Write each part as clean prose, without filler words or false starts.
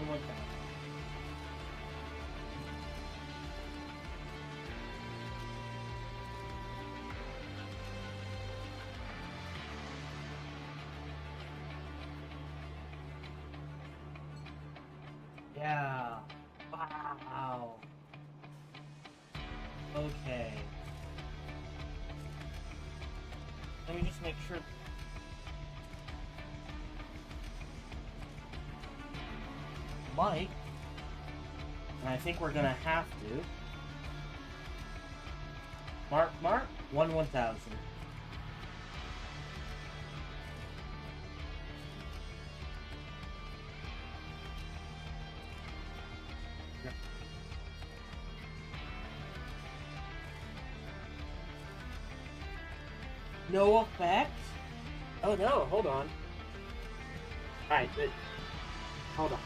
1/1000. Yeah. Wow. Okay. Let me just make sure. Mike. And I think we're gonna have to. Mark, 1/1000. No effect? Oh no, hold on. Alright, hold on.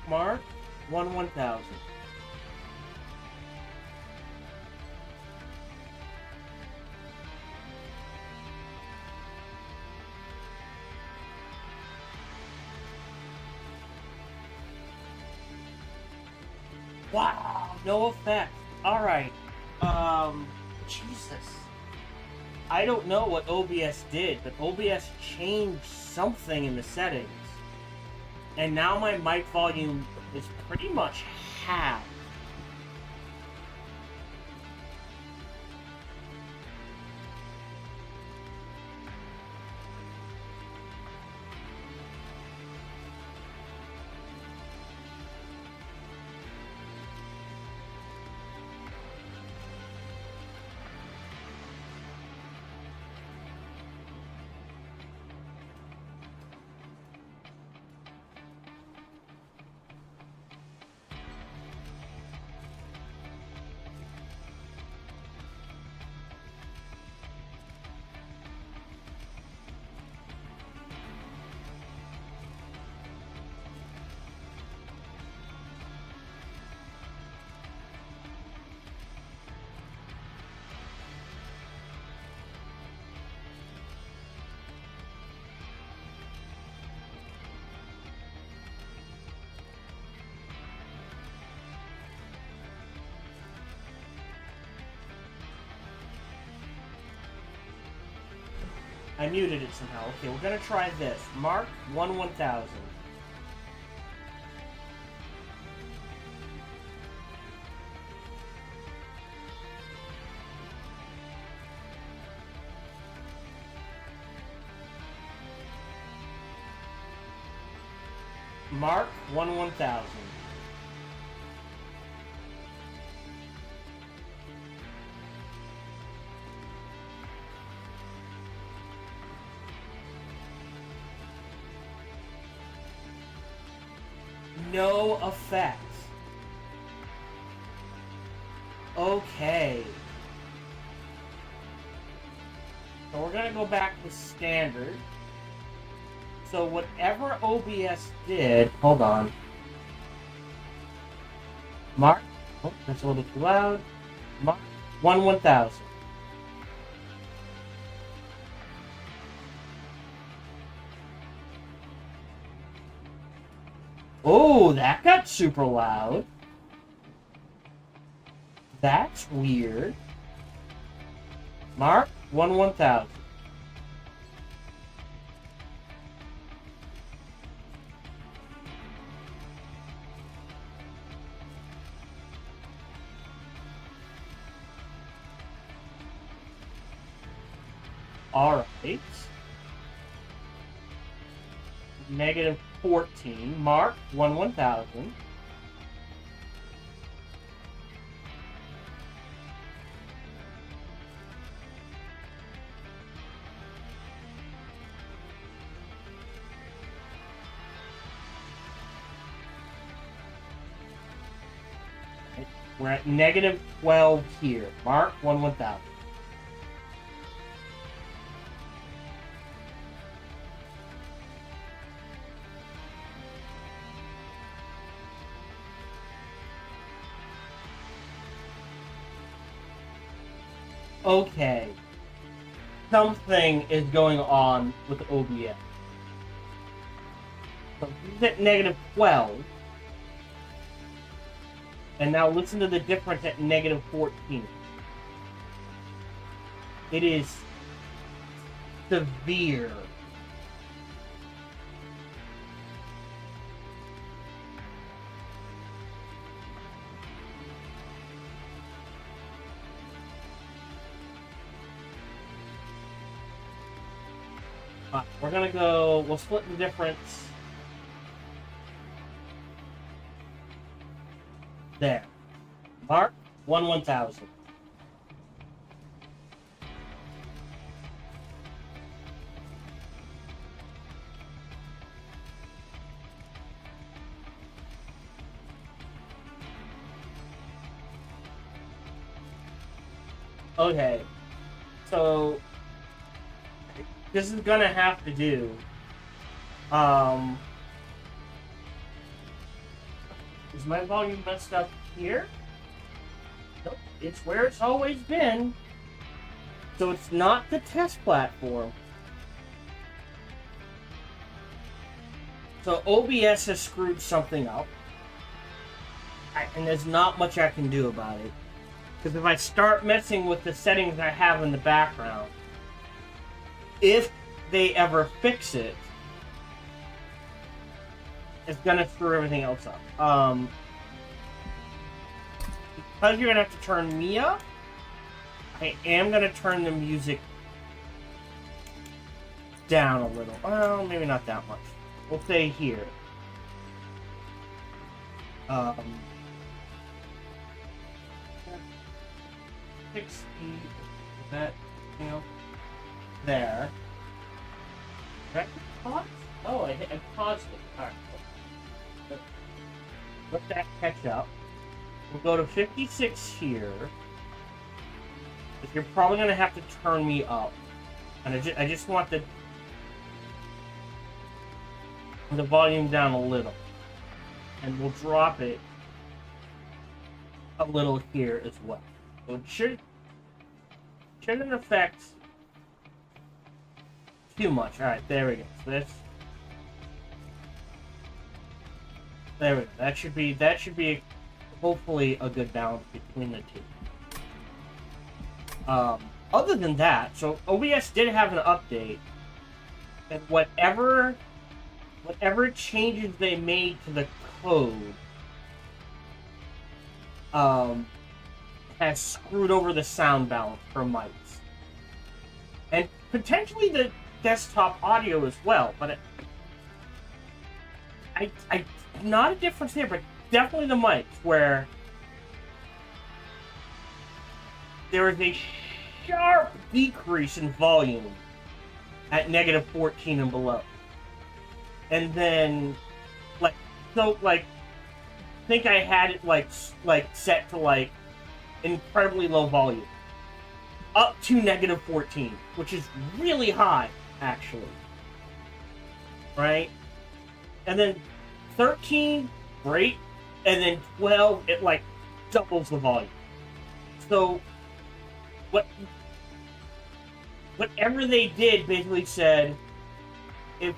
Mark, 1/1000. Wow, no effect. Alright. Jesus. I don't know what OBS did, but OBS changed something in the settings. And now my mic volume is pretty much half. I muted it somehow. Okay, we're gonna try this. Mark, 1/1000. Mark, 1/1000. No effect. Okay. So we're gonna go back to standard. So whatever OBS did, hold on. Mark, oh, that's a little too loud. Mark, 1/1000. Oh, that got super loud. That's weird. Mark, 1/1000. All right. -14. Mark, 1/1000. We're at -12 here. Mark, 1/1000. Okay. something is going on with OBS. So this is at negative 12. And now listen to the difference at negative 14. It is severe. We're gonna go, we'll split the difference. There. Mark, 1/1000. Okay. So this is gonna have to do. Is my volume messed up here? Nope, it's where it's always been. So it's not the test platform. So OBS has screwed something up. And there's not much I can do about it. Because if I start messing with the settings I have in the background, if they ever fix it, it's gonna screw everything else up. Because you're gonna have to turn me up, I am gonna turn the music down a little. Well, maybe not that much. We'll stay here. 60. That, you know, there. Did I pause? Oh, I paused it. Alright. Let that catch up. We'll go to 56 here. But you're probably going to have to turn me up. And I just want the volume down a little. And we'll drop it a little here as well. So it shouldn't affect too much. Alright, there we go. So that's, there we go. That should be hopefully a good balance between the two. Other than that, so OBS did have an update, and whatever changes they made to the code has screwed over the sound balance for mics. And potentially the desktop audio as well, but not a difference there, but definitely the mics, where there is a sharp decrease in volume at negative 14 and below. And then, I think I had it like set to incredibly low volume, up to negative 14, which is really high, actually. Right? And then 13, great, and then 12, it doubles the volume. So whatever they did basically said, if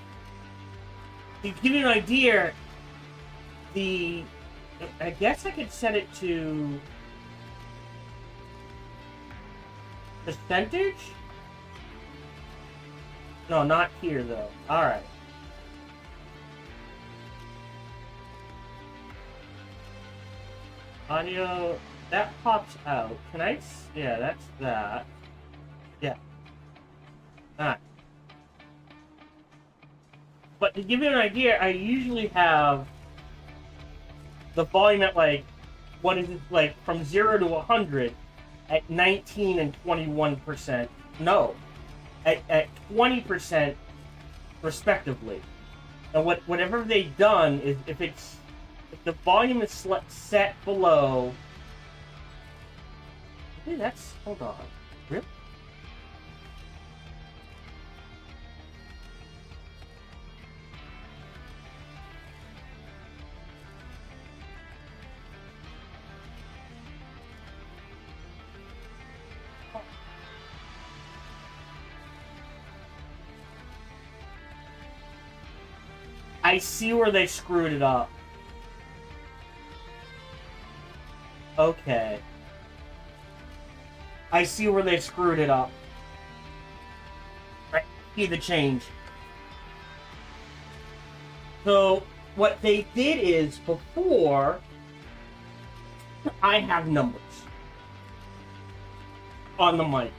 to give you an idea, I guess I could set it to percentage? No, not here though. Alright. Audio, that pops out. Can I? Yeah, that's that. Yeah. Alright. But to give you an idea, I usually have the volume at what is it, from 0 to 100 at 19 and 21%. No, at 20% respectively. And whatever they've done is if the volume is set below. Maybe that's, hold on, really? I see where they screwed it up. Okay. I see where they screwed it up. I see the change. So, what they did is, before, I have numbers on the mic.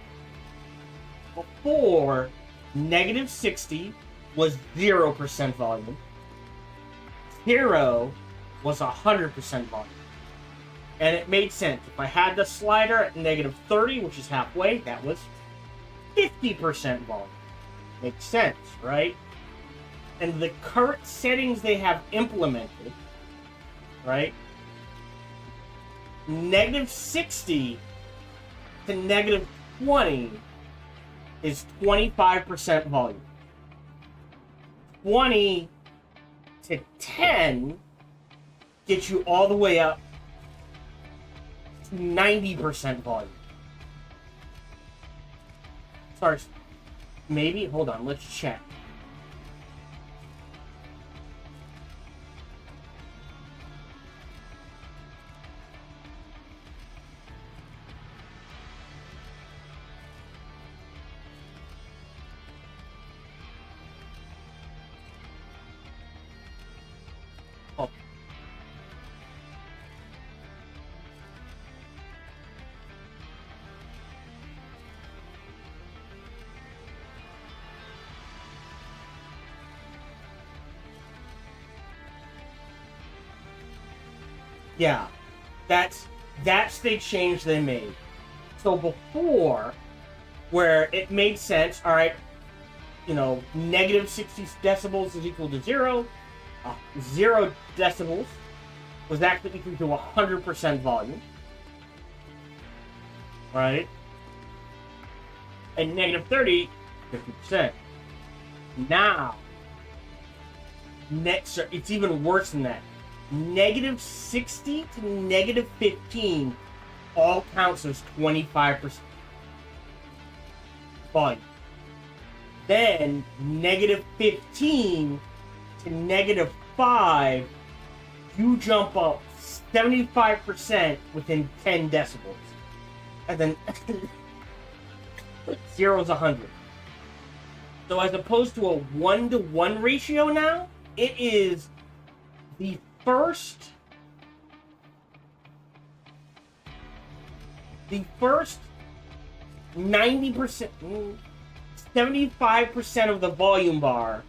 Before, negative 60 was 0% volume. 0 was 100% volume. And it made sense. If I had the slider at negative 30, which is halfway, that was 50% volume. Makes sense, right? And the current settings they have implemented, right? Negative 60 to negative 20 is 25% volume. 20 to 10 gets you all the way up to 90% volume. Sorry, maybe? Hold on, let's check. Yeah, that's the change they made. So before, where it made sense, all right, you know, negative 60 decibels is equal to 0. 0 decibels was actually equal to 100% volume, right? And negative 30, 50%. Now, it's even worse than that. Negative 60 to negative 15 all counts as 25% volume. Then negative 15 to negative 5, you jump up 75% within 10 decibels. And then 0 is 100. So as opposed to a 1-to-1 ratio now, it is the first 90%, 75% of the volume bar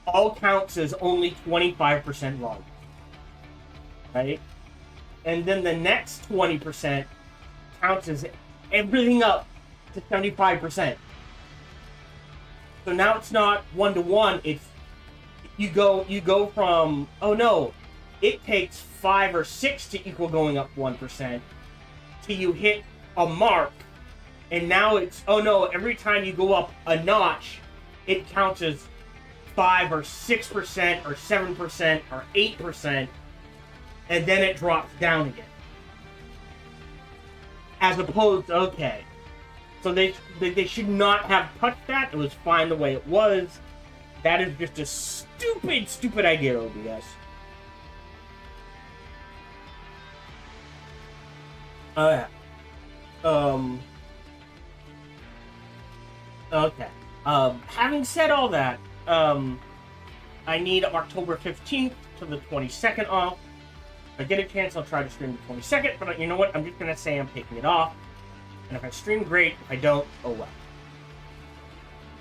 all counts as only 25% volume, right? And then the next 20% counts as everything up to 75%. So now it's not 1-to-1, it's you go from, oh no, it takes 5 or 6 to equal going up 1%, till you hit a mark, and now it's, oh no, every time you go up a notch, it counts as 5 or 6% or 7% or 8%, and then it drops down again. As opposed, okay, so they should not have touched that. It was fine the way it was. That is just a stupid idea, OBS. Okay. Having said all that, I need October 15th to the 22nd off. If I get a chance, I'll try to stream the 22nd, but you know what? I'm just gonna say I'm taking it off. And if I stream, great. If I don't, oh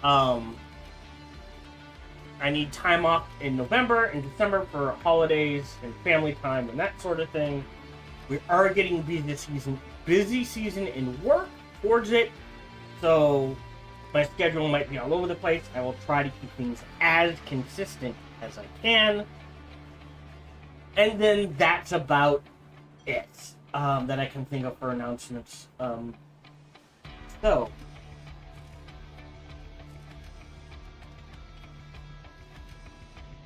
well. I need time off in November and December for holidays and family time and that sort of thing. We are getting busy season in work towards it, so my schedule might be all over the place. I will try to keep things as consistent as I can. And then that's about it that I can think of for announcements. So,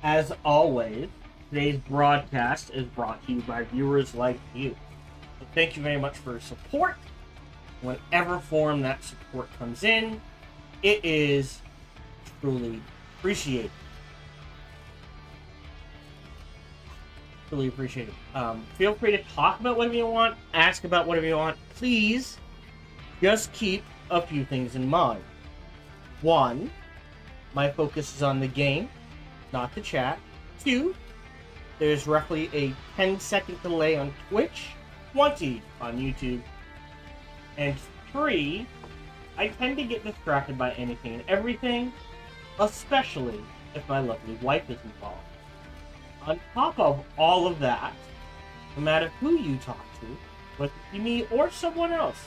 as always, today's broadcast is brought to you by viewers like you. So thank you very much for your support. Whatever form that support comes in, it is truly appreciated. Really appreciate it. Feel free to talk about whatever you want, ask about whatever you want. Please, just keep a few things in mind. One, my focus is on the game, not the chat. Two, there's roughly a 10-second delay on Twitch, 20 on YouTube. And three, I tend to get distracted by anything and everything, especially if my lovely wife is involved. On top of all of that, no matter who you talk to, whether it be me or someone else,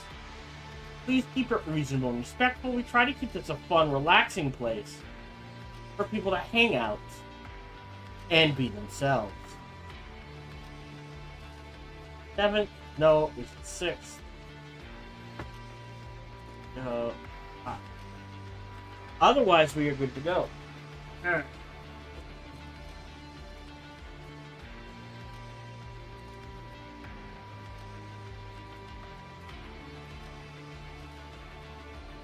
please keep it reasonable and respectful. We try to keep this a fun, relaxing place for people to hang out and be themselves. 7th? No, it's 6th. Otherwise, we are good to go. Alright.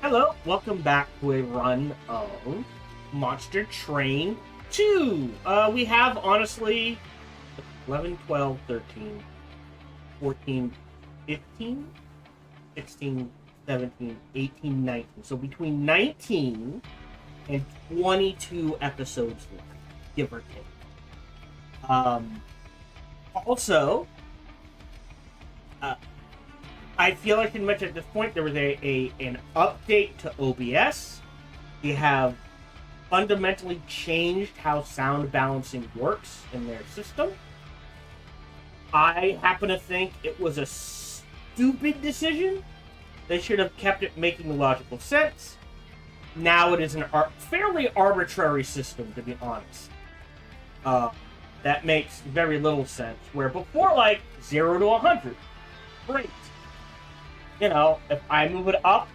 Hello, welcome back to a run of Monster Train 2. We have, honestly, 11, 12, 13, 14, 15, 16, 17, 18, 19. So between 19 and 22 episodes left, give or take. Also, I feel like I can mention at this point there was an update to OBS. They have fundamentally changed how sound balancing works in their system. I happen to think it was a stupid decision. They should have kept it making logical sense. Now it is a fairly arbitrary system, to be honest. That makes very little sense. Where before, like, 0 to 100, great. You know, if I move it up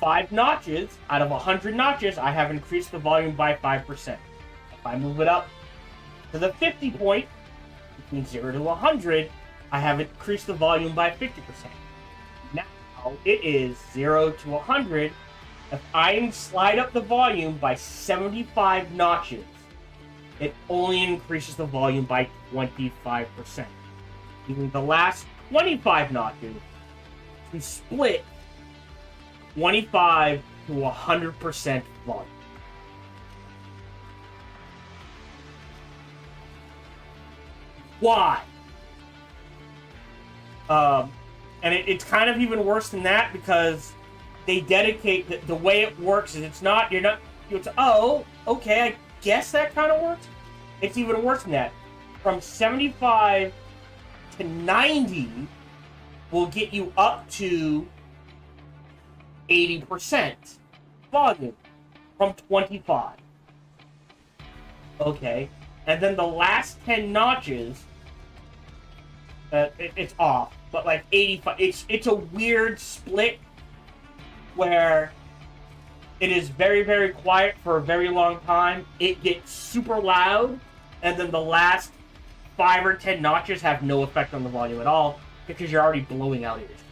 5 notches, out of 100 notches, I have increased the volume by 5%. If I move it up to the 50 point, between 0 to 100, I have increased the volume by 50%. Now, it is 0 to 100. If I slide up the volume by 75 notches, it only increases the volume by 25%. Even the last 25 notches to split 25 to 100% volume. Why? And it's kind of even worse than that because they dedicate the way it works is it's oh, okay, I guess that kind of works. It's even worse than that. From 75 to 90 will get you up to 80% volume from 25. Okay, and then the last 10 notches, it's off, but like 85. It's a weird split where it is very, very quiet for a very long time. It gets super loud, and then the last 5 or 10 notches have no effect on the volume at all because you're already blowing out your speakers.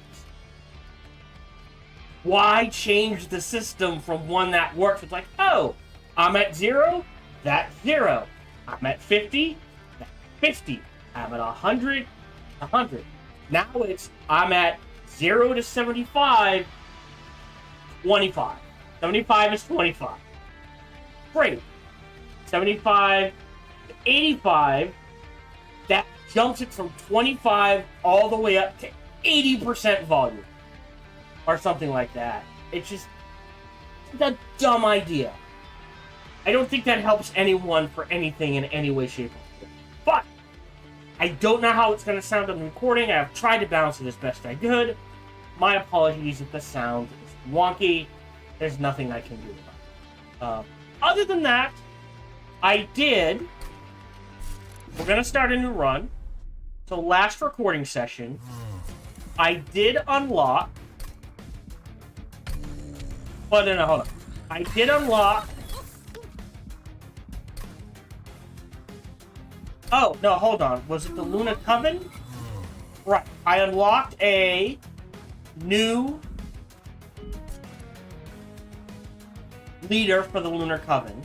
Why change the system from one that works? It's like, oh, I'm at 0, that's 0. I'm at 50, that's 50. I'm at 100, 100. Now it's, I'm at 0 to 75, 25. 75 is 25. Great. 75 to 85, that jumps it from 25 all the way up to 80% volume. Or something like that. It's just a dumb idea. I don't think that helps anyone for anything in any way, shape, or form. But I don't know how it's going to sound on the recording. I've tried to balance it as best I could. My apologies if the sound is wonky. There's nothing I can do about it. Other than that, we're going to start a new run. So last recording session, I did unlock... Oh, no, hold on. I did unlock... Oh, no, hold on. Was it the Luna Coven? Right. I unlocked a new leader for the Lunar Coven.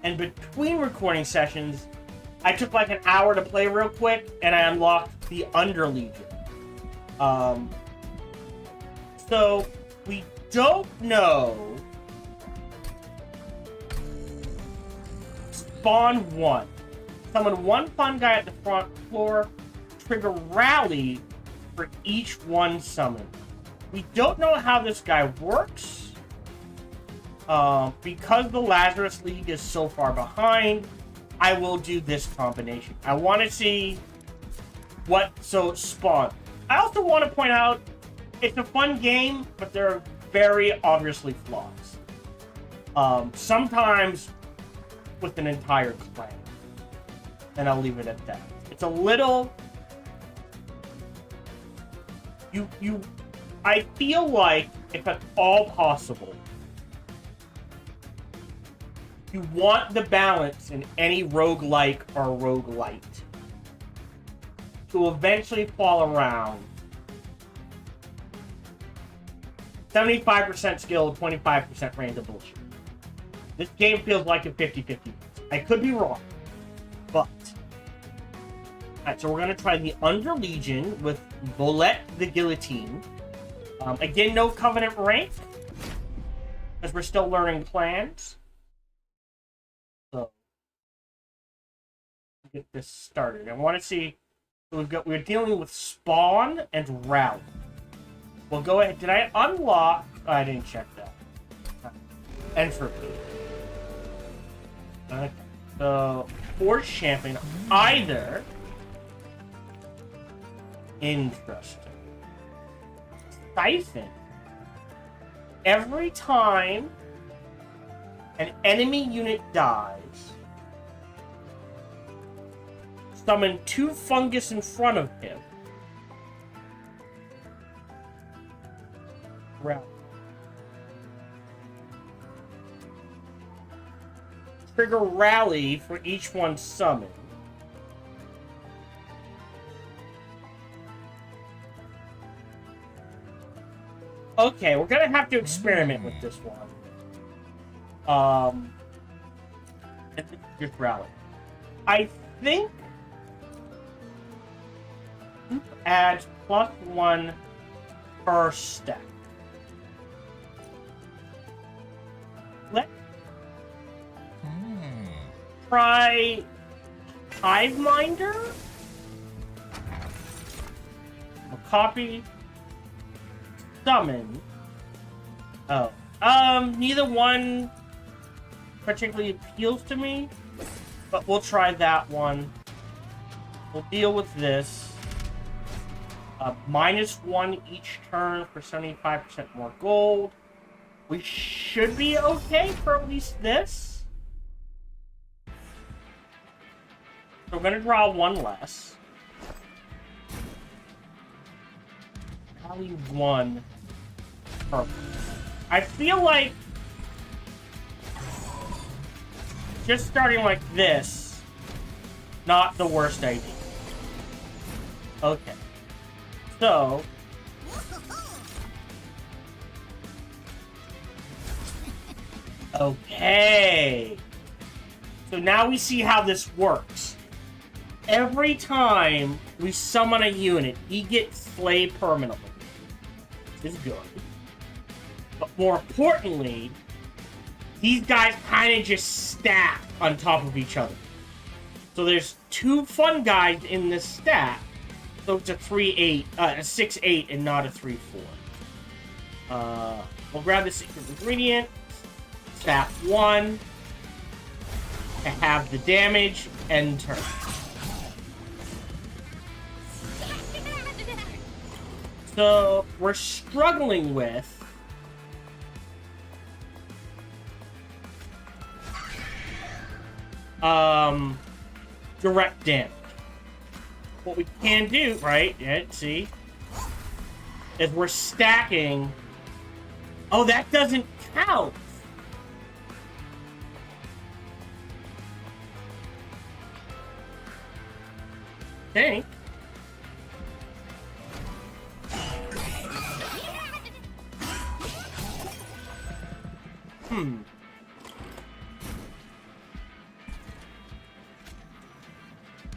And between recording sessions, I took like an hour to play real quick, and I unlocked the Under Legion. So we don't know. Spawn 1. Summon one fun guy at the front floor. Trigger rally for each one summoned. We don't know how this guy works. Because the Lazarus League is so far behind, I will do this combination. I want to see what... So, Spawn. I also want to point out, it's a fun game, but there are very obviously flaws. Sometimes with an entire clan. And I'll leave it at that. It's a little... I feel like, if at all possible, you want the balance in any roguelike or roguelite to eventually fall around 75% skill, 25% random bullshit. This game feels like a 50-50. I could be wrong, but... Alright, so we're going to try the Under Legion with Bolette the Guillotine. Again, no Covenant rank, because we're still learning plans. So, get this started. I want to see. So we're dealing with Spawn and Rally. We'll go ahead. Did I unlock? Oh, I didn't check that. Entropy. Okay. So, Forge Champion. Either. Interesting. Siphon. Every time an enemy unit dies, summon 2 fungus in front of him. Rally. Trigger rally for each one summoned. Okay, we're gonna have to experiment with this one. Just rally. I think adds +1 per stack. Let's try Hiveminder. We'll copy. Summon. Oh. Neither one particularly appeals to me, but we'll try that one. We'll deal with this. -1 each turn for 75% more gold. We should be okay for at least this. So we're gonna draw 1 less. Probably 1. Perfect. I feel like just starting like this, not the worst idea. Okay. So okay. So now we see how this works. Every time we summon a unit, he gets slayed permanently. This is good. But more importantly, these guys kind of just stack on top of each other. So there's 2 fun guys in this stack. So it's a 3-8, a 6-8, and not a 3-4. We'll grab the secret ingredient. Tap 1 to have the damage. End turn. So we're struggling with direct damage. What we can do, right? Yeah, see, is we're stacking. Oh, that doesn't count. Think.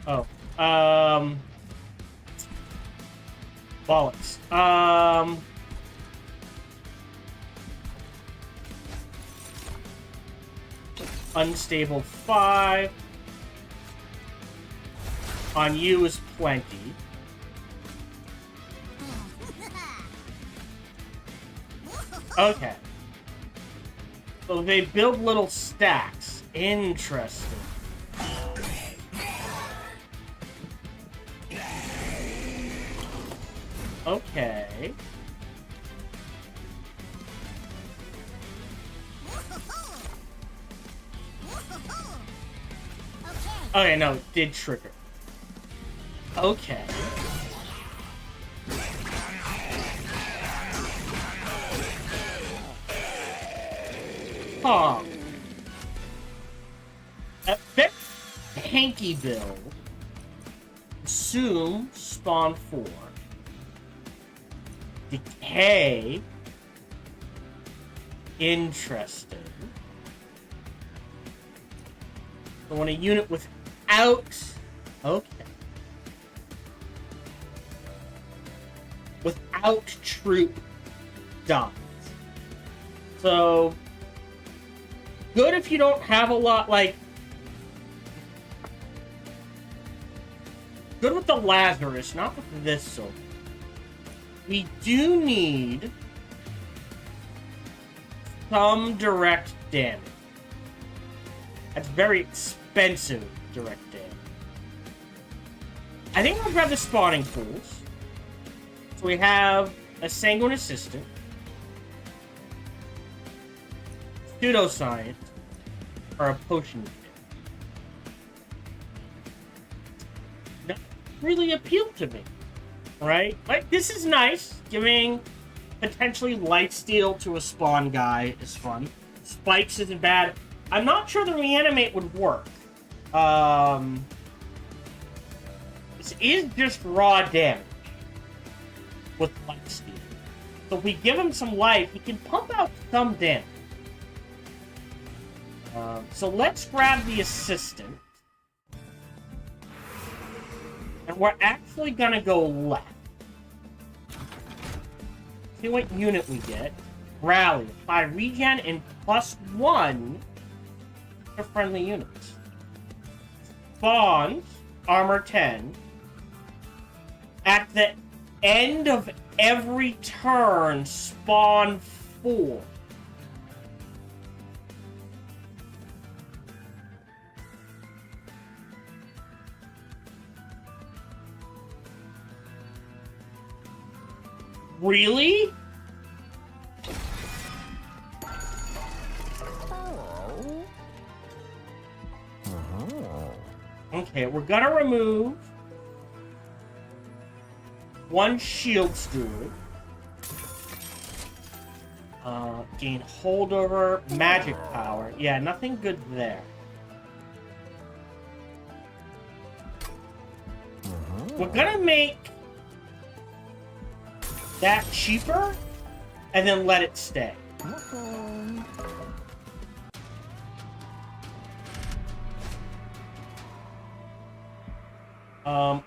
Oh. Bollocks. Unstable 5. On you is plenty. Okay. So they build little stacks. Interesting. Okay. Okay, no, it did trigger. Okay. Huh. A bit hanky build. Assume spawn 4. Decay. Interesting. I want a unit without... Okay. Without troop dies. So... Good if you don't have a lot, like... Good with the Lazarus, not with this soldier. We do need... some direct damage. That's very expensive direct damage. I think I'll grab the spawning pools. So we have a Sanguine Assistant. Pseudoscience. Or a potion kit. That really appealed to me. Right? Like, this is nice. Giving potentially lifesteal to a spawn guy is fun. Spikes isn't bad. I'm not sure the reanimate would work. This is just raw damage with lifesteal. So if we give him some life, he can pump out some damage. So let's grab the assistant. And we're actually gonna go left. See what unit we get. Rally. Apply regen and +1 to friendly units. Spawns, armor 10. At the end of every turn, spawn 4. Really? Okay, we're gonna remove 1 shield steward. Gain holdover, magic power. Yeah, nothing good there. We're gonna make that cheaper and then let it stay.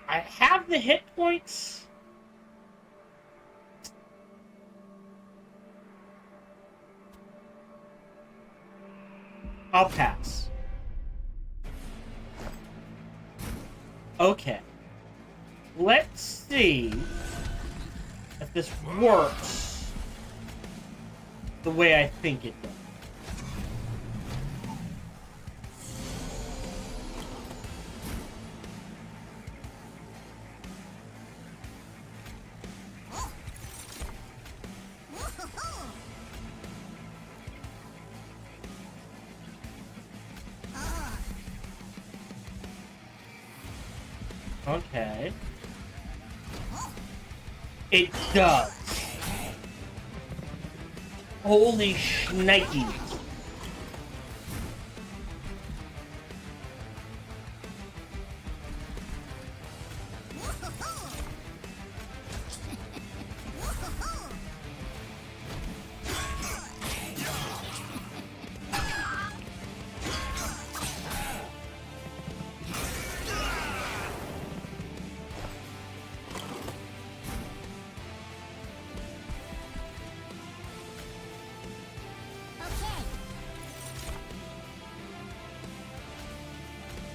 I have the hit points. I'll pass. Okay. Let's see if this works the way I think it does. Okay. It does. Holy shnikes.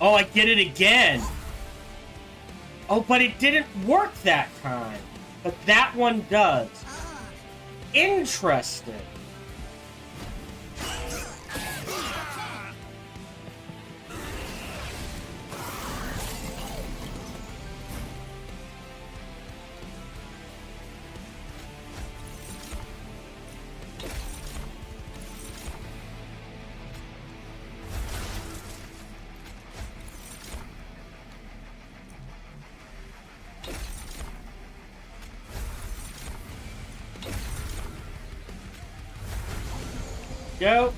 Oh, I get it again. Oh, but it didn't work that time. But that one does. Interesting. Go.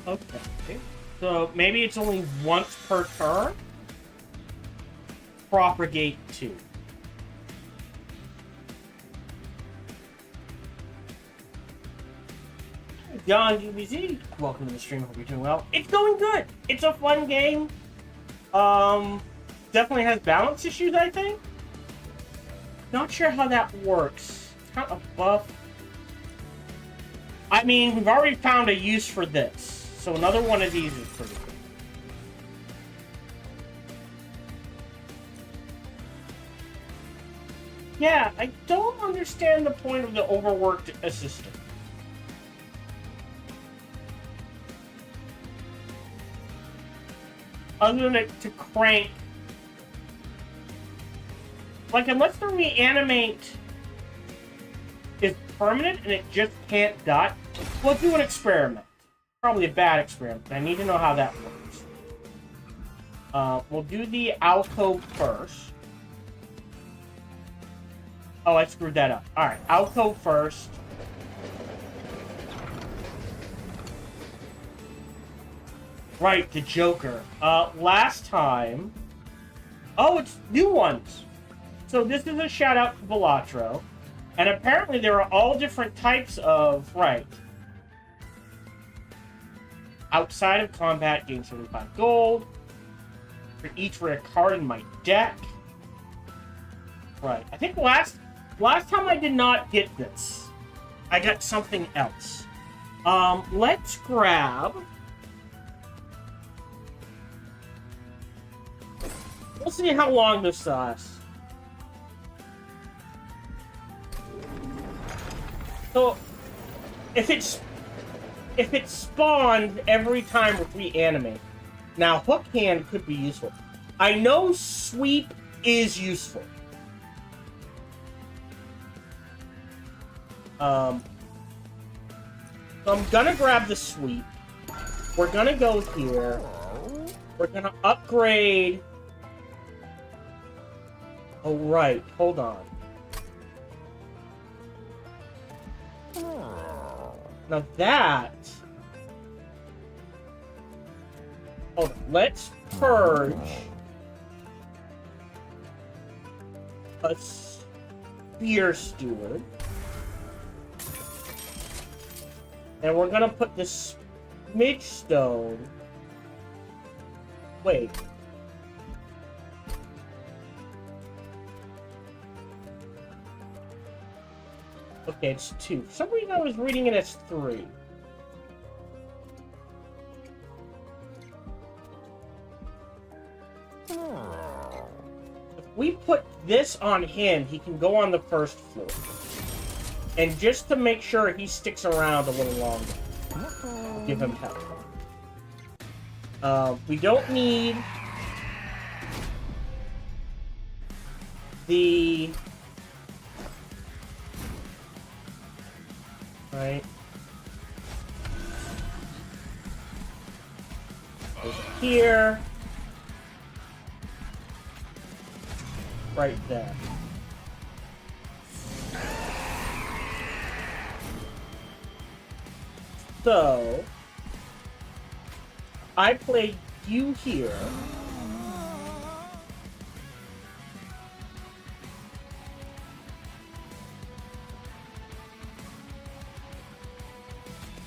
Okay. So maybe it's only once per turn? Propagate 2. John GBZ, welcome to the stream. Hope you're doing well. It's going good. It's a fun game. Definitely has balance issues, I think. Not sure how that works. It's kind of buff. I mean, we've already found a use for this. So another one of these is pretty good. Yeah, I don't understand the point of the overworked assistant. Other than to crank. Like, unless the reanimate is permanent and it just can't die, we'll do an experiment. Probably a bad experiment, but I need to know how that works. We'll do the alcove first. Oh, I screwed that up. Alright, alcove first. Right, the Joker. Last time... Oh, it's new ones! So this is a shout out to Balatro. And apparently there are all different types of... Right. Outside of combat, gain 75 gold. For each rare card in my deck. Right. I think last time I did not get this. I got something else. Let's grab... We'll see how long this lasts. So, if it's spawned every time with reanimate, now Hook Hand could be useful. I know Sweep is useful. So I'm gonna grab the Sweep. We're gonna go here. We're gonna upgrade. Oh, right. Hold on. Now that... Hold on. Let's purge a Spear Steward. And we're gonna put this Smidge Stone... Wait. Okay, it's 2. For some reason I was reading it as 3. If we put this on him, he can go on the first floor. And just to make sure he sticks around a little longer, I'll give him help. We don't need the... Right. Goes here. Right there. So, I played you here.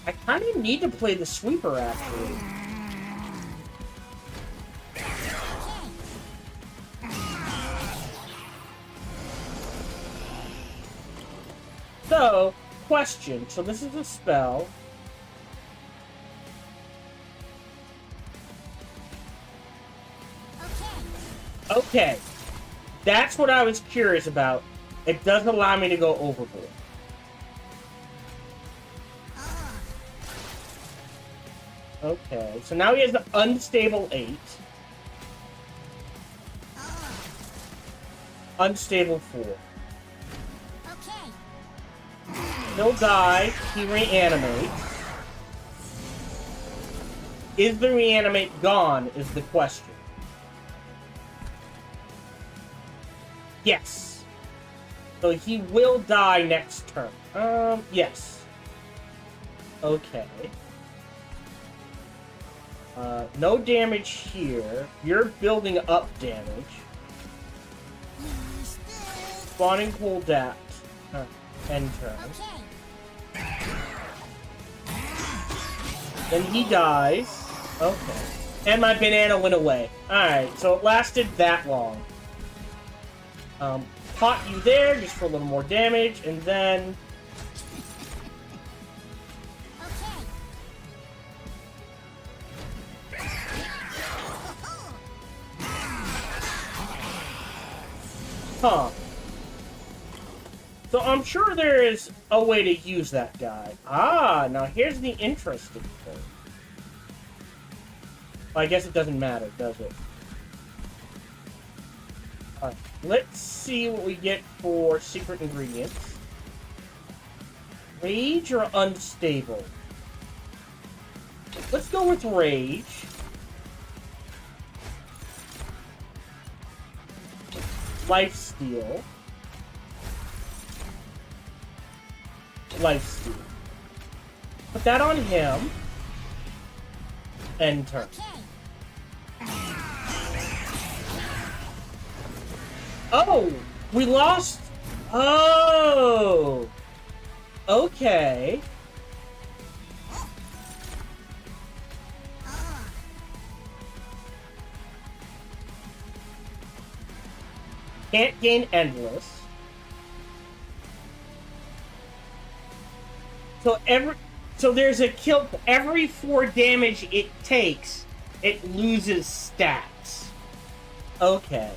I kind of need to play the Sweeper, actually. So, question. So this is a spell. Okay. That's what I was curious about. It doesn't allow me to go overboard. Okay, so now he has the unstable 8. Unstable 4. He'll die. He reanimates. Is the reanimate gone, is the question. Yes. So he will die next turn. Yes. Okay. No damage here. You're building up damage. Spawning pool adapt. End turn. Then he dies. Okay. And my banana went away. Alright, so it lasted that long. Pot you there just for a little more damage, and then... Huh. So I'm sure there is a way to use that guy. Ah, now here's the interesting thing. Well, I guess it doesn't matter, does it? Alright, let's see what we get for secret ingredients. Rage or unstable? Let's go with rage. Lifesteal. Lifesteal. Put that on him. End turn. Oh! We lost... Oh! Okay. Can't gain endless. So there's a kill every 4 damage it takes, it loses stats. Okay.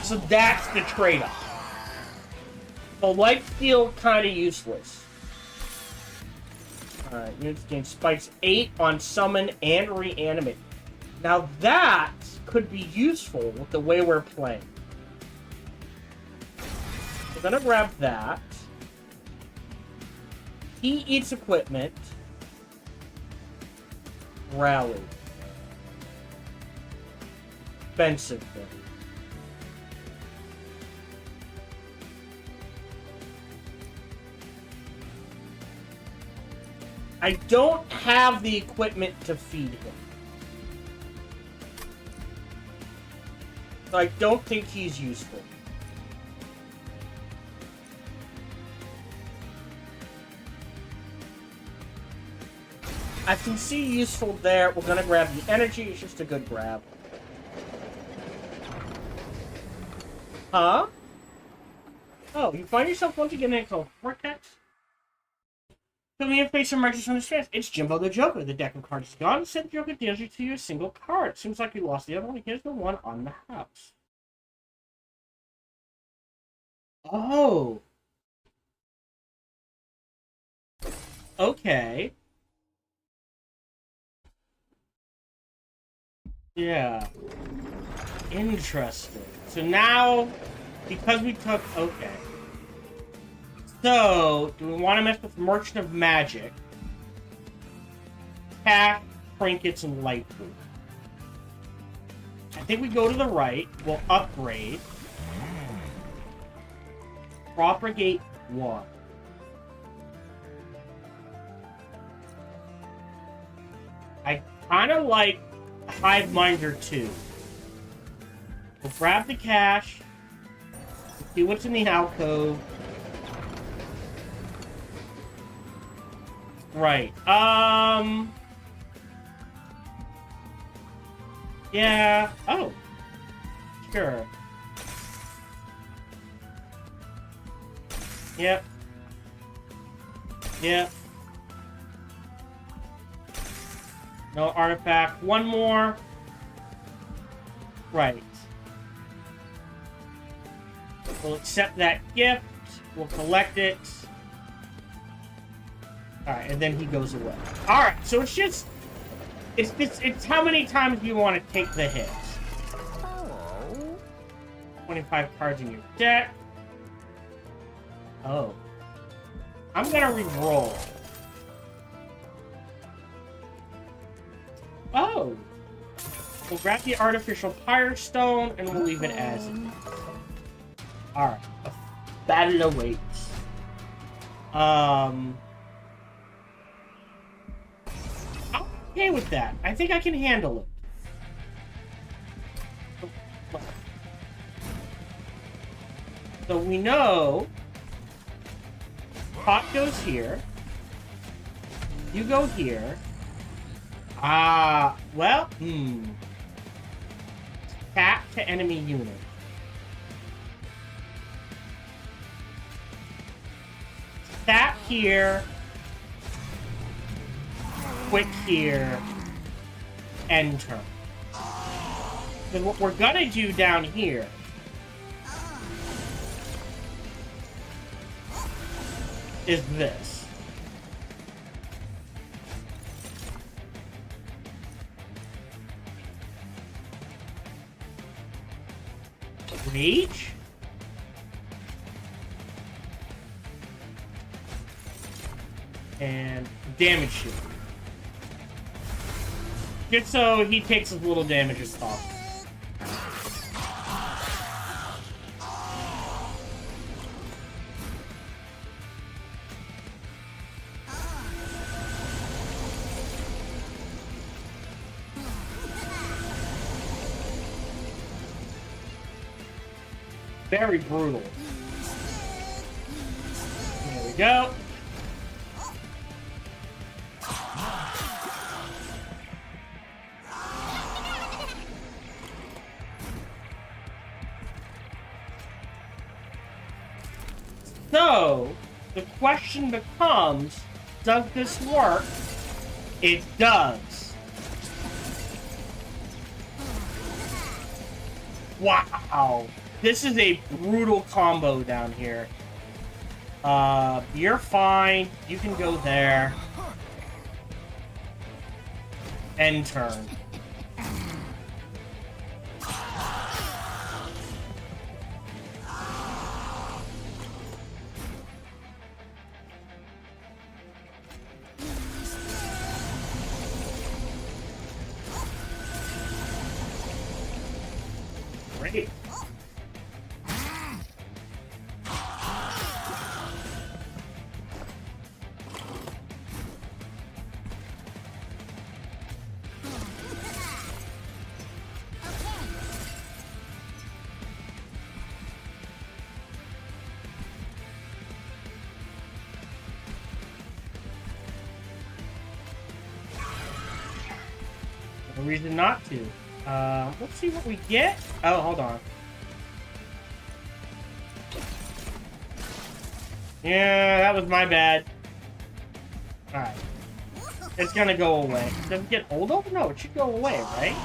So that's the trade-off. So lifesteal kind of useless. Alright, units gain spikes 8 on summon and reanimate. Now that could be useful with the way we're playing. We're gonna grab that. He eats equipment. Rally. Expensive thing. I don't have the equipment to feed him. So I don't think he's useful. I can see useful there. We're gonna grab the energy. It's just a good grab. Huh? Oh, you find yourself once again in a vortex? Fill me in face emerges from the stress. It's Jimbo the Joker. The deck of cards is gone. Send Joker deals you to you a single card. Seems like you lost the other one. Here's the one on the house. Oh. Okay. Yeah. Interesting. So now, because we took... Okay. So, do we want to mess with Merchant of Magic? Pack, Trinkets, and Lightproof. I think we go to the right. We'll upgrade. Propagate 1. I kind of like Hive Minder 2. We'll grab the cash. See what's in the alcove. Right. Yeah. Oh. Sure. Yep. Yep. No artifact. One more. Right. We'll accept that gift. We'll collect it. Alright, and then he goes away. Alright, so it's just... It's how many times you want to take the hit. 25 cards in your deck. Oh. I'm gonna re-roll. Oh. We'll grab the artificial Pyre Stone and we'll leave it as it is. Alright. A battle awaits. I'm okay with that. I think I can handle it. So we know Pot goes here. You go here. Well, Tap to enemy unit. Tap here. Quick here. End turn. Then what we're gonna do down here is this. Reach. And damage shield. Just so he takes as little damage as possible. Very brutal. There we go. So, the question becomes, does this work? It does. Wow. This is a brutal combo down here. You're fine. You can go there. End turn. Great. No reason not to. Let's see what we get. Oh, hold on. Yeah, that was my bad. Alright. It's gonna go away. Does it get old over? No, it should go away, right?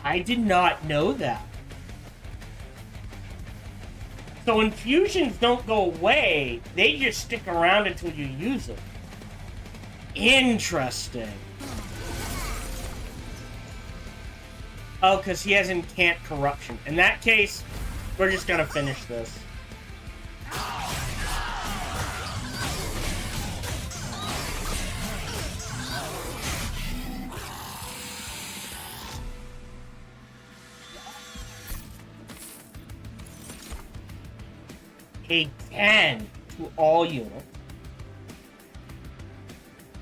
I did not know that. So infusions don't go away. They just stick around until you use them. Interesting. Oh, because he has Incant Corruption. In that case, we're just gonna finish this. A 10 to all units.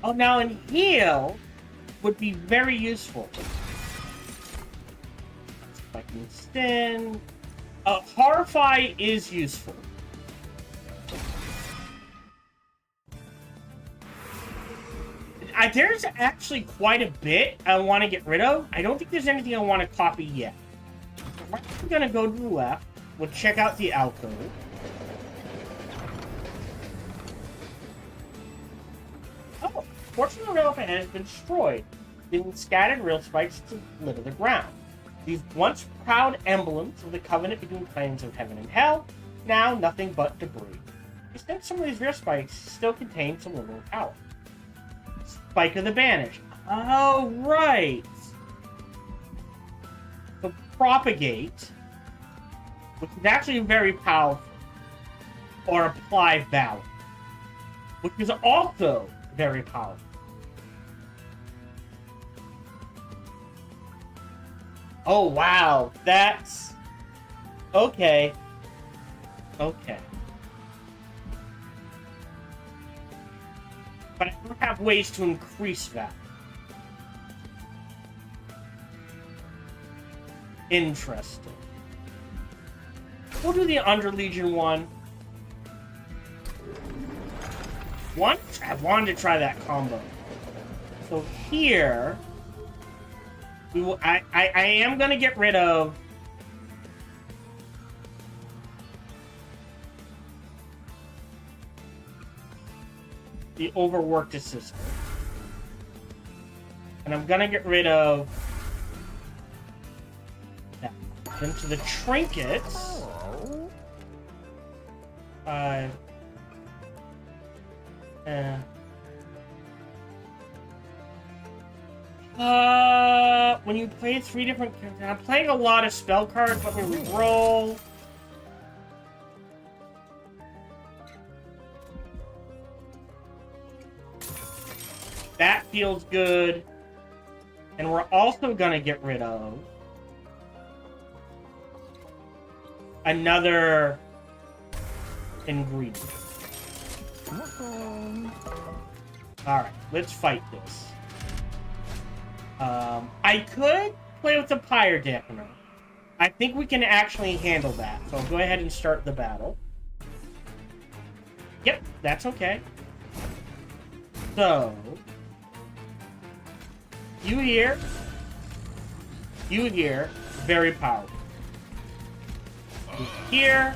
Oh, now in heal would be very useful. Spiking Stin. Horrify is useful. there's actually quite a bit I want to get rid of. I don't think there's anything I want to copy yet. We're going to go to the left. We'll check out the alcove. Oh, portion of the rail overhead has been destroyed, leaving scattered rail spikes to litter the ground. These once proud emblems of the covenant between planes of heaven and hell, now nothing but debris. Instead, some of these rail spikes still contain some little power. Spike of the Banished. Oh, right. So propagate, which is actually very powerful, or apply valor, which is also very powerful. Oh, wow. That's... Okay. Okay. But I do have ways to increase that. Interesting. We'll do the Under Legion one. I wanted to try that combo. So here... we will, I am going to get rid of... the overworked assistant. And I'm going to get rid of... that. Into the trinkets... when you play 3 different... I'm playing a lot of spell cards. Let me re-roll. That feels good. And we're also gonna get rid of... another... ingredient. Alright, let's fight this. I could play with the Pyre Dampener. I think we can actually handle that. So I'll go ahead and start the battle. Yep, that's okay. So... you here, very powerful. You here,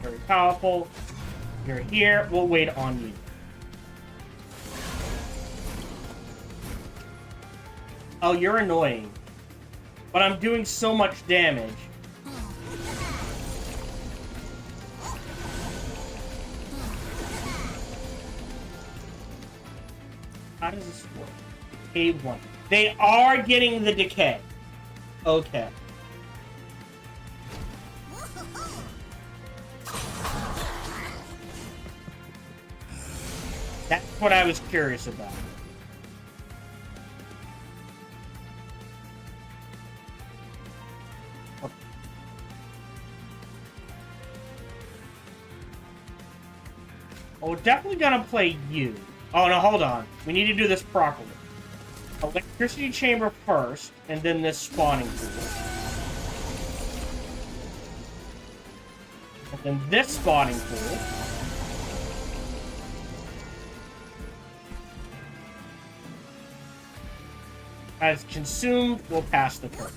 very powerful. You're here, we'll wait on you. Oh, you're annoying. But I'm doing so much damage. How does this work? A1. They are getting the decay. Okay. That's what I was curious about. Okay. Oh, we're definitely gonna play you. Oh, no, hold on. We need to do this properly. Electricity chamber first, and then this spawning pool. And then this spawning pool. As consumed, we'll pass the turn.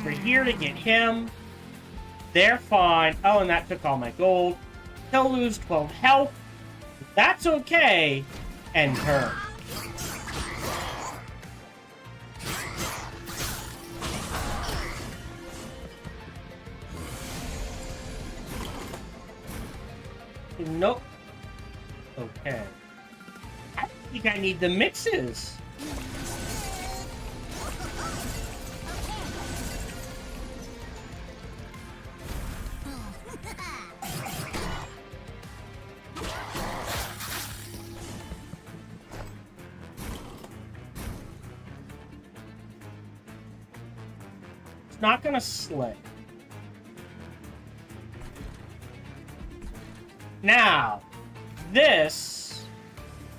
We're here to get him. They're fine. Oh, and that took all my gold. He'll lose 12 health. That's okay. End turn. Nope. Okay. I think I need the mixes. It's not gonna slay. Now, this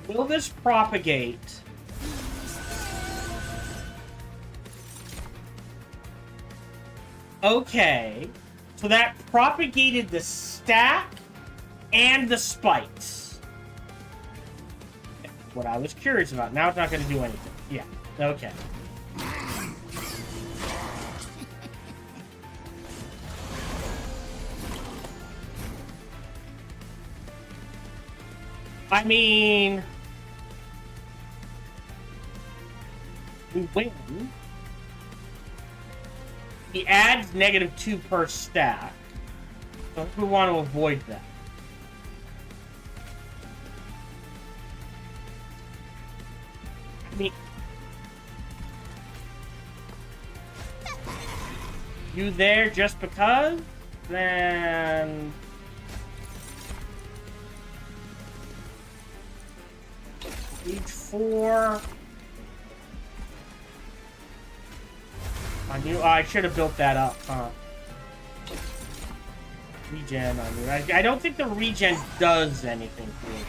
Will this propagate? Okay. So that propagated the stack and the spikes. What I was curious about. Now it's not going to do anything. Yeah. Okay. I mean, we win. He adds -2 per stack. So we want to avoid that. I mean, you there just because? Then Stage 4. I knew I should have built that up, huh? Regen on you. I don't think the regen does anything to it.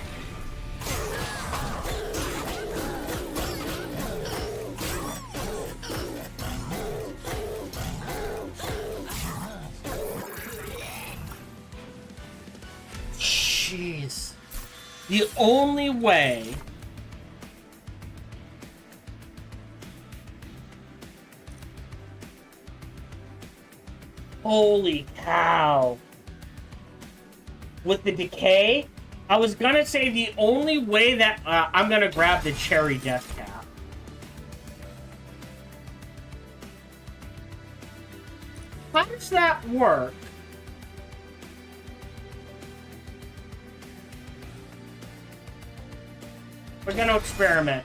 Jeez. The only way... Holy cow. With the decay, I was gonna say the only way that I'm gonna grab the Cherry Death Cap. How does that work? We're gonna experiment.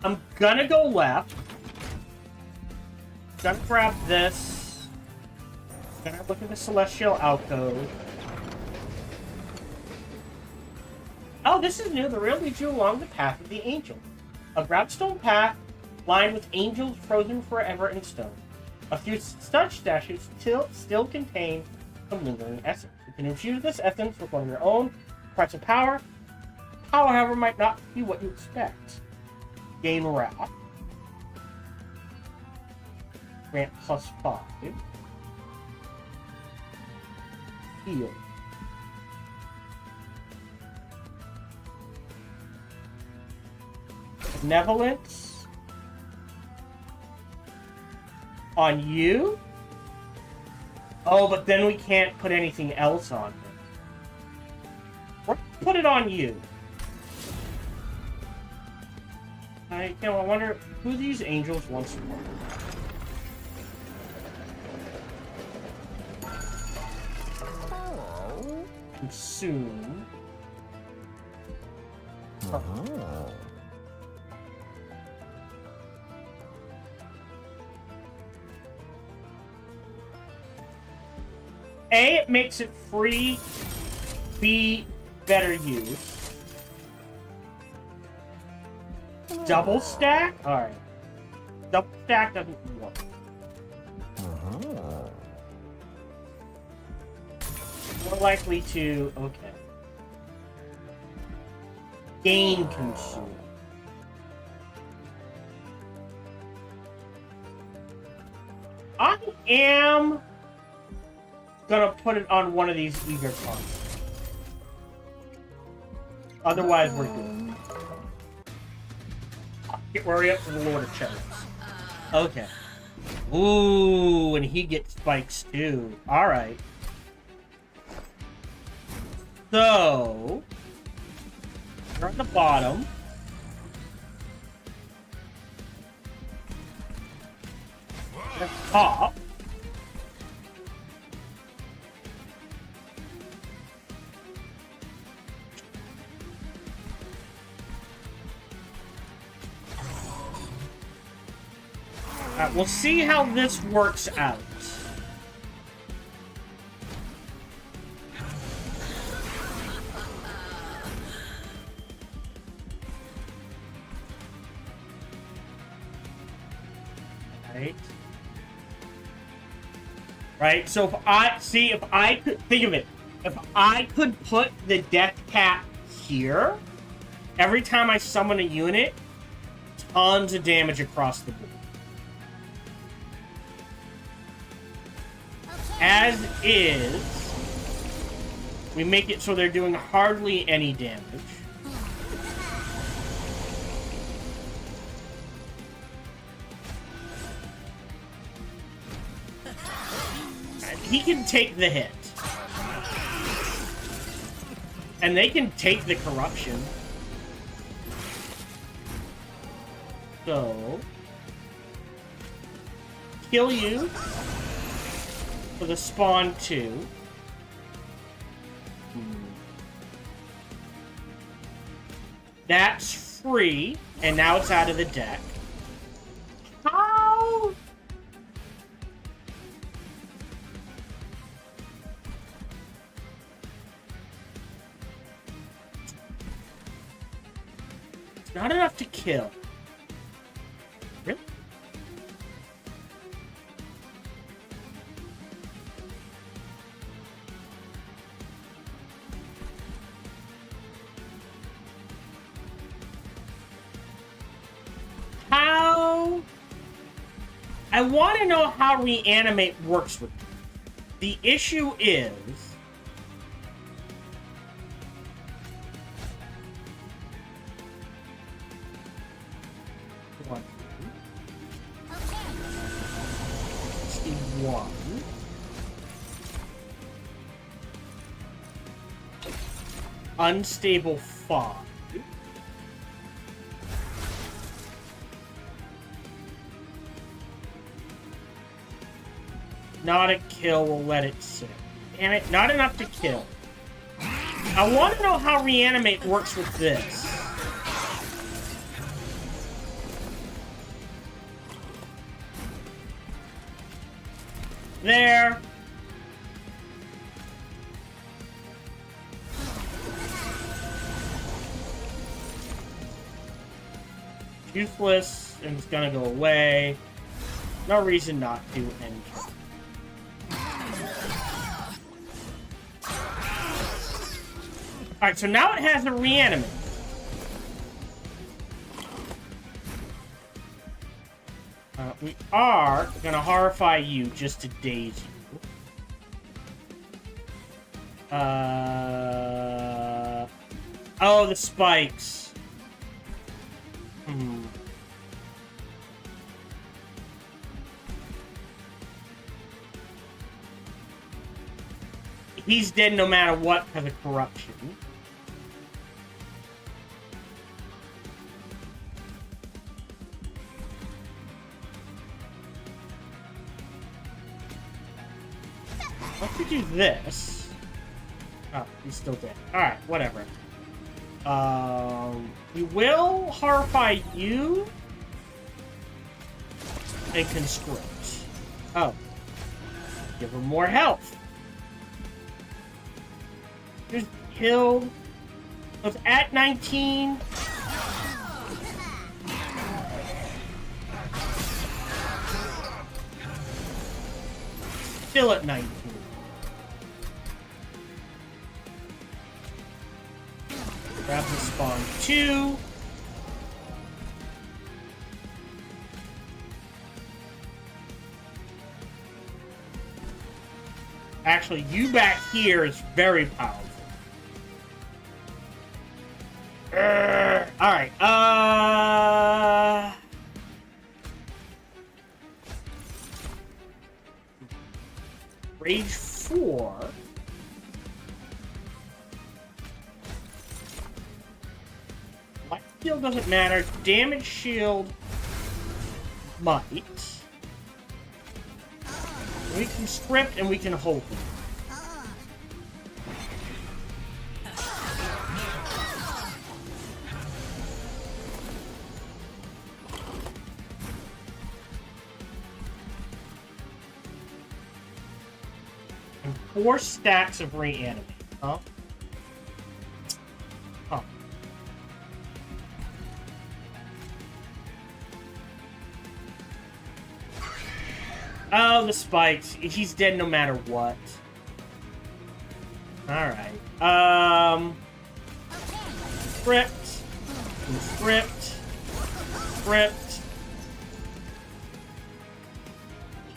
I'm gonna go left. Gonna grab this. Gonna look at the Celestial Alcove. Oh, this is new. The rail leads you along the path of the angel. A grabstone path lined with angels frozen forever in stone. A few such statues still contain some lingering essence. You can infuse this essence with one of your own. Price of power, however, might not be what you expect. Gain Wrath. Grant +5. Heal. Benevolence. On you? Oh, but then we can't put anything else on him. Or put it on you. I wonder who these angels once were. Consume. A, it makes it free. B, better use. Double stack? Alright. Double stack doesn't work. More likely to... Okay. Gain consume. I am gonna put it on one of these eager cards. Otherwise, we're good. Get worried up to the Lord of Cherries. Okay. Ooh, and he gets spikes too. Alright. So, we're at the bottom. At the top. Alright, we'll see how this works out. Right. Right? So if I could think of it, if I could put the death cap here, every time I summon a unit, tons of damage across the board. As is, we make it so they're doing hardly any damage. He can take the hit. And they can take the corruption. So... kill you. For the spawn 2. That's free. And now it's out of the deck. How? It's not enough to kill. Really? How? I want to know how Reanimate works with this. The issue is... One. Unstable 5. Not a kill, we'll let it sit. Damn it, not enough to kill. I want to know how Reanimate works with this. There. Useless, and it's gonna go away. No reason not to end. Alright, so now it has a Reanimate. We are gonna horrify you just to daze you. Oh, the spikes. He's dead no matter what because of corruption. Let's do this. Oh, he's still dead. Alright, whatever. We will horrify you and conscript. Oh. Give him more health. Just killed. So it's at 19. Still at 19. Grab the spawn 2. Actually, you back here is very powerful. Alright, Rage 4. Life shield doesn't matter. Damage shield might. We can script and we can hold them. And 4 stacks of Reanimate. Huh? Huh. Oh, the spikes. He's dead no matter what. Alright. Script. Script. Script.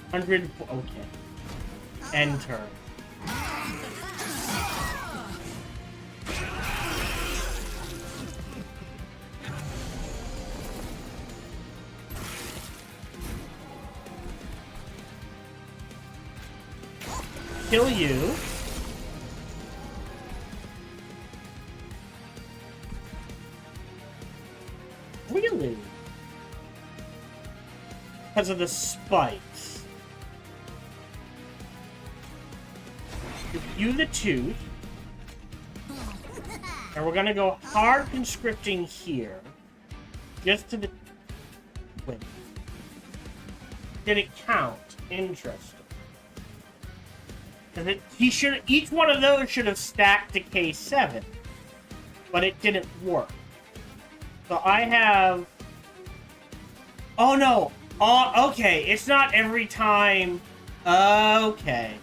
100. Okay. Enter. Kill you. Really? Because of the spikes. Give you the tooth. And we're gonna go hard conscripting here. Just to the... Wait. Did it count? Interesting. Because he should... Each one of those should have stacked to K7. But it didn't work. So I have... Oh, no. Oh, okay. It's not every time. Okay.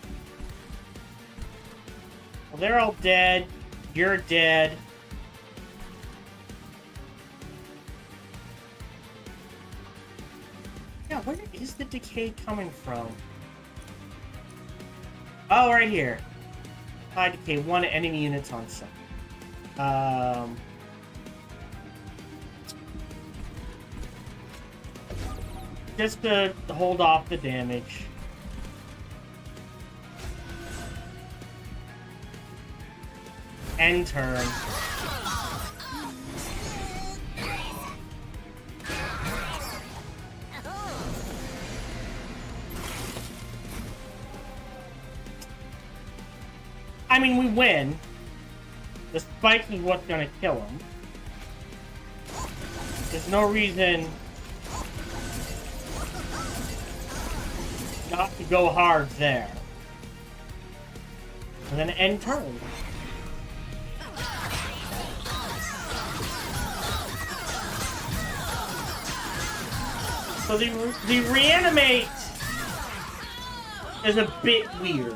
Well, they're all dead. You're dead. Yeah, where is the decay coming from? Oh, right here. High decay. 1 enemy units on site. Just to hold off the damage. End turn. I mean, we win. The spike is what's gonna kill him. There's no reason not to go hard there. And then end turn. So the reanimate is a bit weird.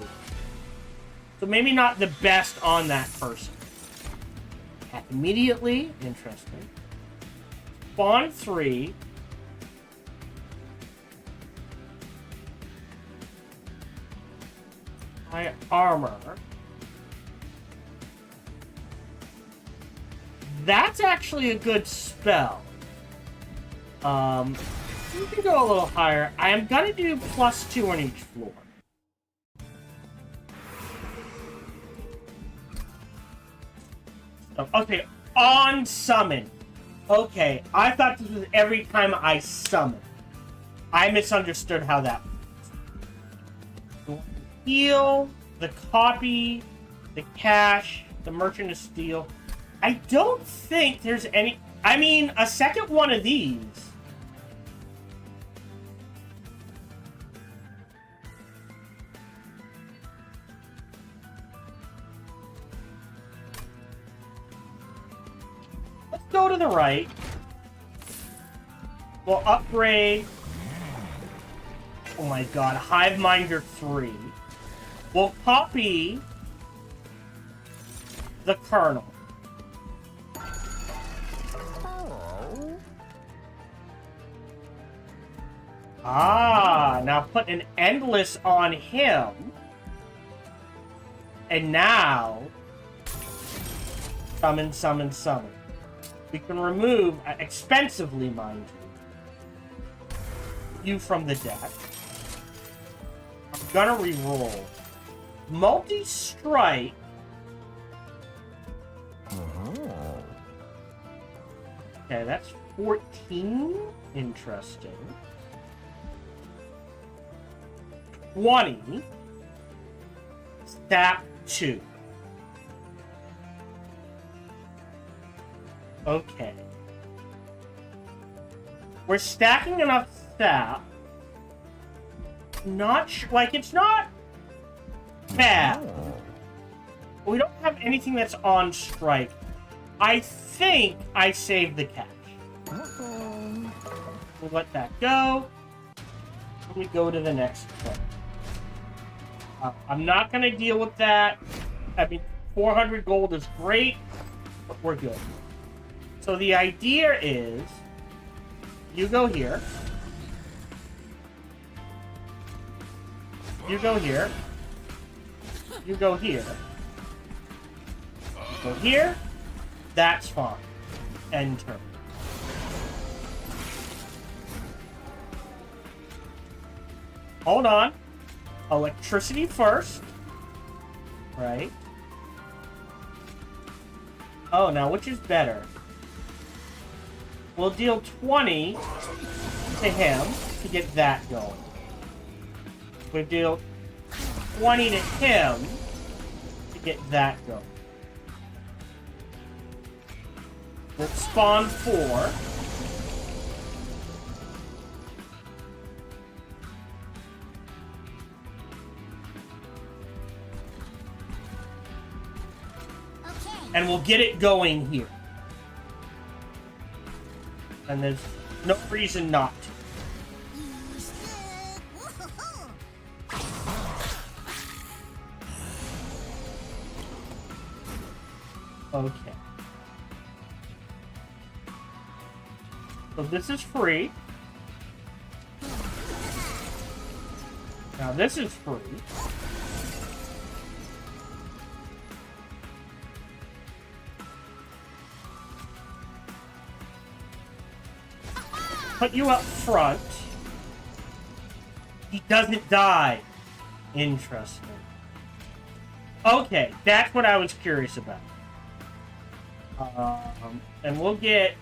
So maybe not the best on that person. Attack immediately. Interesting. Spawn 3. High armor. That's actually a good spell. You can go a little higher. I am gonna do +2 on each floor. Okay, on summon. Okay, I thought this was every time I summon. I misunderstood how that works. Heal, the copy, the cash, the merchant of steel. I don't think there's any... I mean, a second one of these. Let's go to the right. We'll upgrade. Oh my god, Hiveminder 3. We'll copy the Colonel. Ah, now put an endless on him. And now, summon, summon, summon. We can remove, expensively, mind you from the deck. I'm gonna re-roll. Multi-strike. Okay, that's 14. Interesting. 20. Stat 2. Okay. We're stacking enough stat. Not like it's not bad. We don't have anything that's on strike. I think I saved the cash. We'll let that go. we go to the next one. I'm not going to deal with that. I mean, 400 gold is great, but we're good. So the idea is, you go here. You go here. You go here. You go here. That's fine. End turn. Hold on. Electricity first. Right. Oh, now which is better? We'll deal 20 to him to get that going. We'll deal 20 to him to get that going. We'll spawn 4. And we'll get it going here. And there's no reason not to. Okay. So this is free. Now this is free. Put you up front. He doesn't die. Interesting. Okay, that's what I was curious about. And we'll get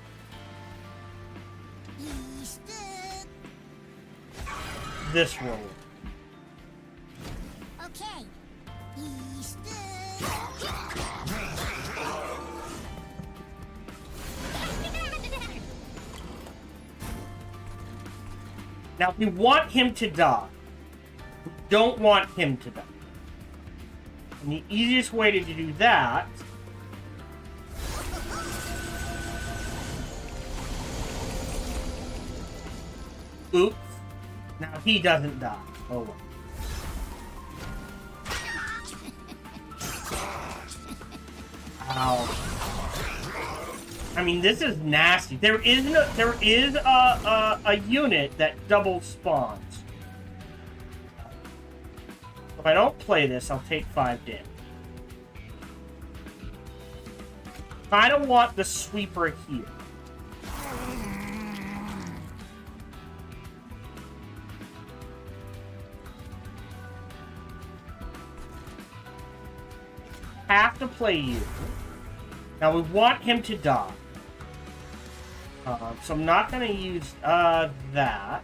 this roll. Okay. Now, we want him to die. We don't want him to die. And the easiest way to do that oops. Now he doesn't die. Oh well. Ow. I mean, this is nasty. There is a unit that double spawns. If I don't play this, I'll take 5 damage. I don't want the sweeper here. Have to play you. Now we want him to die. So I'm not going to use that.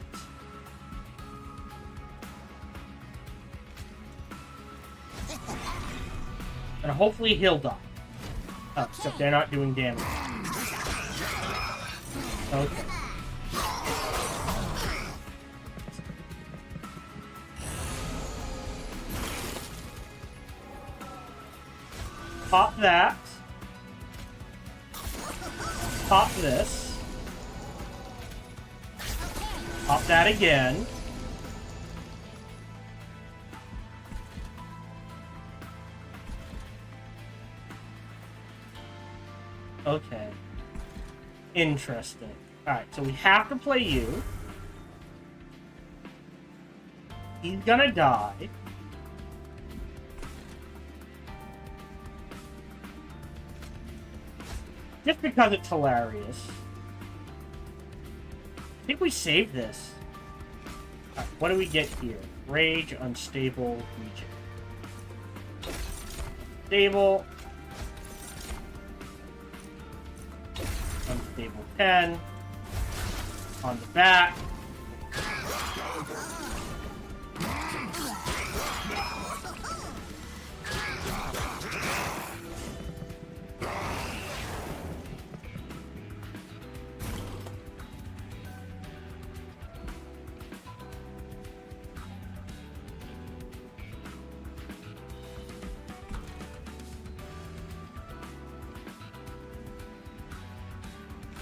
And hopefully he'll die. Except they're not doing damage. Okay. Pop that. Pop this. Pop that again. Okay. Interesting. Alright, so we have to play you. He's gonna die. Just because it's hilarious. I think we saved this. Right, what do we get here? Rage, unstable, region. Stable. Unstable 10. On the back.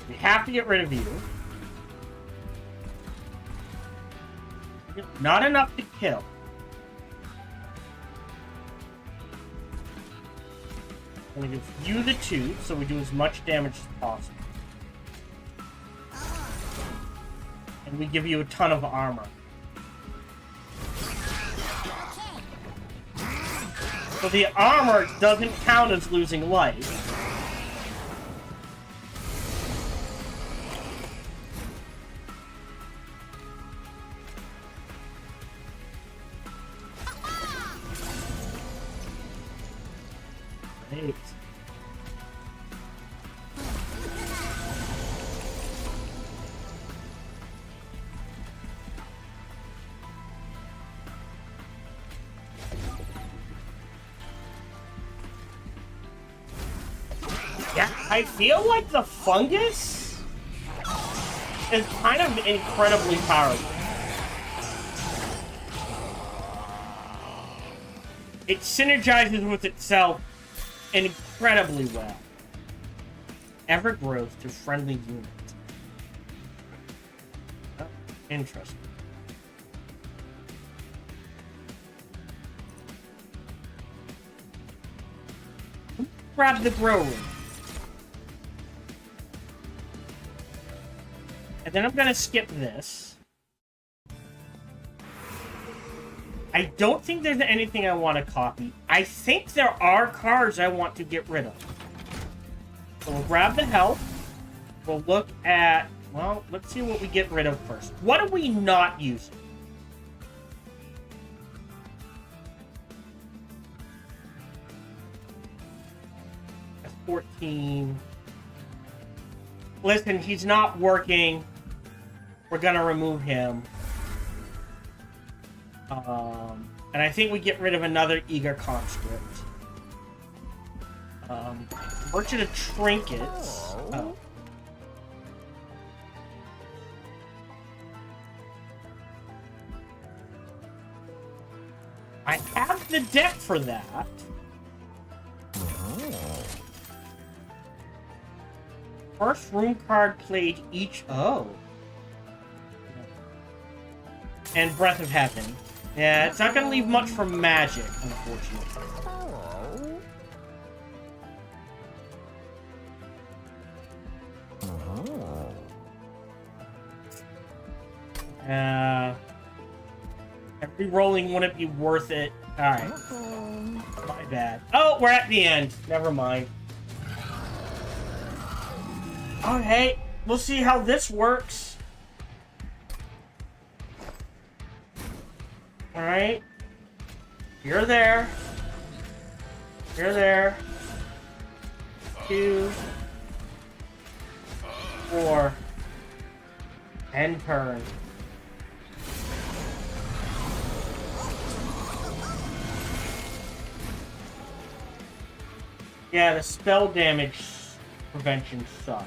We have to get rid of you. Not enough to kill. I'm gonna give you the 2, so we do as much damage as possible. And we give you a ton of armor. So the armor doesn't count as losing life. Great. Yeah, I feel like the fungus is kind of incredibly powerful. It synergizes with itself incredibly well. Ever grows to friendly units. Oh, interesting. Grab the grow room. And then I'm gonna skip this. I don't think there's anything I want to copy. I think there are cards I want to get rid of. So we'll grab the health. We'll look at... Well, let's see what we get rid of first. What are we not using? That's 14. Listen, he's not working. We're gonna remove him. And I think we get rid of another eager conscript. Merchant of trinkets. Oh. I have the deck for that. First rune card played each... Oh. And Breath of Heaven. Yeah, it's not gonna leave much for magic, unfortunately. Re-rolling wouldn't be worth it. Alright. My bad. Oh, we're at the end. Never mind. Okay, we'll see how this works. Alright. You're there. You're there. 2, 4. End turn. Yeah, the spell damage prevention sucks.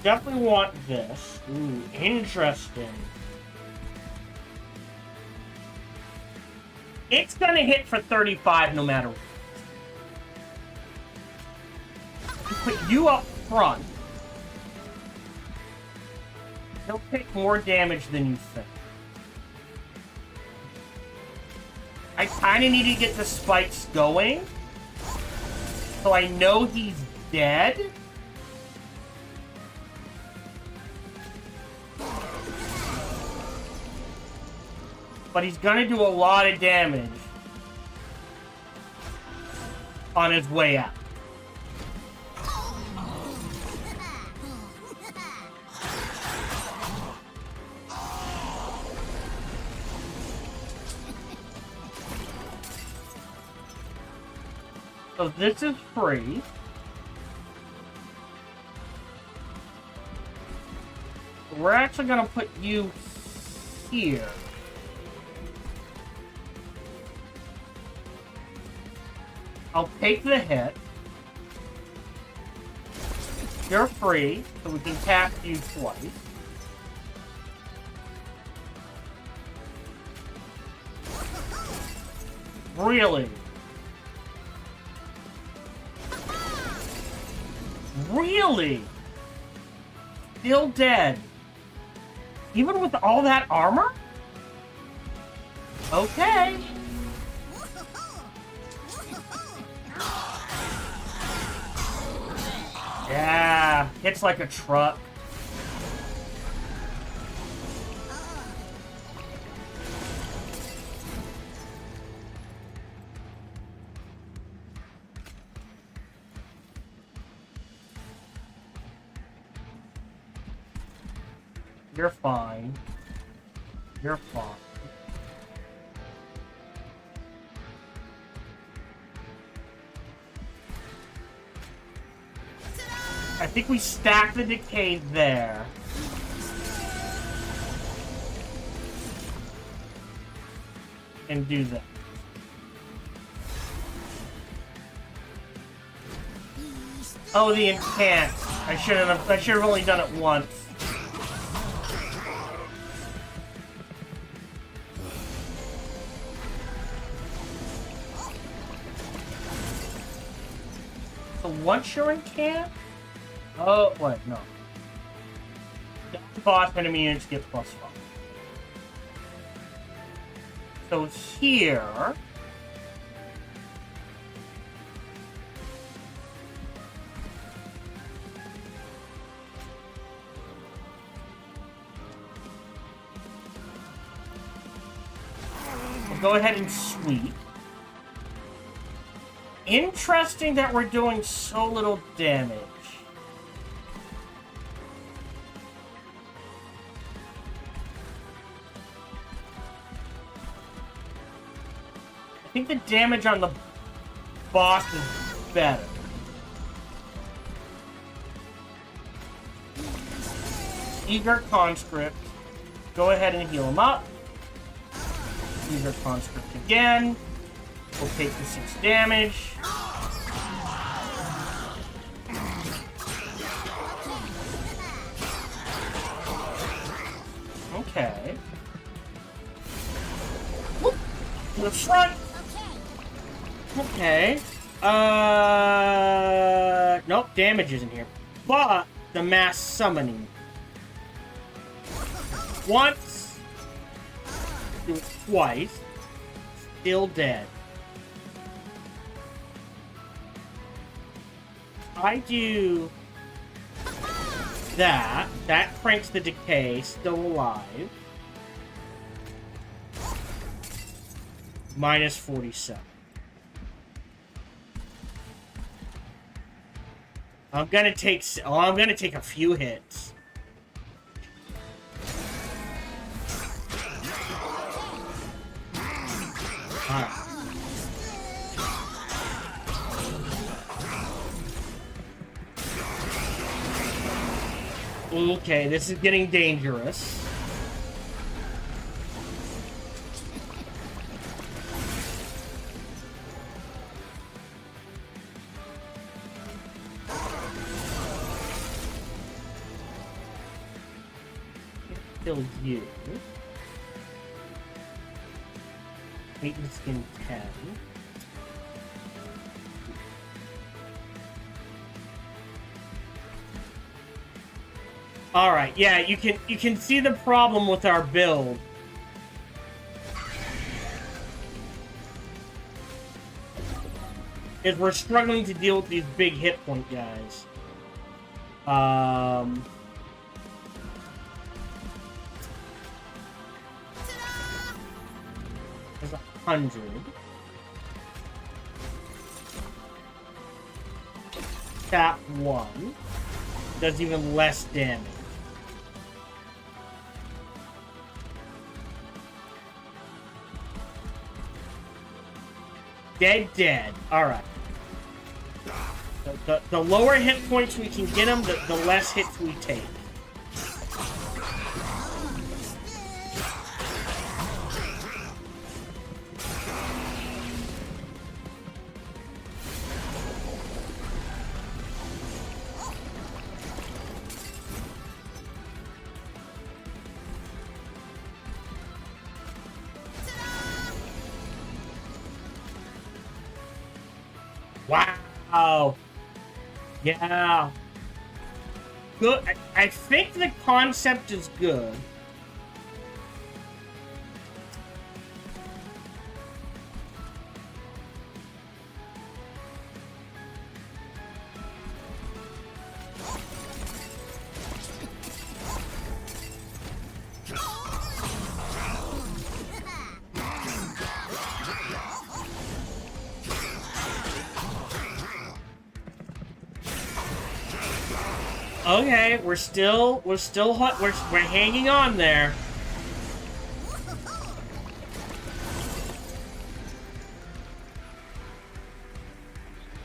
Definitely want this. Ooh, interesting. It's gonna hit for 35 no matter what. Put you up front. He'll take more damage than you think. I kinda need to get the spikes going, so I know he's dead. But he's gonna do a lot of damage on his way out. So this is free. We're actually gonna put you here. I'll take the hit. You're free, so we can tap you twice. Really? Really? Still dead? Even with all that armor? Okay. Yeah, hits like a truck. You're fine. You're fine. I think we stack the decay there. And do that. Oh, the incant. I should have only done it once. So once you're in camp? Oh, wait, no. Boss enemy units get +5. So here... we'll go ahead and sweep. Interesting that we're doing so little damage. I think the damage on the boss is better. Eager Conscript. Go ahead and heal him up. Eager Conscript again. We'll take the 6 damage. Okay. Whoop. To the front. Okay. Nope, damage isn't here. But the mass summoning. Once. Do it twice. Still dead. I do that. That cranks the decay. Still alive. Minus 47. I'm gonna take a few hits. Alright. Okay, this is getting dangerous. Kill you. Weight and skin 10. Alright, yeah, you can see the problem with our build. Is we're struggling to deal with these big hit point guys. There's 100. Tap 1. Does even less damage. Dead. Alright. The lower hit points we can get them, the less hits we take. Wow. Yeah. Good. I think the concept is good. Okay, we're hot. We're hanging on there.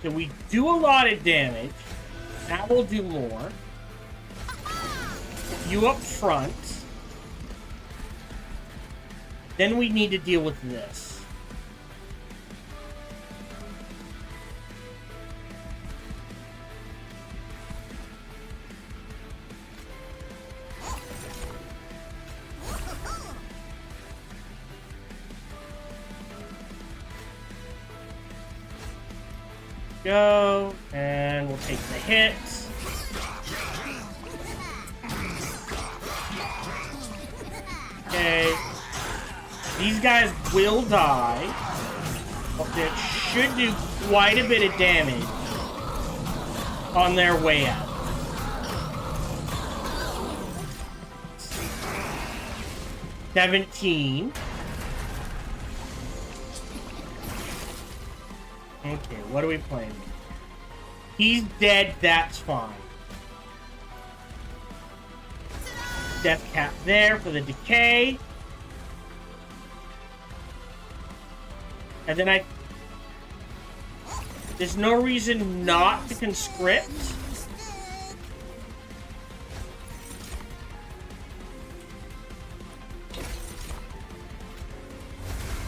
So we do a lot of damage. Now we'll do more. You up front. Then we need to deal with this. Go, and we'll take the hit. Okay. These guys will die. But they should do quite a bit of damage on their way out. $17. Okay, what are we playing? He's dead, that's fine. Death cap there for the decay. And then there's no reason not to conscript.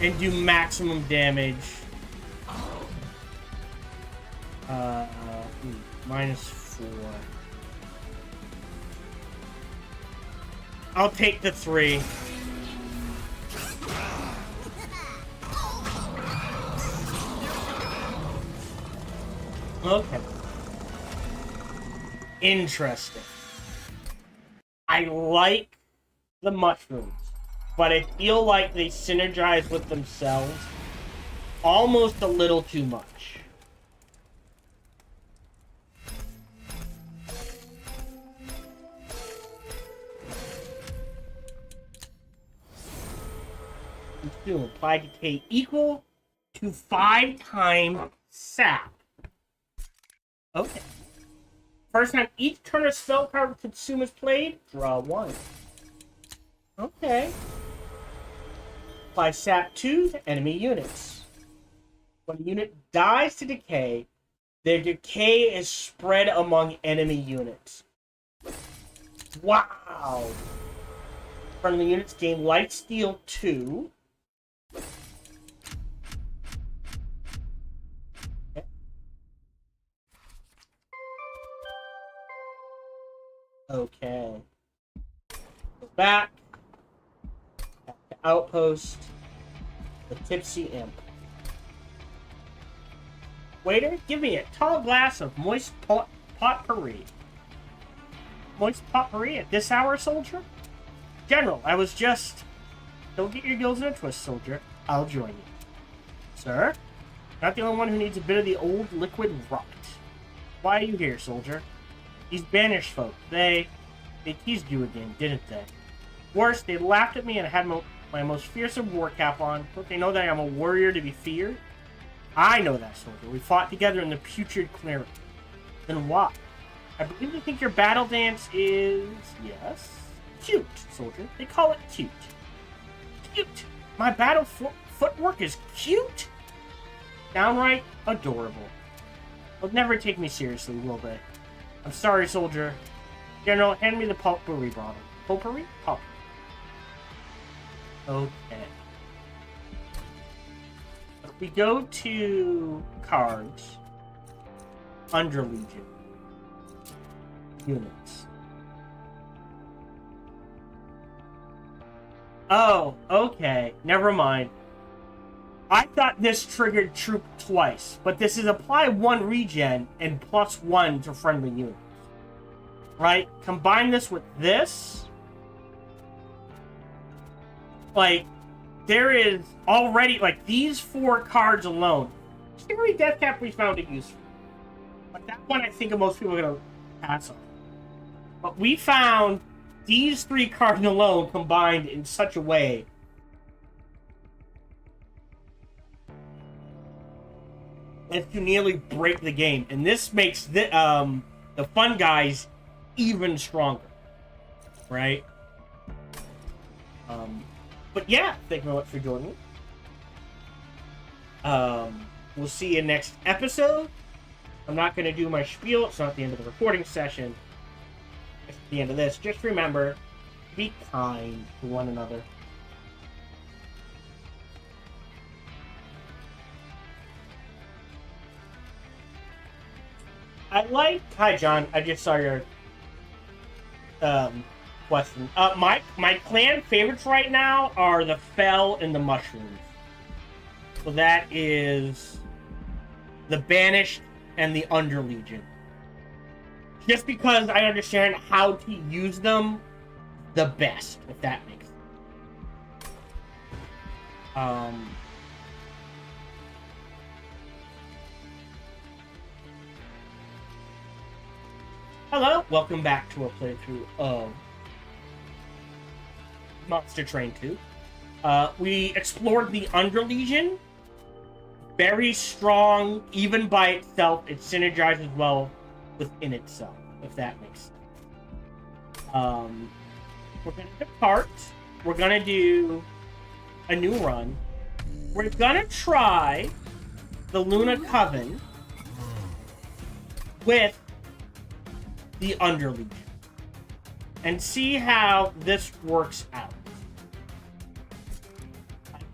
And do maximum damage. -4. I'll take the 3. Okay. Interesting. I like the mushrooms, but I feel like they synergize with themselves almost a little too much. Apply decay equal to 5 times sap. Okay. First time each turn a spell card with consume is played, draw 1. Okay. Apply sap 2 to enemy units. When a unit dies to decay, their decay is spread among enemy units. Wow! Friendly units gain lifesteal 2. Okay. Go back. Back to outpost. The tipsy imp. Waiter, give me a tall glass of moist potpourri. Moist potpourri at this hour, soldier? General, I was just... Don't get your gills in a twist, soldier. I'll join you. Sir? Not the only one who needs a bit of the old liquid rot. Why are you here, soldier? These banished folk, they teased you again, didn't they? Worse, they laughed at me and I had my most fearsome war cap on. Don't they know that I am a warrior to be feared? I know that, soldier. We fought together in the putrid cleric. Then what? I believe you think your battle dance is... Yes? Cute, soldier. They call it cute. Cute! My battle footwork is cute? Downright adorable. They'll never take me seriously, will they? I'm sorry, soldier. General, hand me the potpourri bottle. Potpourri? Potpourri. Okay. If we go to cards, under Legion, units. Oh, okay. Never mind. I thought this triggered troop twice, but this is apply 1 regen and +1 to friendly units. Right? Combine this with this. Like, there is already, like, these 4 cards alone. Scary Deathcap we found it useful. But that one I think most people are going to pass on. But we found these 3 cards alone combined in such a way as to nearly break the game. And this makes the fun guys even stronger, right? But yeah, thank you very much for joining me. We'll see you next episode. I'm not going to do my spiel. It's not the end of the recording session. It's the end of this. Just remember, be kind to one another. Hi, John. I just saw your question. My clan favorites right now are the Fel and the Mushrooms. So that is the Banished and the Underlegion. Just because I understand how to use them the best, if that makes sense. Hello, welcome back to a playthrough of Monster Train 2. We explored the Underlegion. Very strong, even by itself. It synergizes well within itself, if that makes sense. We're going to depart. We're going to do a new run. We're going to try the Luna Coven with the Underlegion and see how this works out.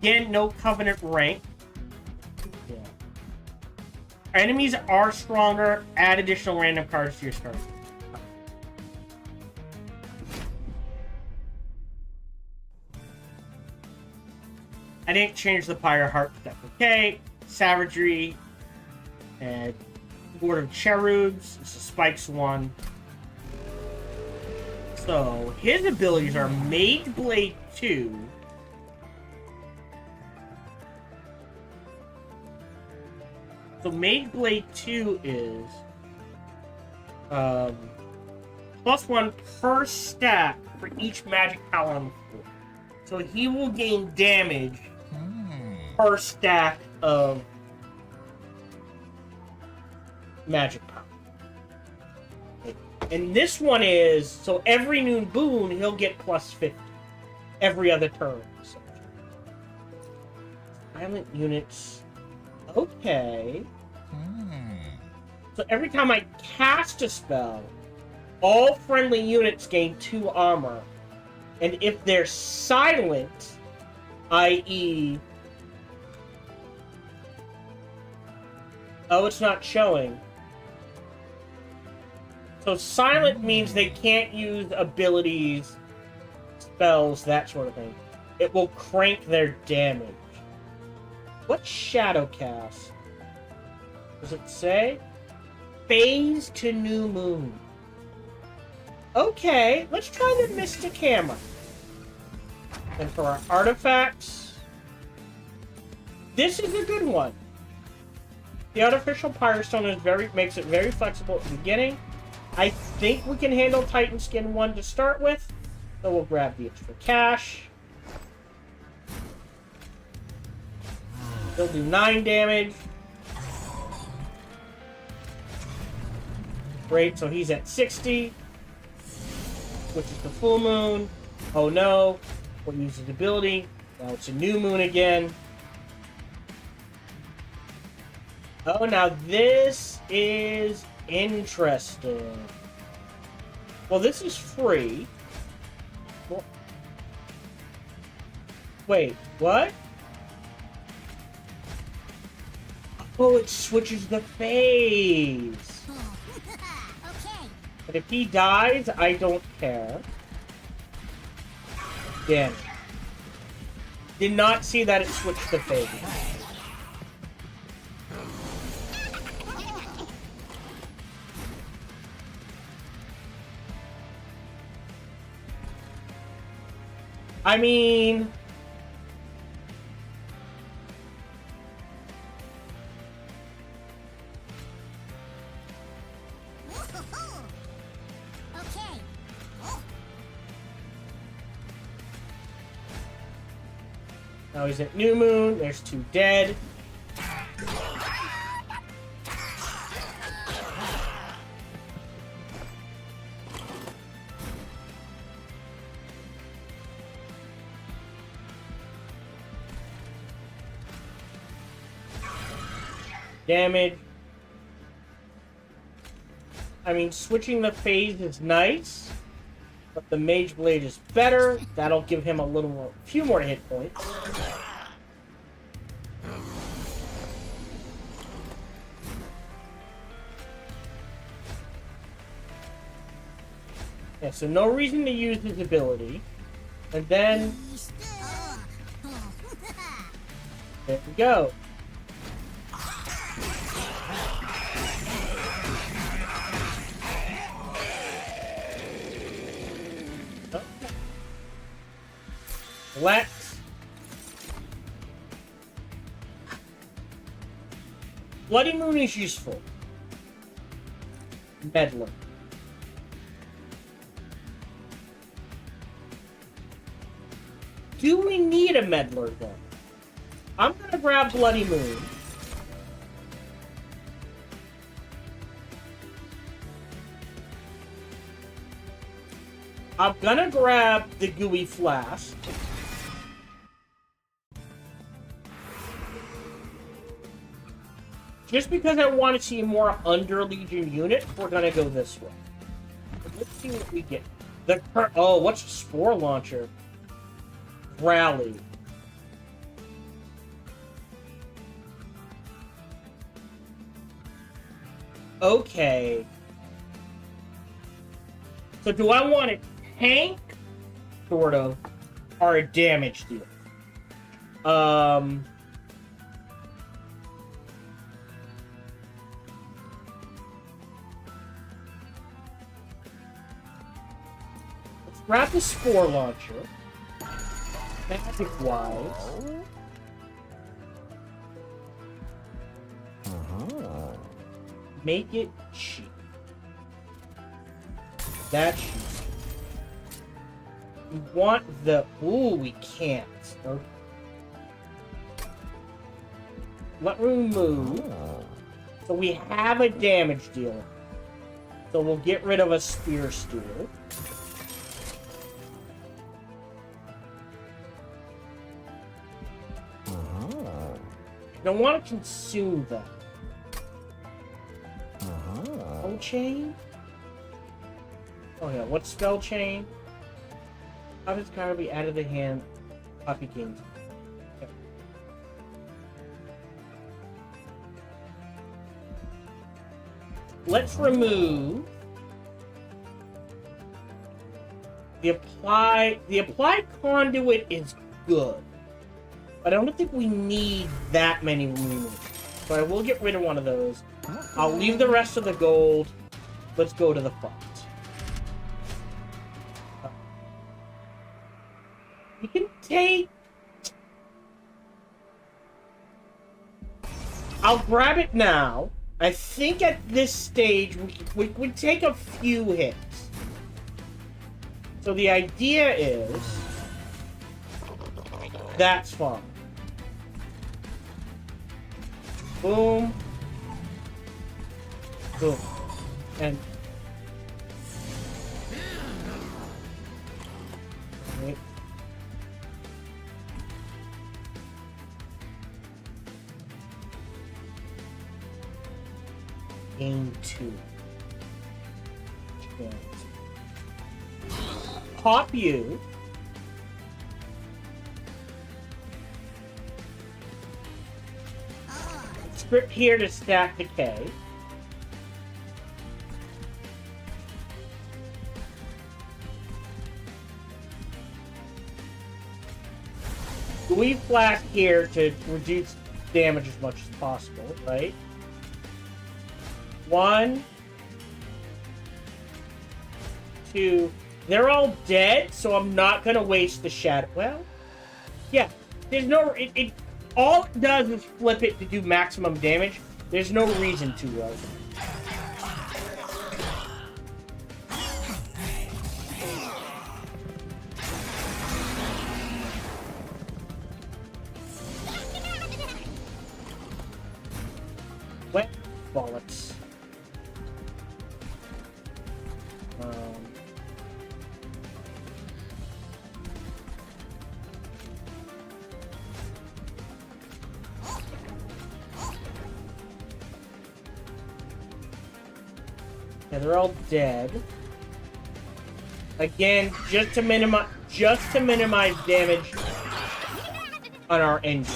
Again, no Covenant rank. Yeah. Our enemies are stronger. Add additional random cards to your start. I didn't change the Pyre Heart, but that's okay. Savagery and Lord of Cherubs. It's a Spikes one. So his abilities are Mage Blade 2. So Mage Blade 2 is +1 per stat for each magic power on the floor. So he will gain damage per stack of magic power. And this one is, so every new boon, he'll get +50. Every other turn. Silent units. Okay. So every time I cast a spell, all friendly units gain 2 armor. And if they're silent, i.e. Oh, it's not showing. So silent means they can't use abilities, spells, that sort of thing. It will crank their damage. What's Shadowcast? Does it say? Phase to New Moon. Okay, let's try the Mystic Hammer. And for our artifacts, this is a good one. The Artificial Pyre Stone is makes it very flexible at the beginning. I think we can handle Titan Skin 1 to start with, so we'll grab the extra cash. He'll do 9 damage. Great, so he's at 60. Which is the full moon. Oh no. We'll use his ability. Now it's a new moon again. Oh, now this is interesting. Well, this is free. Well, wait, what? Oh, it switches the phase. But if he dies, I don't care. Damn. Did not see that it switched the phase. I mean... Now he's at New Moon. There's 2 dead. damage. I mean, switching the phase is nice, but the Mage Blade is better. That'll give him a little more, few more hit points. Yeah, so no reason to use his ability. And then... there we go. Okay. Let's... Bloody Moon is useful. Meddler. Do we need a Meddler, then? I'm gonna grab Bloody Moon. I'm gonna grab the Gooey Flask. Just because I want to see more under Legion units, we're gonna go this way. Let's see what we get. Oh, what's a Spore Launcher? Rally. Okay. So do I want a tank, sort of, or a damage deal? Let's grab the Spore Launcher. Magic-wise. Make it cheap. That's cheap. We want the... Ooh, we can't. Okay. Let me move. So we have a damage dealer. So we'll get rid of a Spear Steward. I don't want to consume that. Spell Chain? Oh yeah, what's Spell Chain? How does card be out of the hand? Poppy Kings. Okay. Let's remove the apply. The applied conduit is good. But I don't think we need that many runes. So I will get rid of one of those. I'll leave the rest of the gold. Let's go to the front. We can take... I'll grab it now. I think at this stage we would take a few hits. So the idea is... That's fine. Boom. Boom. And... Wait. Gain 2. Pop you. Script here to stack decay. Gooey Flask here to reduce damage as much as possible, right? 1, 2. They're all dead, so I'm not gonna waste the shadow. Well, yeah. There's no. All it does is flip it to do maximum damage. There's no reason to, right? Wet bollocks. Yeah, they're all dead. Again, just to minimize damage on our engine.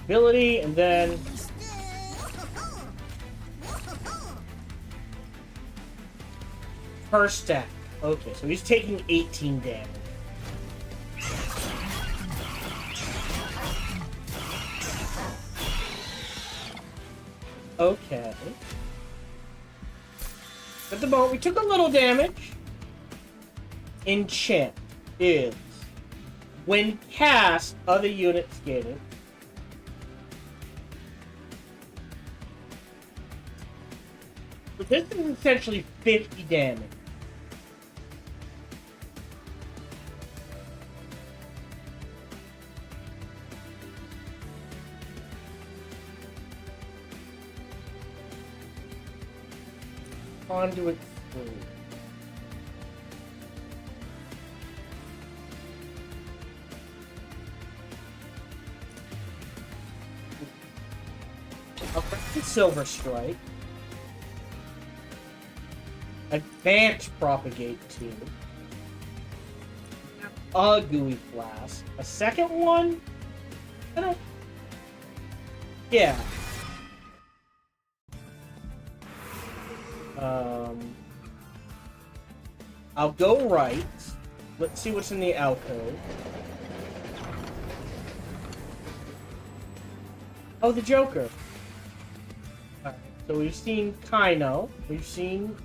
Ability, and then per stack. Okay, so he's taking 18 damage. Okay. At the moment, we took a little damage. Enchant is when cast, other units get it. So this is essentially 50 damage. Conduit through. Silver Strike. Advanced Propagate 2. A Gooey Flask. A second one? I don't... Yeah. I'll go right. Let's see what's in the alcove. Oh, the Joker. Alright, so we've seen Kaino. We've seen...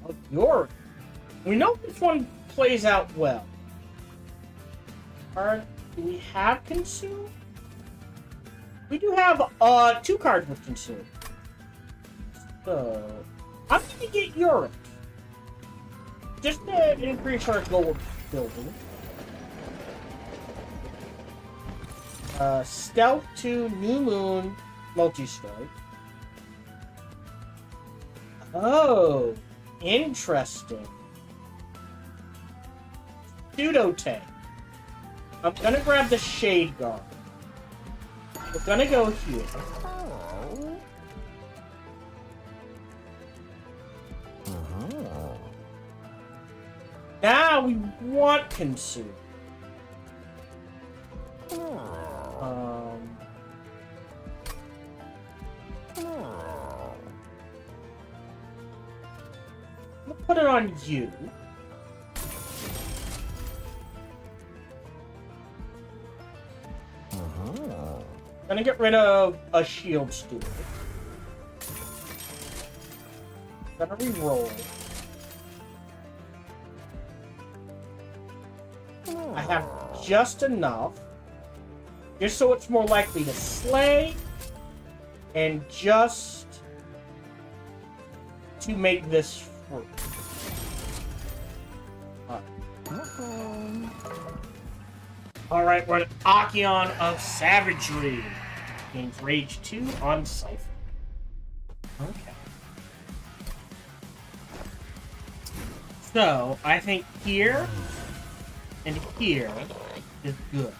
Oh, Yori. We know this one plays out well. Alright, do we have Consume? We do have 2 cards with Consume. So... I'm gonna get Yorick. Just to increase our gold building. Stealth 2, New Moon, Multi-Strike. Oh, interesting. Pseudo Tank. I'm gonna grab the Shade Guard. We're gonna go here. Now we want Consume. We'll put it on you. Gonna get rid of a Shield Steward. Gonna re-roll. I have just enough. Just so it's more likely to slay. And just to make this fruit. Alright, we're at Archeon of Savagery. Gains Rage 2 on Cypher. Okay. So, I think here and here is good.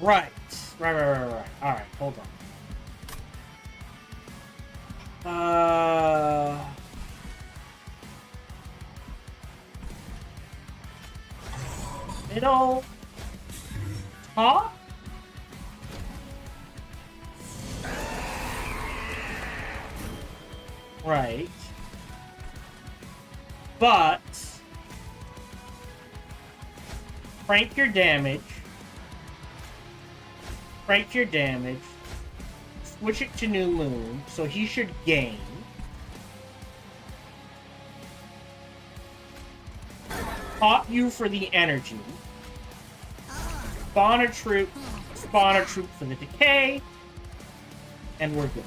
Right. Alright, hold on. Middle. Top? Right. But crank your damage. Crank your damage. Switch it to New Moon, so he should gain. Pop you for the energy. Spawn a troop for the decay. and we're good.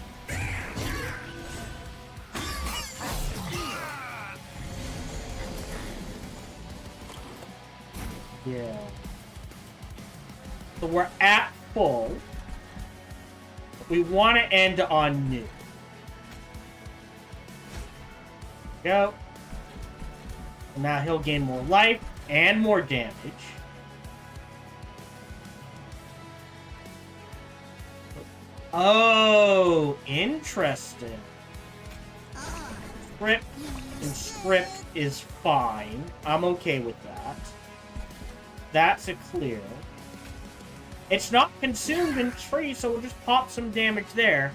Yeah. So we're at full. We want to end on new. Go. Now he'll gain more life and more damage. Oh, interesting. Script and script is fine. I'm okay with that. That's a clear. It's not consumed in tree, so we'll just pop some damage there.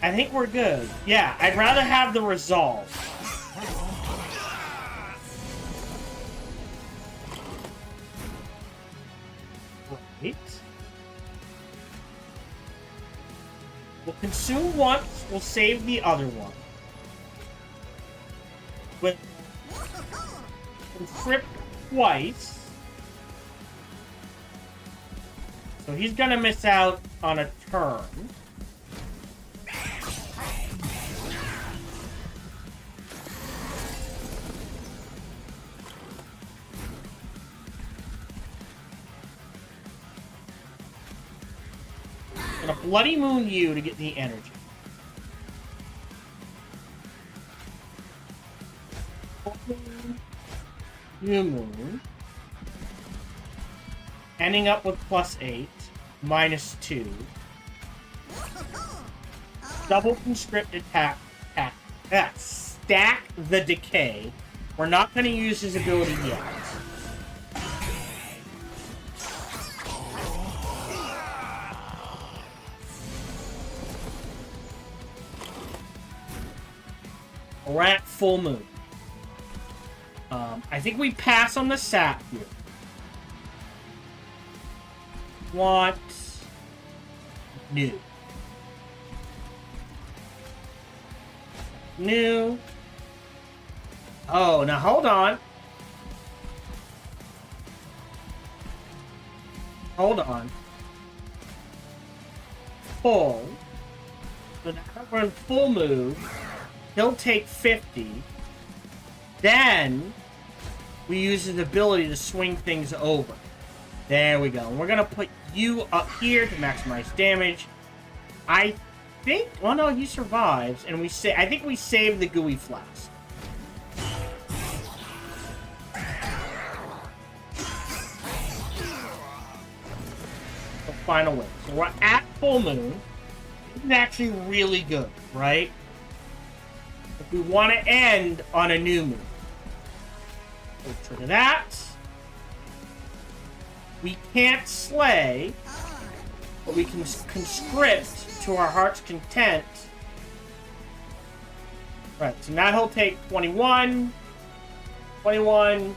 I think we're good. Yeah, I'd rather have the resolve. Right. We'll consume once, we'll save the other one. With Trip twice. So he's gonna miss out on a turn. Gonna Bloody Moon you to get the energy. New Moon. Ending up with +8, -2. Double Conscript attack. Stack the Decay. We're not going to use his ability yet. We're at full moon. I think we pass on the sap here. Want new. New. Oh, now hold on. Hold on. Full. So now we're in full move. He'll take 50. Then we use his ability to swing things over. There we go. And we're gonna put you up here to maximize damage. I think. Oh no, he survives, and we say. I think we save the gooey flask. The final win. So we're at full moon. This is actually really good, right? If we want to end on a new moon, we'll trigger that. We can't slay, but we can conscript to our heart's content. Right, so now he'll take 21, 21,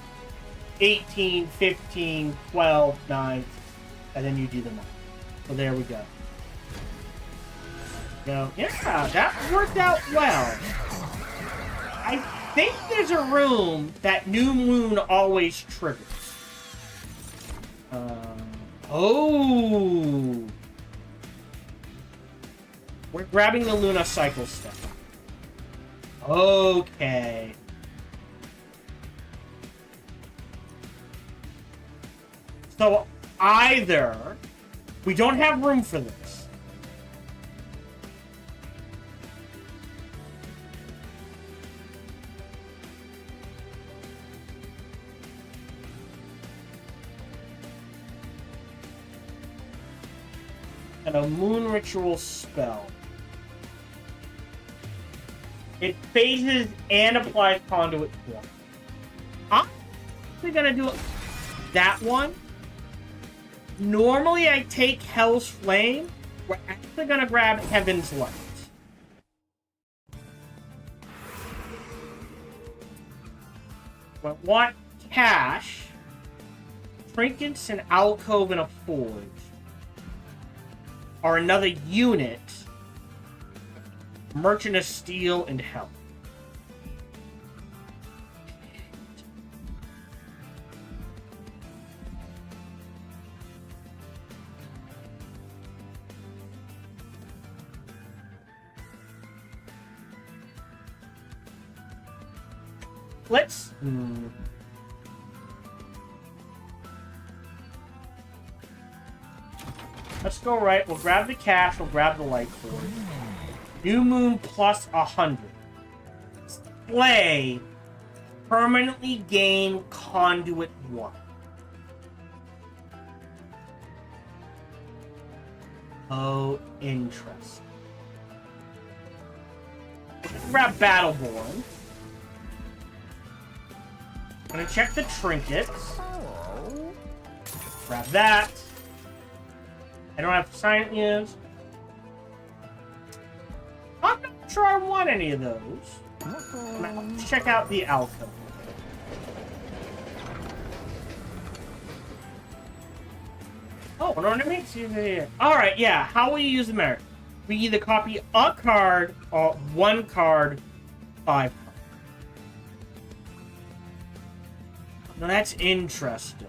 18, 15, 12, 9, and then you do them all. So there we go. Yeah, that worked out well. I think there's a room that New Moon always triggers. Oh! We're grabbing the Luna Cycle Step. Okay. So, either we don't have room for this. And a Moon Ritual spell. It phases and applies Conduit Form. I'm actually gonna do that one. Normally I take Hell's Flame. We're actually gonna grab Heaven's Light. But want cash, trinkets, an alcove, and a forge. Or another unit, Merchant of Steel and Health. let's... Let's go right. We'll grab the cash. We'll grab the light sword. New Moon plus 100. Play. Permanently gain Conduit 1. Oh, interesting. Let's grab Battleborn. I'm gonna check the trinkets. Grab that. I don't have silent use. I'm not sure I want any of those. Let's check out the alpha. Oh, an ornament? Alright, yeah. How will you use the merit? We either copy a card or one card, 5 cards. Now that's interesting.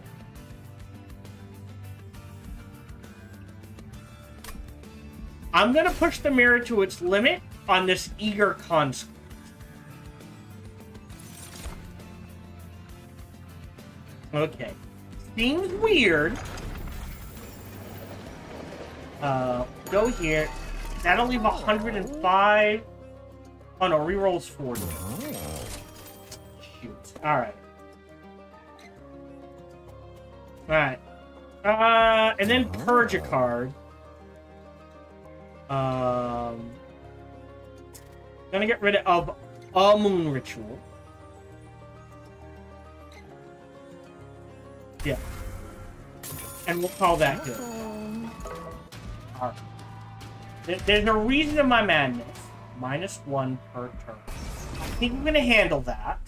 I'm gonna push the mirror to its limit on this Eager Conscript. Okay. Seems weird. Go here. That'll leave 105. Oh no, rerolls 40. Shoot. Alright. Alright. And then purge a card. Gonna get rid of a Moon Ritual. Yeah. And we'll call that good. Alright. There's a reason to my madness. -1 per turn. I think I'm gonna handle that.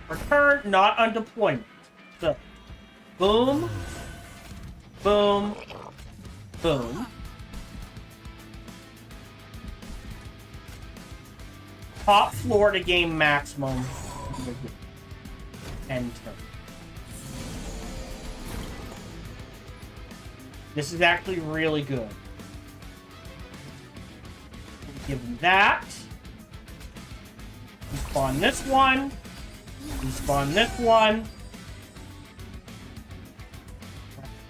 Return, not on deployment. So, boom, boom, boom. Top floor to gain maximum. End turn. This is actually really good. Give him that. Respawn this one. Respawn this one.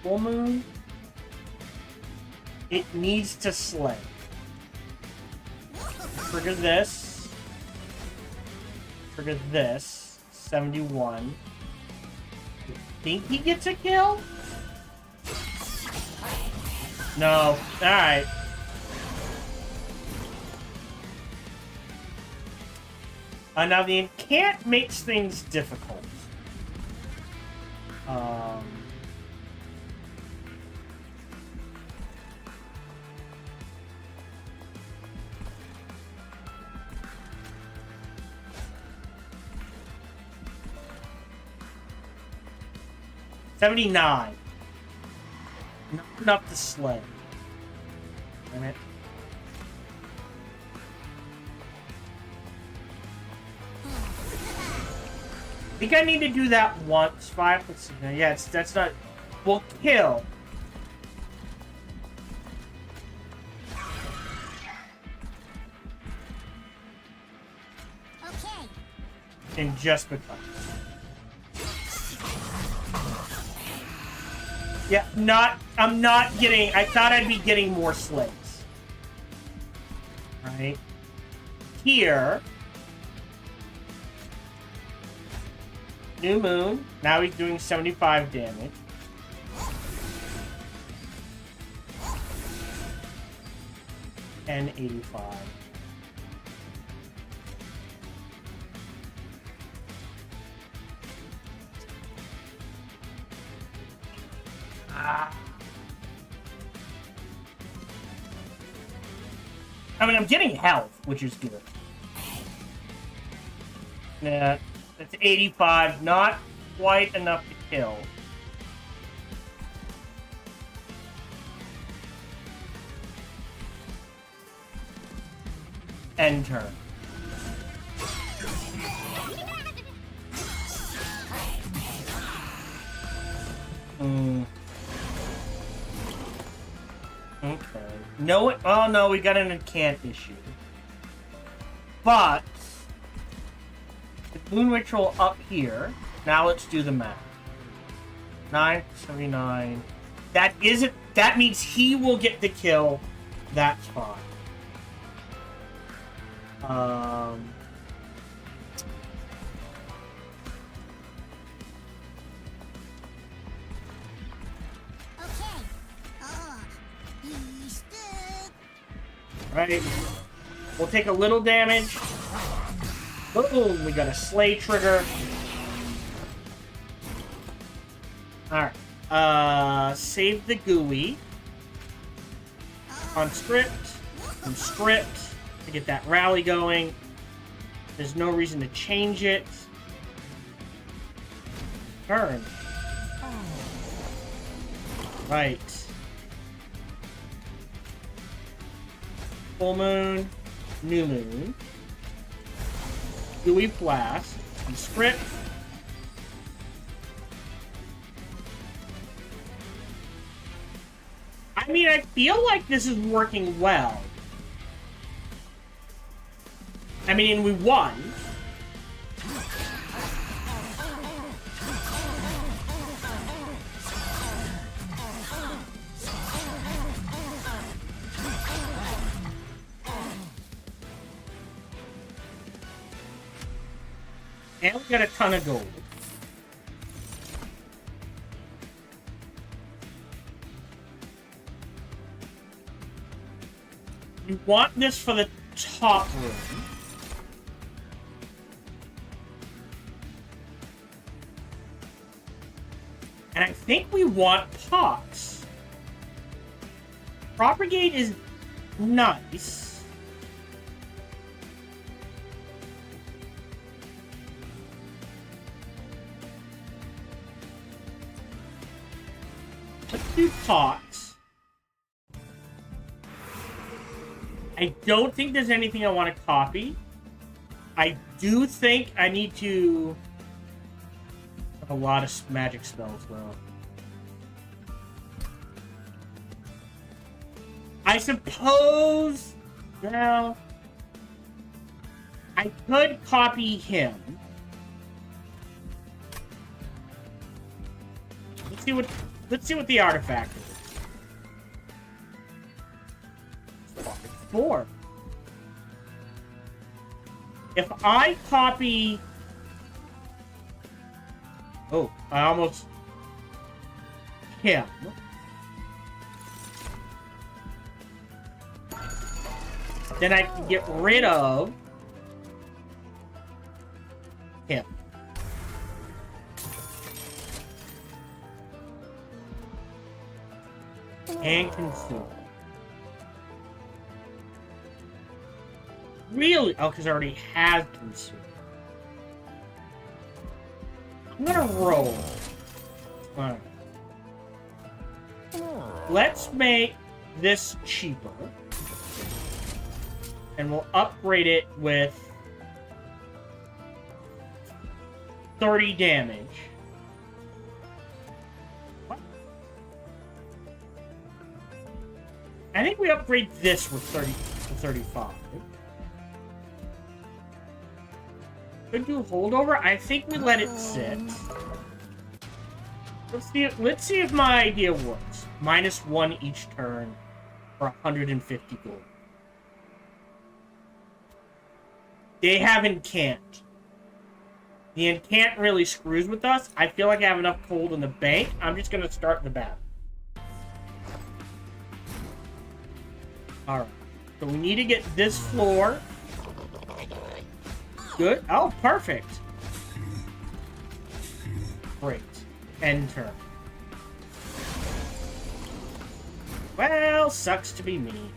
Full moon. It needs to slay. Trigger this. Trigger this. 71. Think he gets a kill? No. Alright. Now the incant makes things difficult. $79. Not enough to slay. Damn it. I think I need to do that once. 5. Let's see. Yeah, that's not. We'll kill. Okay. And just because. Yeah, I'm not getting. I thought I'd be getting more slays. Right here. New Moon. Now he's doing 75 damage. And 85. I mean, I'm getting health, which is good. Yeah. That's 85, not quite enough to kill. End turn. Okay. No, oh no, we got an incant issue. But Moon Ritual up here. Now let's do the math. 979. That isn't... That means he will get the kill. That's fine. Right. We'll take a little damage. Boom! We got a slay trigger. Alright. Save the GUI. On script. From script. To get that rally going. There's no reason to change it. Turn. Right. Full moon. New moon. GUI blast. From script. I mean, I feel like this is working well. I mean, we won. And we got a ton of gold. We want this for the top room. And I think we want Pox. Propagate is nice. Let's do Pox. I don't think there's anything I want to copy. I do think I need to... a lot of magic spells, though. I suppose... Well... I could copy him. Let's see what the artifact is. 4. If I copy... Oh, I almost... him. Then I can get rid of... him. And consume. Really? Oh, because I already have consumed. I'm gonna roll. Alright. Let's make this cheaper. And we'll upgrade it with 30 damage. What? I think we upgrade this with 30 to 35. Could do holdover. I think we let it sit. Let's see if my idea works. -1 each turn for 150 gold. They have Incant. The Incant really screws with us. I feel like I have enough gold in the bank. I'm just gonna start the battle. Alright. So we need to get this floor. Good. Oh, perfect. Great. End turn. Well, sucks to be me.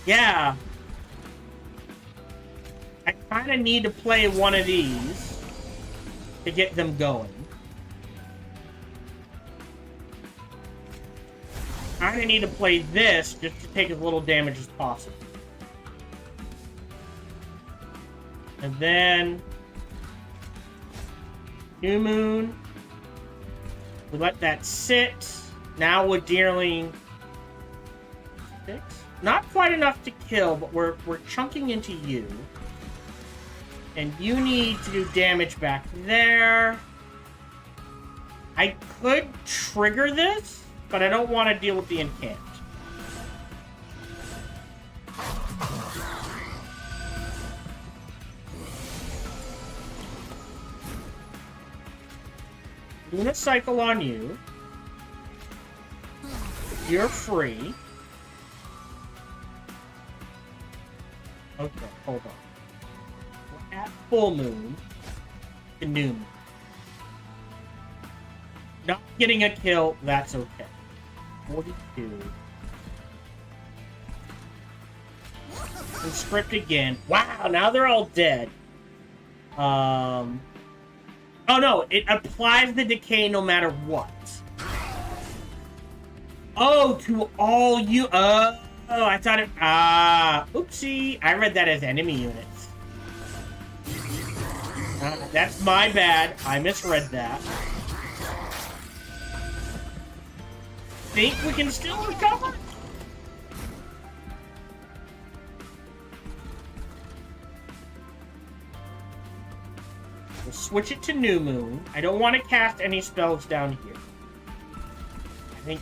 Yeah. I kind of need to play one of these to get them going. I kind of need to play this just to take as little damage as possible. And then New Moon. We let that sit. Now we're dealing 6. Not quite enough to kill, but we're chunking into you. And you need to do damage back there. I could trigger this, but I don't want to deal with the incant. Unicycle on you. You're free. Okay, hold on. We're at full moon. The new moon. Not getting a kill, that's okay. 42. And script again. Wow, now they're all dead. Oh no, it applies the decay no matter what. Oh, to all you. Oh, I thought it. Oopsie. I read that as enemy units. That's my bad. I misread that. Think we can still recover? We'll switch it to New Moon. I don't want to cast any spells down here. I think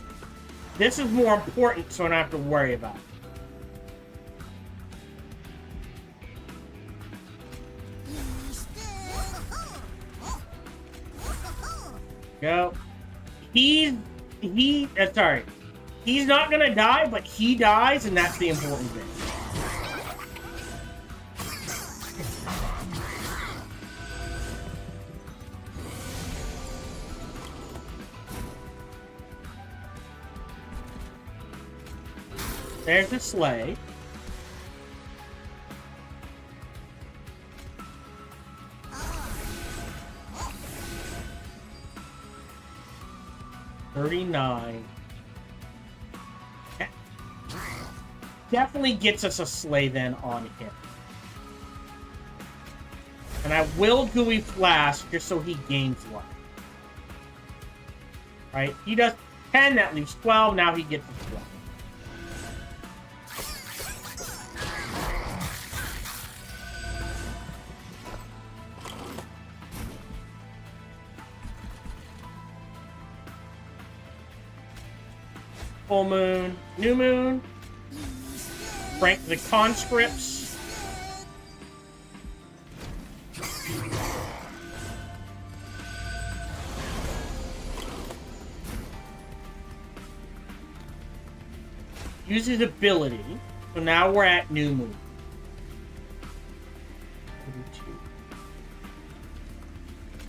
this is more important, so I don't have to worry about it. Go. Sorry. He's not gonna die, but he dies, and that's the important thing. There's the sleigh. $39. Definitely gets us a sleigh then on him. And I will Gooey Flask just so he gains life. Right? He does 10, that leaves 12. Now he gets a 12. Full moon, new moon. Frank the conscripts. Use his ability. So now we're at new moon. 42.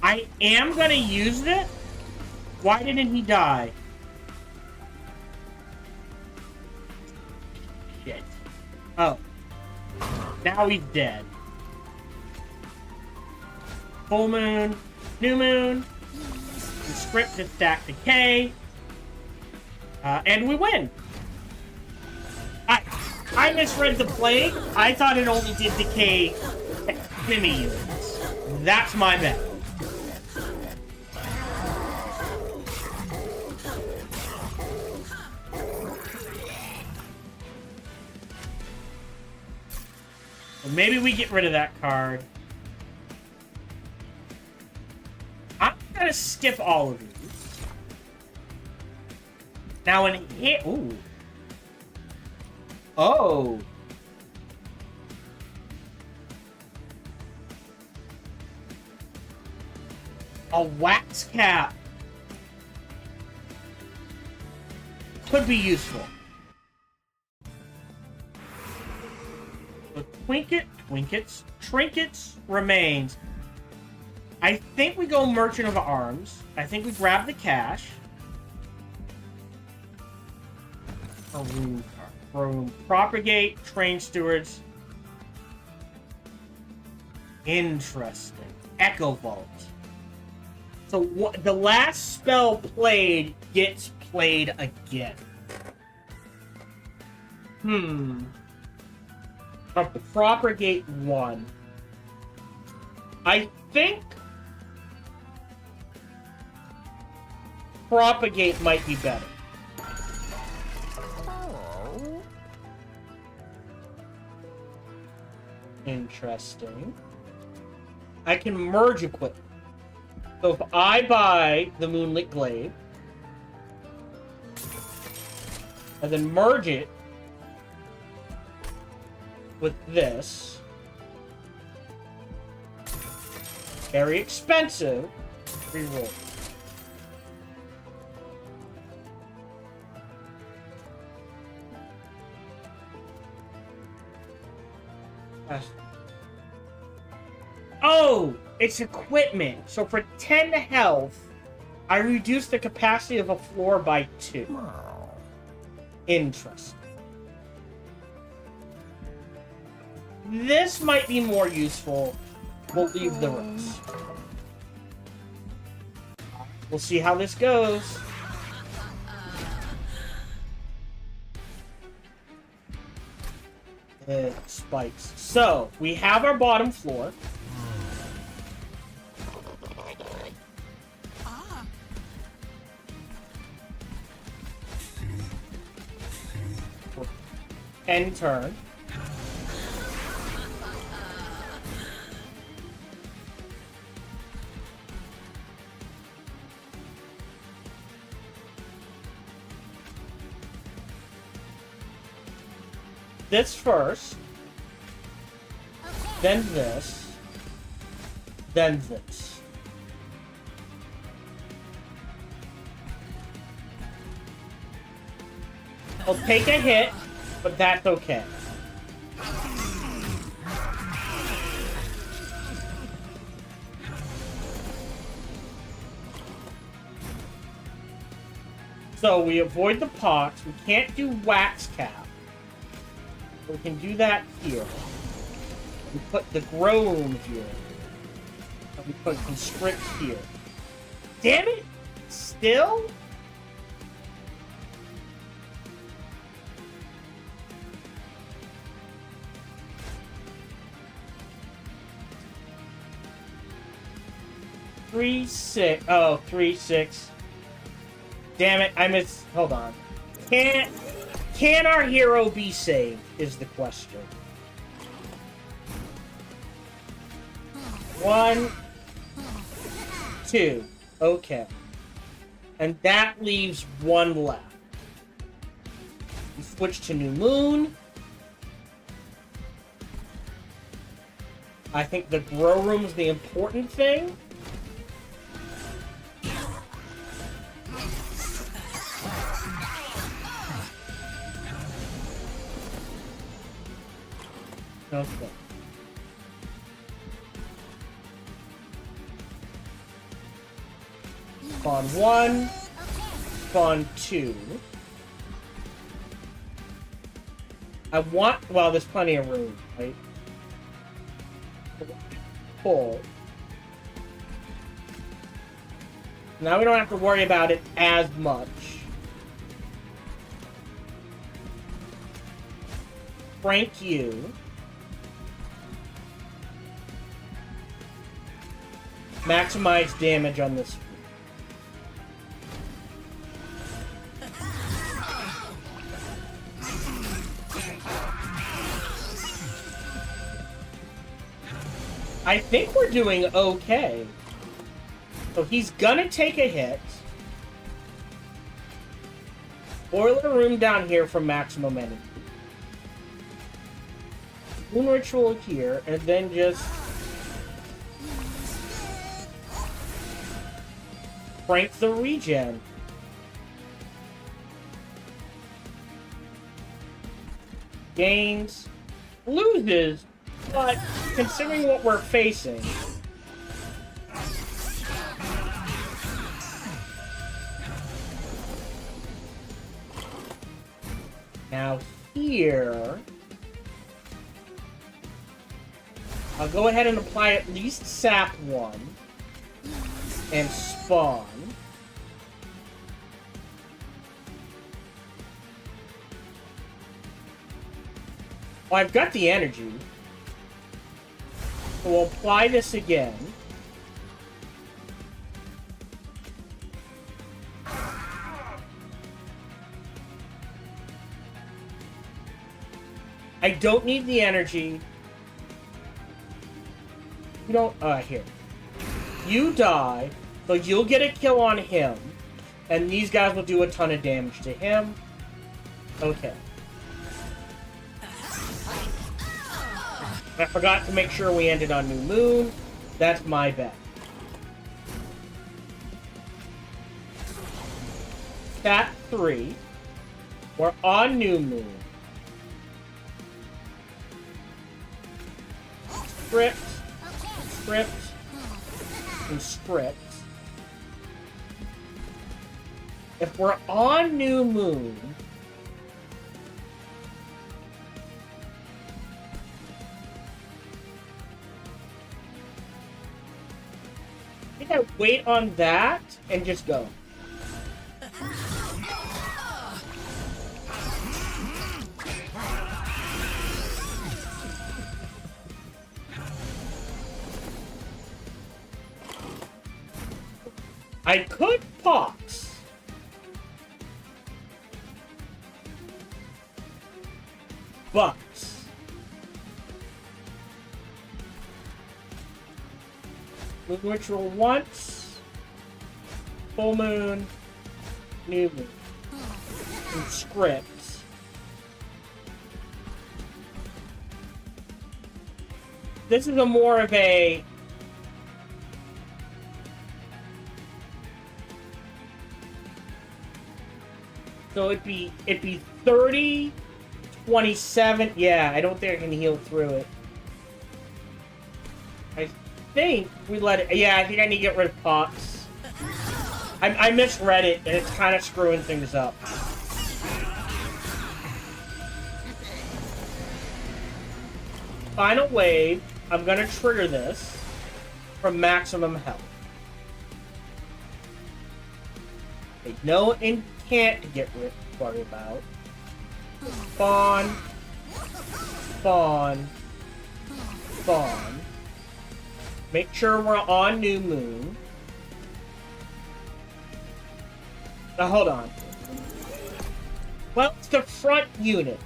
I am gonna use it. Why didn't he die? Shit. Oh. Now he's dead. Full moon. New moon. The script to stack decay. And we win. I misread the plague. I thought it only did decay enemy units. That's my bad. Well, maybe we get rid of that card. I'm gonna skip all of these. Now in hit. Ooh. Oh. A wax cap. Could be useful. The trinkets remains. I think we go Merchant of Arms. I think we grab the cash. A room card. Room. Propagate, train stewards. Interesting. Echo Vault. So the last spell played gets played again. A Propagate 1. I think propagate might be better. Interesting. I can merge equipment. So if I buy the Moonlit Glaive, and then merge it with this, very expensive, reroll. Oh, it's equipment. So for 10 health, I reduce the capacity of a floor by 2. Interesting. This might be more useful. We'll leave the rest. We'll see how this goes. It spikes. So, we have our bottom floor. End turn. This first, then this, then this. I'll take a hit, but that's okay. So we avoid the pox. We can't do wax cap. We can do that here. We put the grow room here. And we put constrict here. Damn it! Still? Three, 6. Oh, 3, 6. Damn it, I missed. Hold on. Can our hero be saved, is the question. 1, 2. Okay. And that leaves 1 left. We switch to New Moon. I think the grow room is the important thing. Okay. Spawn 1. Spawn 2. I want... Well, there's plenty of room, right? Pull. Now we don't have to worry about it as much. Frank you. Maximize damage on this. I think we're doing okay. So he's gonna take a hit. Boiler room down here for maximum energy. Moon ritual here, and then just Frank the regen. Gains, loses, but considering what we're facing, now here, I'll go ahead and apply at least sap 1 and spawn. Well, I've got the energy. So we'll apply this again. I don't need the energy. You don't, here. You die, so you'll get a kill on him. And these guys will do a ton of damage to him. Okay. I forgot to make sure we ended on New Moon. That's my bad. Stat 3. We're on New Moon. Script. Script. And script. If we're on New Moon... I think I wait on that and just go. I could Pox. But Moon Ritual once, Full Moon, New Moon, and Scripts. This is a more of a so it'd be 30, 27. Yeah, I don't think I can heal through it. I think we let it... Yeah, I think I need to get rid of Pox. I misread it, and it's kind of screwing things up. Final Wave. I'm going to trigger this from maximum health. Okay, no incant to get worried about. Spawn. Spawn. Spawn. Make sure we're on New Moon. Now, hold on. Well, it's the front unit.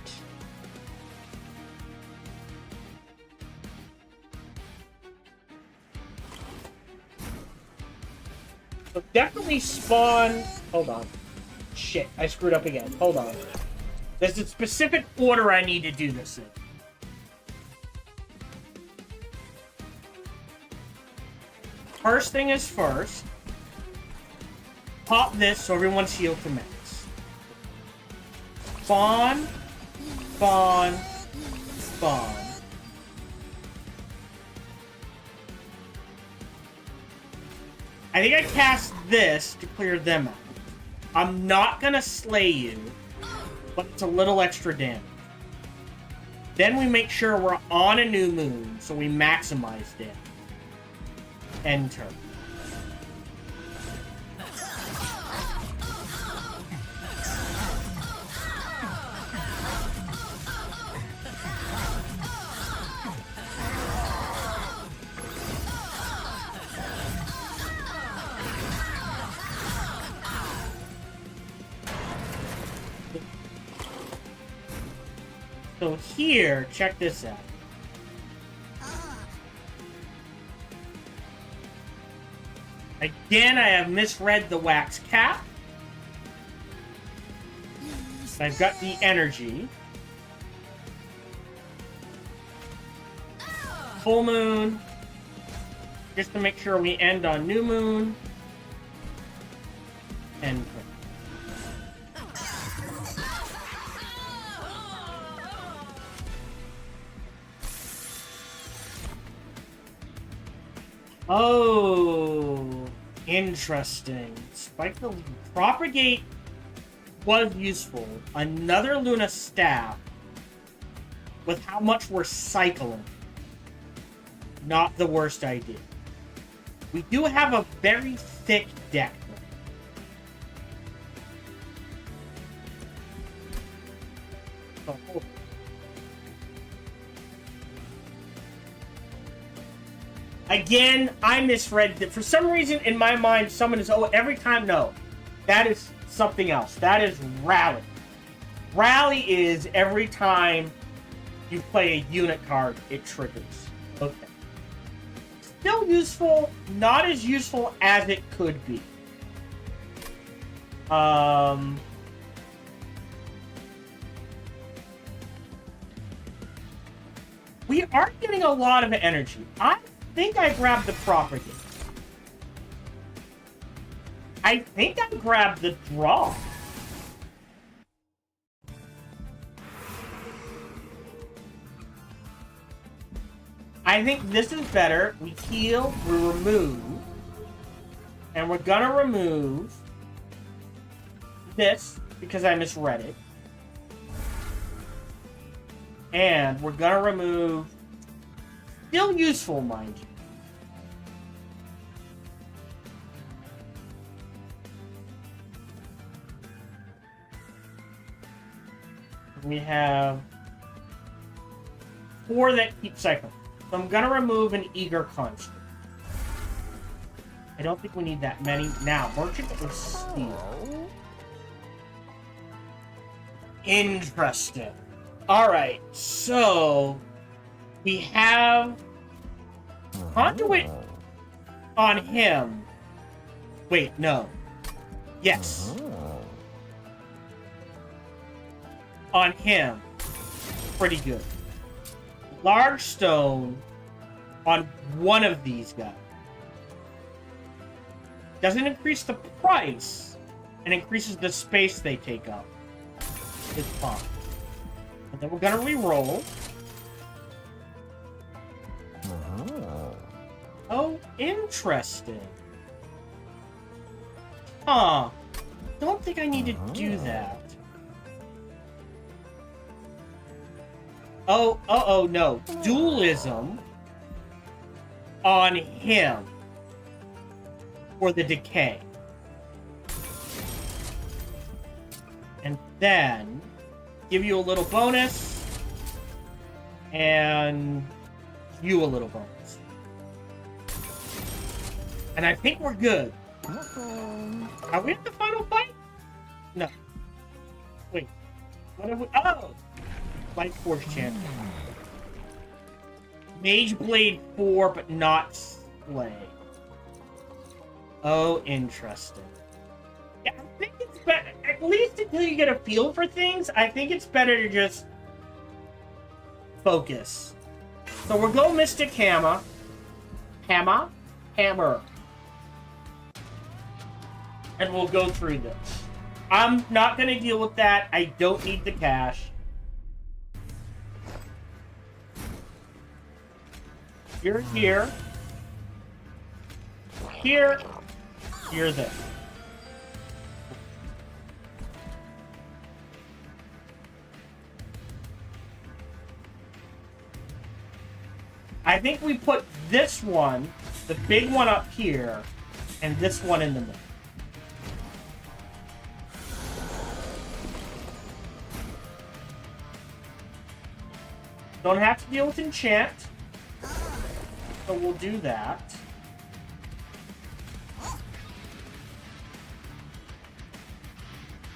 So definitely spawn... Hold on. Shit, I screwed up again. Hold on. There's a specific order I need to do this in. First thing is first. Pop this so everyone's healed to max. Spawn. Spawn. Spawn. I think I cast this to clear them out. I'm not gonna slay you, but it's a little extra damage. Then we make sure we're on a New Moon, so we maximize damage. End turn. So here, check this out. Again, I have misread the wax cap. I've got the energy. Full Moon. Just to make sure we end on New Moon. End turn. Oh, interesting. Spike the Propagate was useful. Another Luna Staff with how much we're cycling. Not the worst idea. We do have a very thick deck. So, again, I misread that. For some reason, in my mind, someone is, every time, no. That is something else. That is Rally. Rally is every time you play a unit card, it triggers. Okay. Still useful, not as useful as it could be. We are getting a lot of energy. I think I grabbed the Propagate. I think I grabbed the draw. I think this is better. We heal, we remove. And we're gonna remove this because I misread it. And we're gonna remove, still useful, mind you. We have 4 that keep cycling. So I'm gonna remove an Eager Construct. I don't think we need that many. Now, Merchant of Steel. Interesting. Alright, so we have Conduit on him. Wait, no. Yes. On him. Pretty good. Large Stone on one of these guys. Doesn't increase the price, and increases the space they take up. It's fine. And then we're gonna re-roll. Oh, interesting. Huh. Don't think I need to do that. Oh, no. Dualism on him for the decay. And then give you a little bonus and you a little bonus. And I think we're good. Are we at the final fight? No. Wait. What have we... Oh! Light Force Champion. Mage Blade 4, but not Slay. Oh, interesting. Yeah, I think it's better, at least until you get a feel for things, I think it's better to just focus. So we'll go Mystic Hammer. Hammer? Hammer. And we'll go through this. I'm not going to deal with that. I don't need the cash. You're here. Here. You're there. I think we put this one, the big one up here, and this one in the middle. Don't have to deal with enchant. So we'll do that.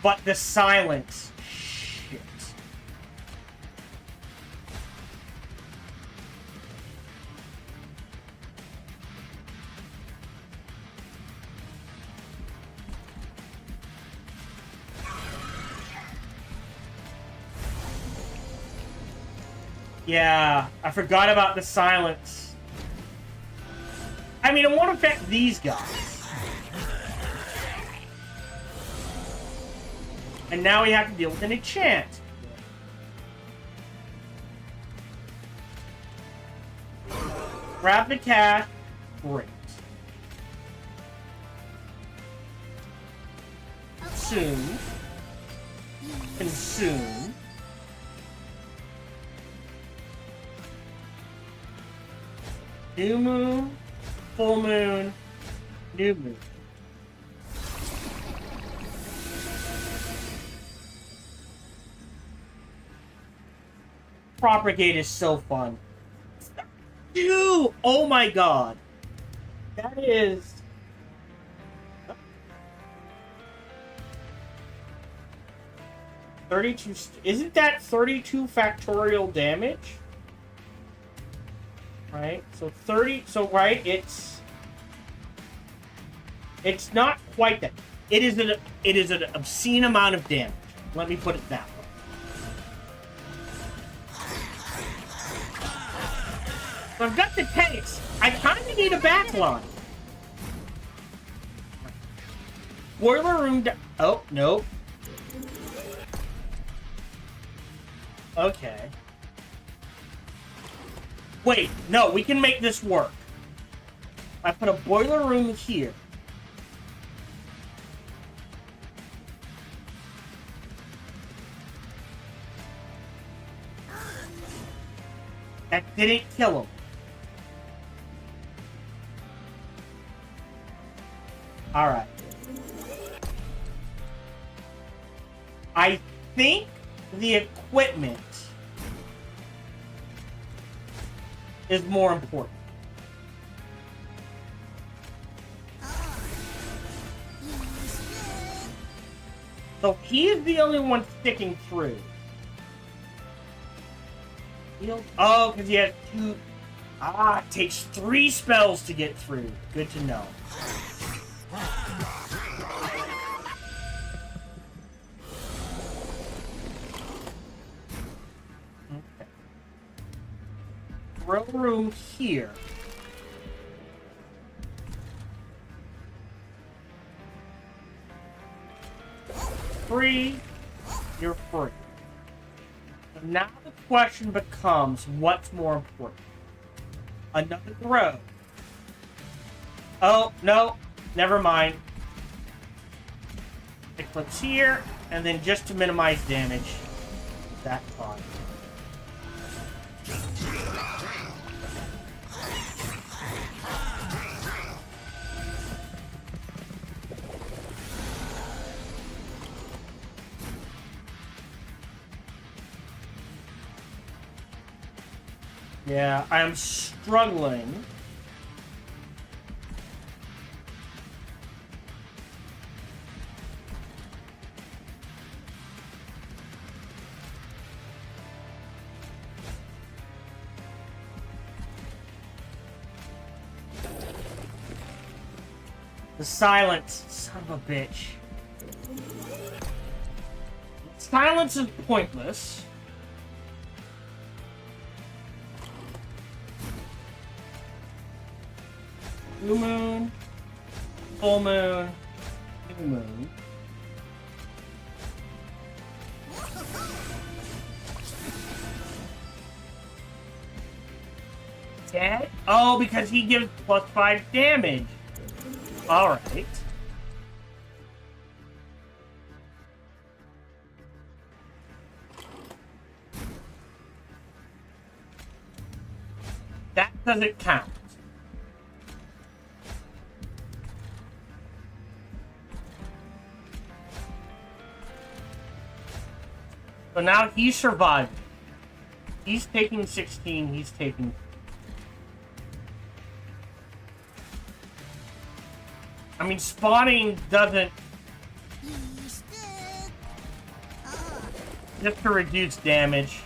But the silence. Shit. Yeah, I forgot about the silence. I mean, it won't affect these guys. And now we have to deal with an enchant. Grab the cash. Great. Consume. Consume. New moon. Full moon, new moon. Propagate is so fun. Ew! Oh my god. That is... 32. Isn't that 32 factorial damage? Right? So 30. So, right, it's not quite that. It is an obscene amount of damage. Let me put it that way. So I've got the tanks. I kind of need a backline. Boiler room. Oh, no. Okay. Wait, no, we can make this work. I put a boiler room here. That didn't kill him. Alright. I think the equipment is more important. So he's the only one sticking through. Oh, because he has 2... Ah, it takes 3 spells to get through. Good to know. Okay. Throw room here. Free. You're free. So now the question becomes, what's more important? Another throw. Oh, no. Never mind. Eclipse here, and then just to minimize damage, that time. Yeah, I am struggling. The silence, son of a bitch. Silence is pointless. New moon, full moon, new moon. Dead? Oh, because he gives +5 damage. Alright. That doesn't count. So now he's surviving. He's taking 16, he's taking... I mean, spawning doesn't... Just to reduce damage.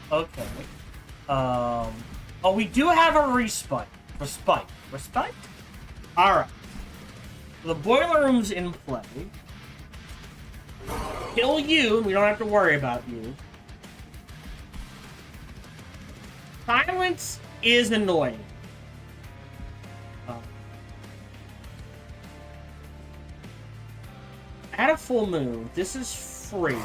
Okay. Oh, we do have a respite. Respite? Alright. The boiler room's in play. Kill you, we don't have to worry about you. Silence is annoying. At a full moon, this is free.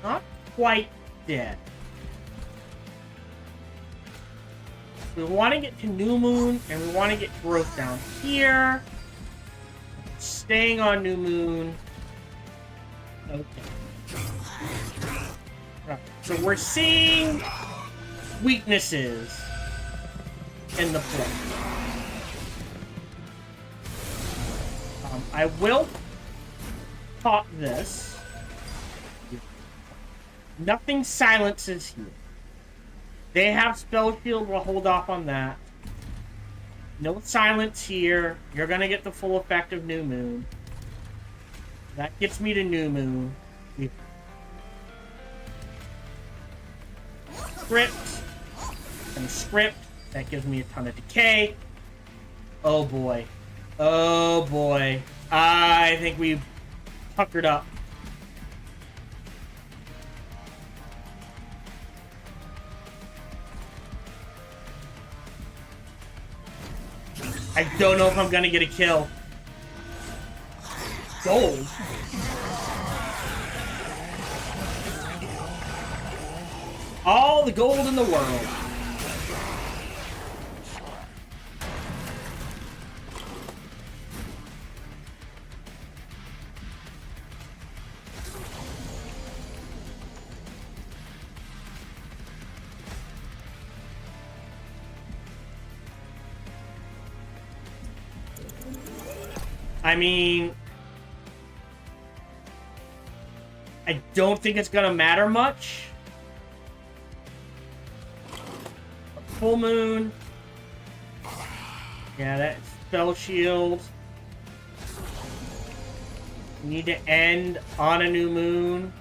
Not quite dead. We want to get to new moon, and we want to get growth down here. Staying on new moon. Okay. Right. So we're seeing weaknesses in the play. I will pop this. Nothing silences here. They have Spell Shield, we'll hold off on that. No silence here. You're gonna get the full effect of New Moon. That gets me to New Moon. Script. And Script. That gives me a ton of decay. Oh boy. Oh boy. I think we've puckered up. I don't know if I'm gonna get a kill. Gold? All the gold in the world. I mean, I don't think it's gonna matter much. Full moon. Yeah, that's Spell Shield. We need to end on a new moon.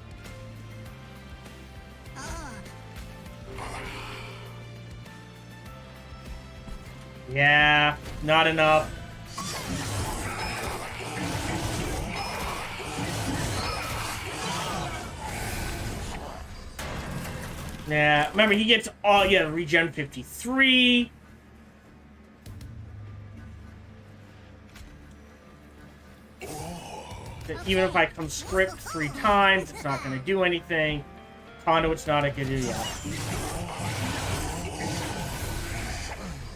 Yeah, not enough. Yeah, remember he gets all, yeah, regen 53. Even if I come script 3 times, it's not going to do anything. Conduit's not a good idea.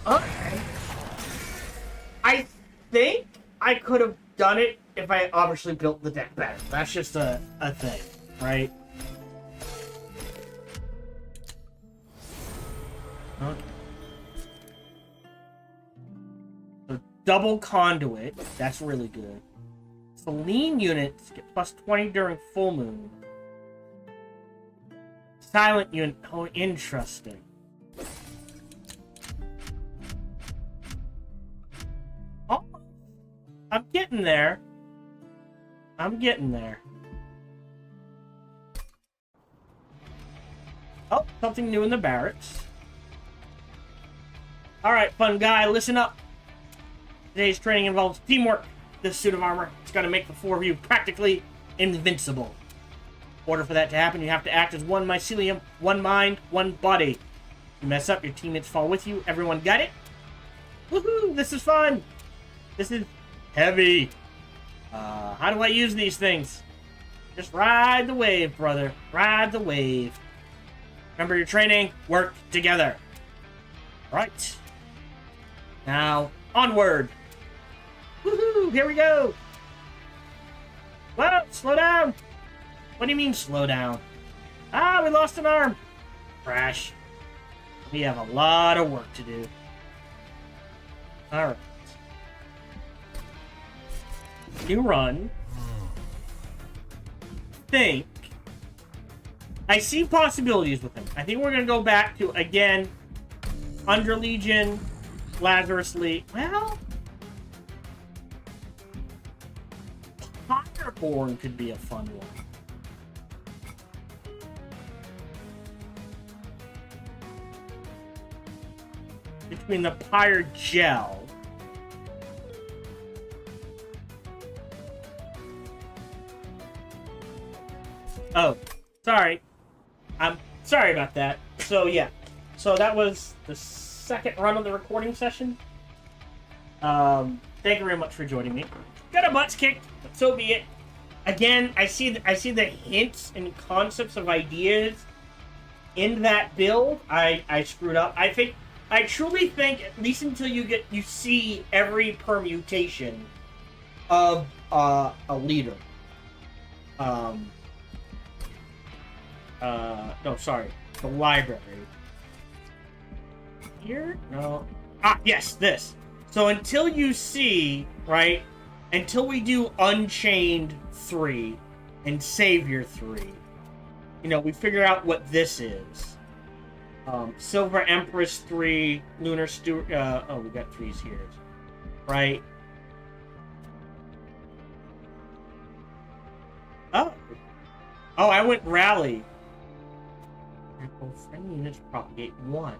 Okay. I think I could have done it if I obviously built the deck better. That's just a thing, right? Okay. So double conduit, that's really good. Selene units get plus 20 during full moon. Silent unit, oh, interesting. Oh, I'm getting there. I'm getting there. Oh, something new in the barracks. Alright, fun guy, listen up. Today's training involves teamwork. This suit of armor, it's going to make the 4 of you practically invincible. In order for that to happen, you have to act as one mycelium, one mind, one body. If you mess up, your teammates fall with you. Everyone got it? Woohoo! This is fun! This is heavy. How do I use these things? Just ride the wave, brother. Ride the wave. Remember your training, work together. Right. Now, onward. Woohoo! Here we go! Whoa! Slow down! What do you mean, slow down? Ah, we lost an arm! Crash. We have a lot of work to do. Alright. New run. Think. I see possibilities with him. I think we're going to go back to, again, Under Legion, Lazarus League. Well... Fireborn could be a fun one. Between the Pyre Gel. Oh, sorry. I'm sorry about that. So, yeah. So, that was the second run of the recording session. Thank you very much for joining me. Got a butts kicked, but so be it. Again, I see the hints and concepts of ideas in that build. I screwed up. I truly think, at least until you see every permutation of a leader. No, sorry, the library. Here? No. Ah, yes, this. So until you see, right? Until we do Unchained 3 and Savior 3, you know, we figure out what this is. Silver Empress 3, Lunar Steward. Oh, we got 3s here, right? Oh, I went rally. Friendly units propagate 1.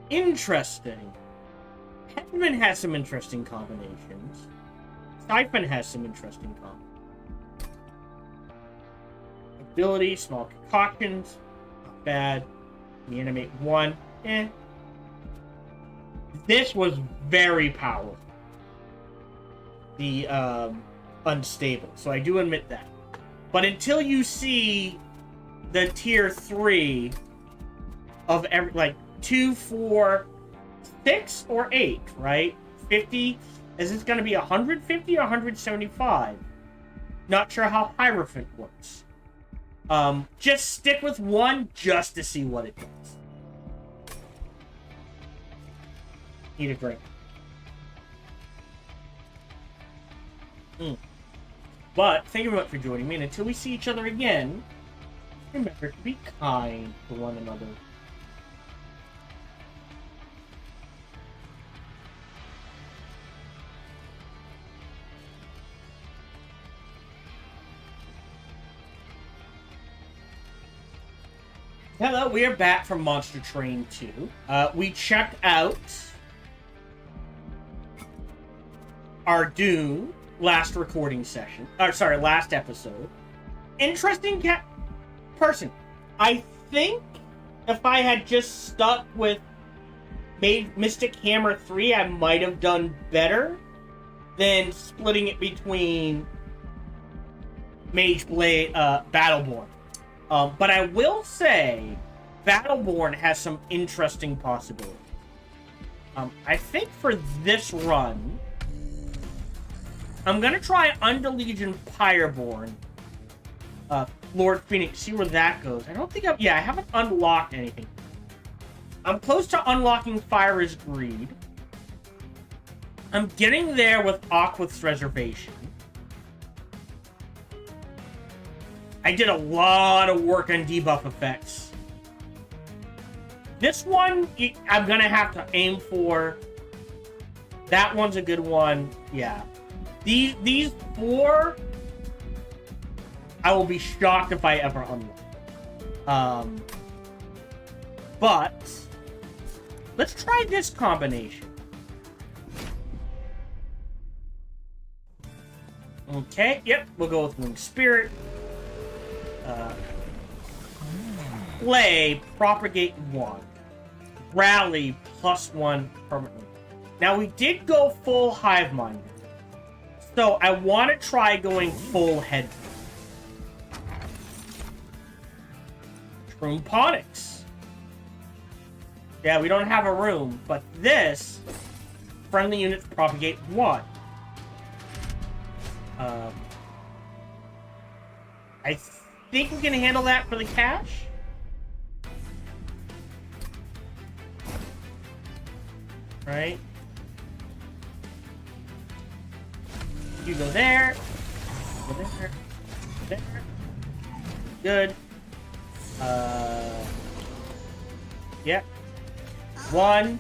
Interesting. Hedman has some interesting combinations. Siphon has some interesting combinations. Ability, small concoctions, not bad. Reanimate 1, eh. This was very powerful. The unstable, so I do admit that. But until you see the tier 3 of every, like 2, 4, 6, or 8, right? 50. Is this going to be 150 or 175? Not sure how Hierophant works. Just stick with 1 just to see what it does. Need a drink. But thank you very much for joining me, and until we see each other again, remember to be kind to one another. Hello, we are back from Monster Train 2. We checked out our Dune last recording session. Last episode. Interesting person. I think if I had just stuck with Mystic Hammer 3, I might have done better than splitting it between Mage Blade, Battleborn. But I will say, Battleborn has some interesting possibilities. I think for this run, I'm gonna try Underlegion Pyreborn, Lord Phoenix, see where that goes. I don't think I haven't unlocked anything. I'm close to unlocking Fire is Greed. I'm getting there with Aquith's Reservation. I did a lot of work on debuff effects. This one, I'm gonna have to aim for. That one's a good one. Yeah. These 4, I will be shocked if I ever unlock. But let's try this combination. Okay, yep, we'll go with Winged Spirit. Play, propagate 1. Rally, +1 permanently. Now, we did go full Hive Mind. So, I want to try going full Head. Shroom Ponics. Yeah, we don't have a room, but this, friendly units propagate 1. I think we can handle that for the cash. Right? You go there. Go there. There. Good. Yep. 1.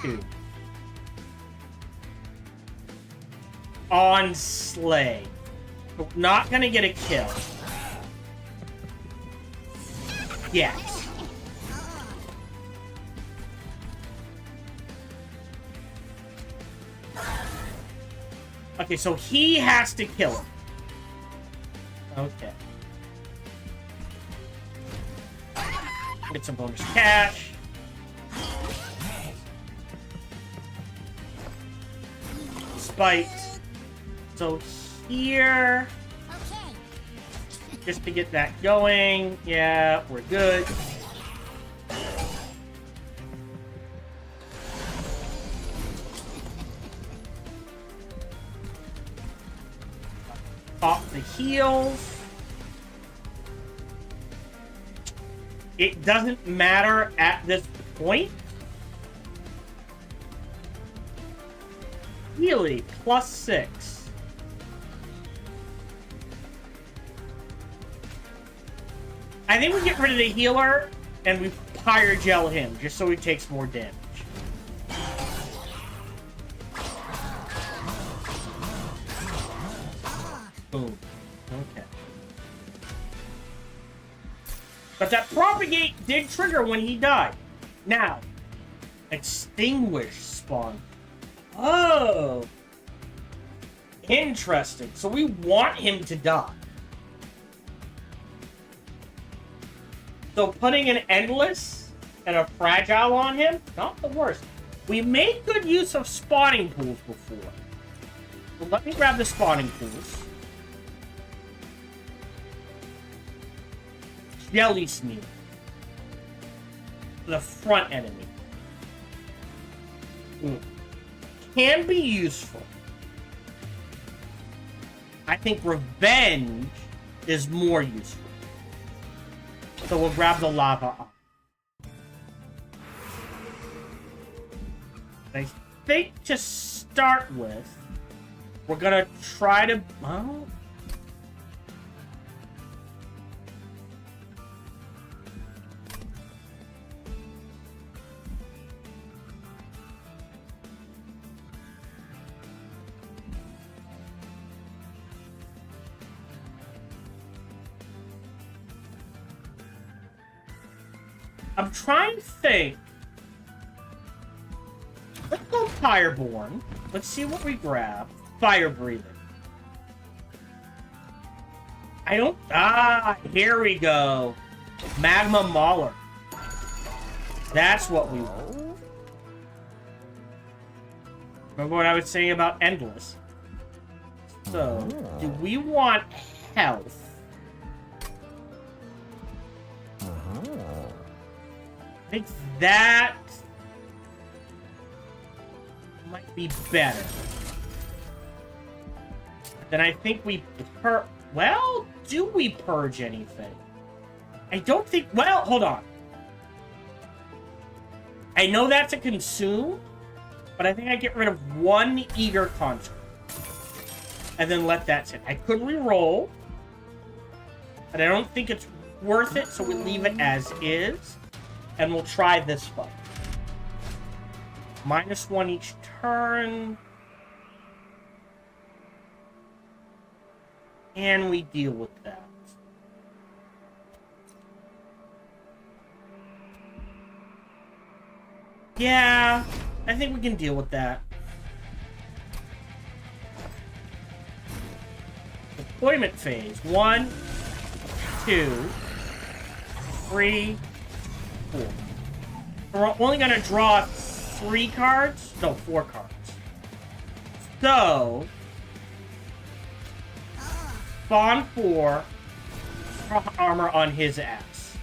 2. On Slay. Not gonna get a kill. Yes. Okay, so he has to kill him. Okay. Get some bonus cash. Spite. So here... Just to get that going. Yeah, we're good. Pop the heals. It doesn't matter at this point. Healy, +6. I think we get rid of the healer and we Fire Gel him just so he takes more damage. Boom. Okay. But that Propagate did trigger when he died. Now, Extinguish spawn. Oh. Interesting. So we want him to die. So putting an Endless and a Fragile on him, not the worst. We made good use of spawning pools before. So let me grab the spawning pools. Jelly Sneak. The front enemy. Can be useful. I think Revenge is more useful. So we'll grab the Lava up. I think to start with, we're gonna try to... Well, I'm trying to think. Let's go Fireborn. Let's see what we grab. Fire Breathing. I don't... Ah, here we go. Magma Mauler. That's what we want. Remember what I was saying about Endless? So, do we want health? I think that might be better. Then I think we well, do we purge anything? I don't think... Well, hold on. I know that's a consume, but I think I get rid of one Eager Construct. And then let that sit. I could re-roll, but I don't think it's worth it, so we leave it as is. And we'll try this fight. -1 each turn. And we deal with that. Yeah, I think we can deal with that. Deployment phase. 1, 2, 3, 4. We're only going to draw 3 cards? No, 4 cards. So, spawn 4, armor on his ass.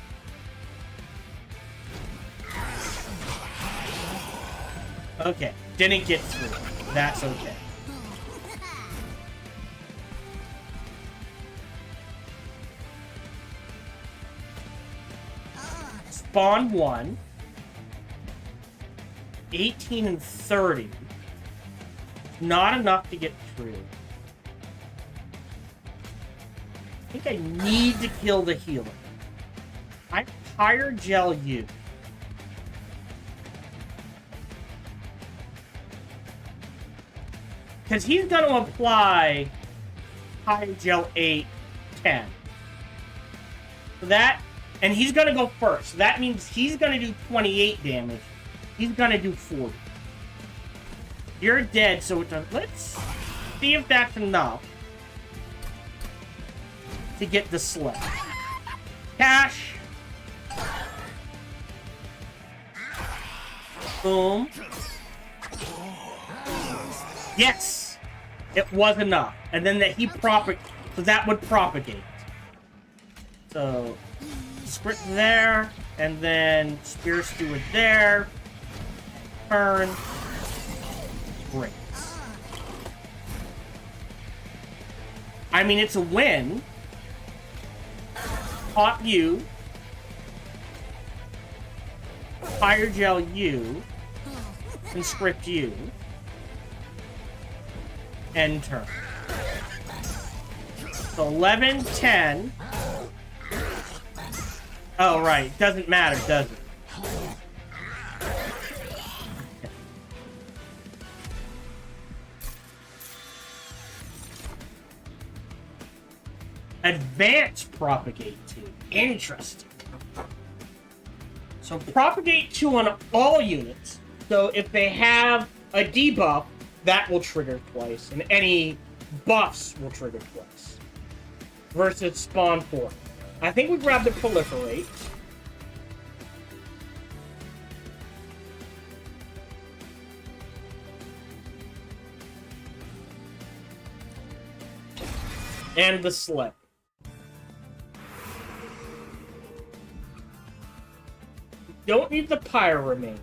Okay, didn't get through. That's okay. Spawn 1. 18 and 30. Not enough to get through. I think I need to kill the healer. I Fire Gel you. Because he's going to apply Fire Gel 8, 10. So that... And he's going to go first. So that means he's going to do 28 damage. He's going to do 40. You're dead, so let's see if that's enough to get the slip. Cash. Boom. Yes! It was enough. And then that he so that would propagate. So... Script there, and then Spear Steward there. Turn. Great. I mean, it's a win. Pop you. Fire Gel you. Conscript you. End turn. So 11, 10. Oh, right. Doesn't matter, does it? Advanced Propagate 2. Interesting. So Propagate 2 on all units. So if they have a debuff, that will trigger twice. And any buffs will trigger twice. Versus Spawn 4. I think we grabbed the Proliferate. And the Slip. Don't need the Pyre Remains.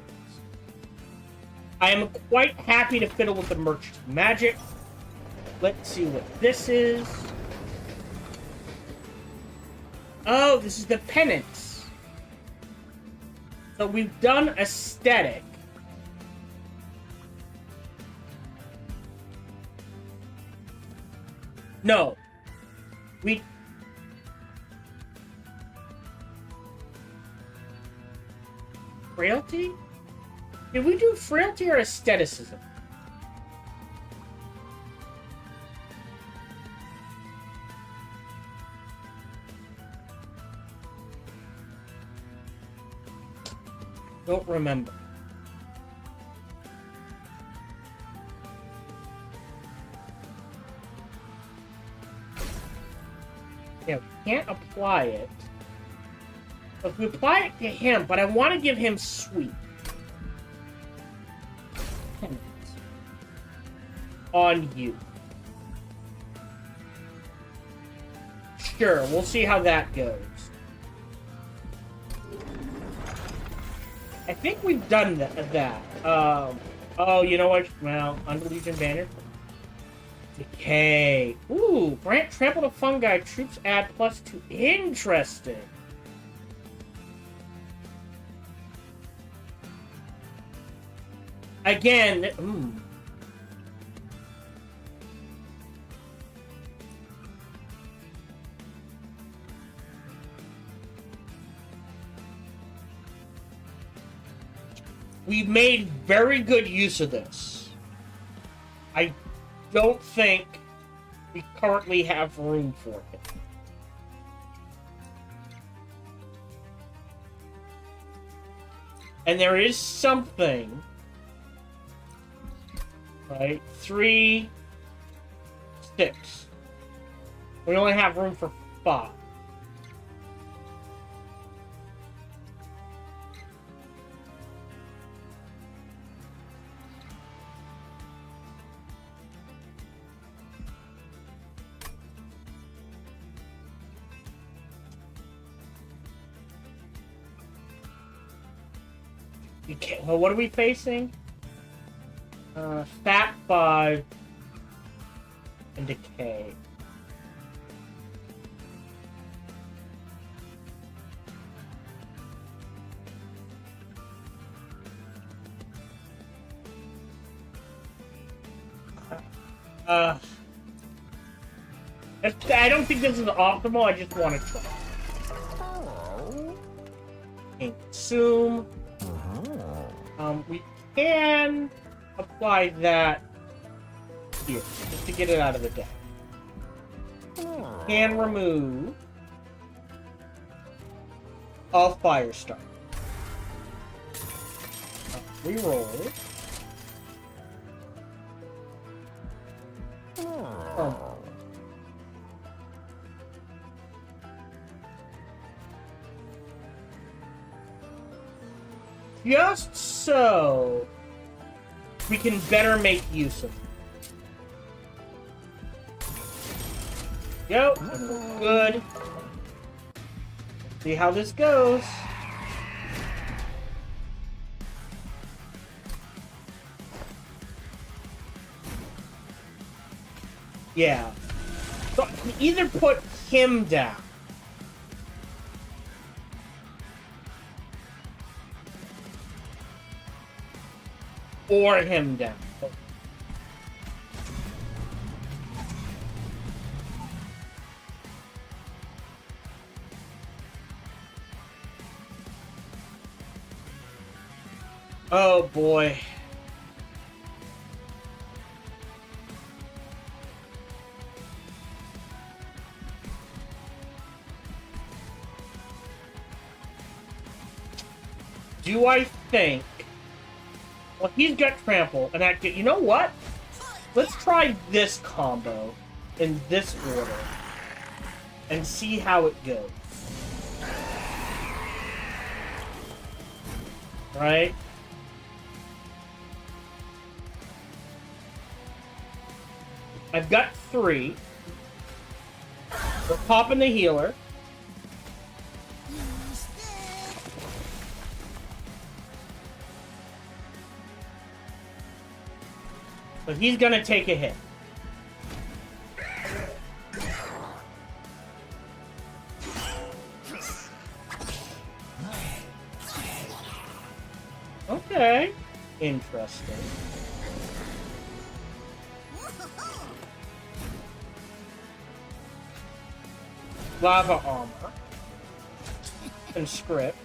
I am quite happy to fiddle with the Merchant Magic. Let's see what this is. Oh, this is the Penance. So we've done Aesthetic. No. We... Frailty? Did we do Frailty or Aestheticism? Don't remember. Yeah, we can't apply it. If we apply it to him, but I want to give him Sweep. On you. Sure, we'll see how that goes. I think we've done that. Oh, you know what? Well, under Legion Banner. Decay. Ooh, grant trample to fungi. Troops add +2. Interesting. Again, we made very good use of this. I don't think we currently have room for it. And there is something, right? 3, 6. We only have room for 5. You can't. Well, what are we facing? Fat 5 and Decay. I don't think this is optimal. I just want to try. Consume. We can apply that here, just to get it out of the deck. Can remove a Firestar. Reroll. Just so we can better make use of it. Yep, and we're good. See how this goes. Yeah. So I can either put him down. Or him down. Oh boy. Do I think... Well, he's got trample, and that... You know what? Let's try this combo in this order and see how it goes. Right? I've got 3. We're popping the healer. But he's gonna take a hit. Okay. Interesting. Lava armor. Conscript.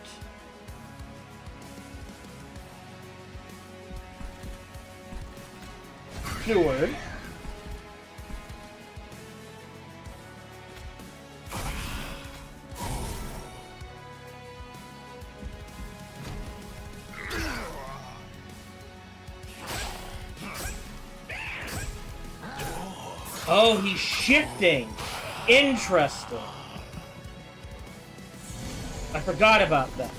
Steward. Oh, he's shifting. Interesting. I forgot about that.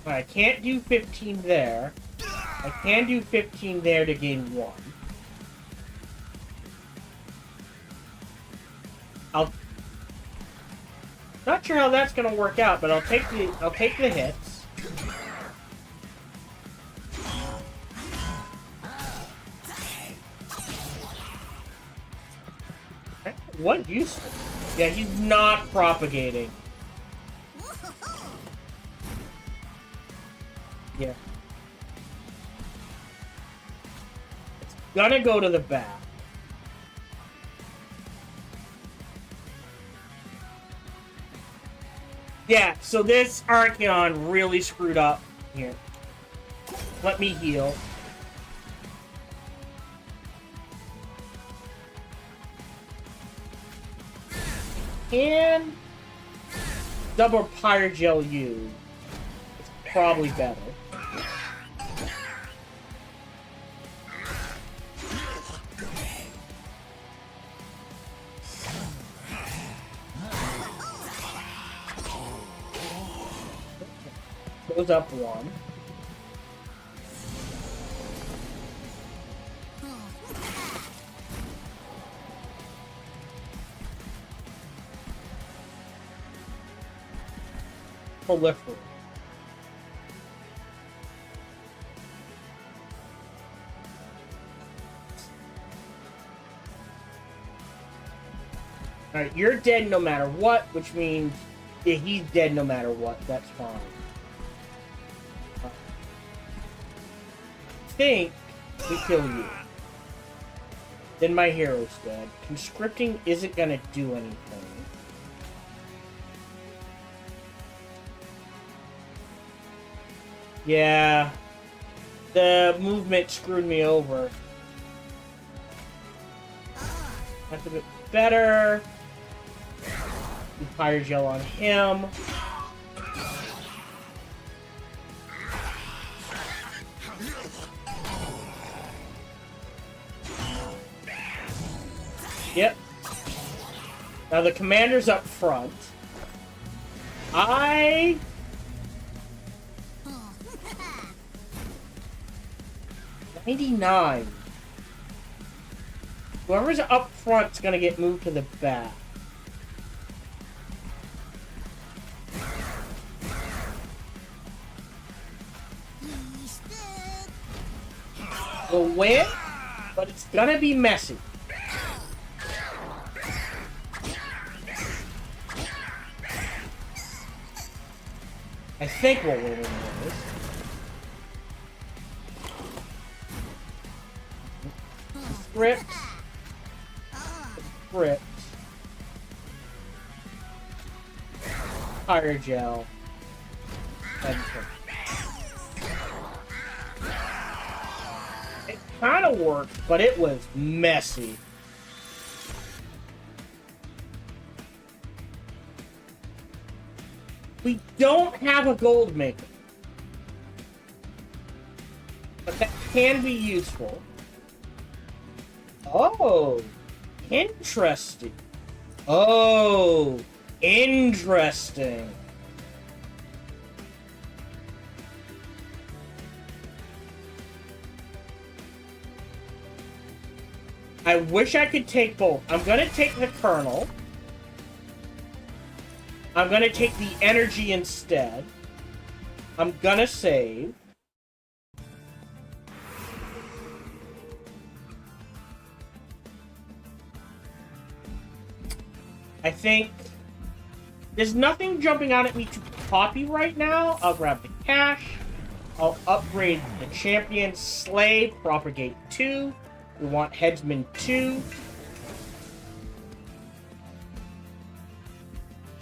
I can't do 15 there. I can do 15 there to gain 1. Not sure how that's gonna work out, but I'll take the hits. What useful? Yeah, he's not propagating. Yeah. It's gonna go to the back. Yeah, so this Archeon really screwed up here. Let me heal. And double Pyrogel U. It's probably better. Goes up 1. Proliferate. Alright, you're dead no matter what, which means if he's dead no matter what, that's fine. I think we kill you. Then my hero's dead. Conscripting isn't gonna do anything. Yeah. The movement screwed me over. That's a bit better. Pyrogel on him. Yep. Now the commander's up front. 99. Whoever's up front's gonna get moved to the back. We'll win, but it's gonna be messy. I think we'll win in this. Script. Script. Fire Gel. It kind of worked, but it was messy. We don't have a gold maker, but that can be useful. Oh, interesting. Oh, interesting. I wish I could take both. I'm gonna take the kernel. I'm gonna take the energy instead. I'm gonna save. I think there's nothing jumping out at me to copy right now. I'll grab the cash. I'll upgrade the champion. Slay, Propagate 2. We want Headsman 2.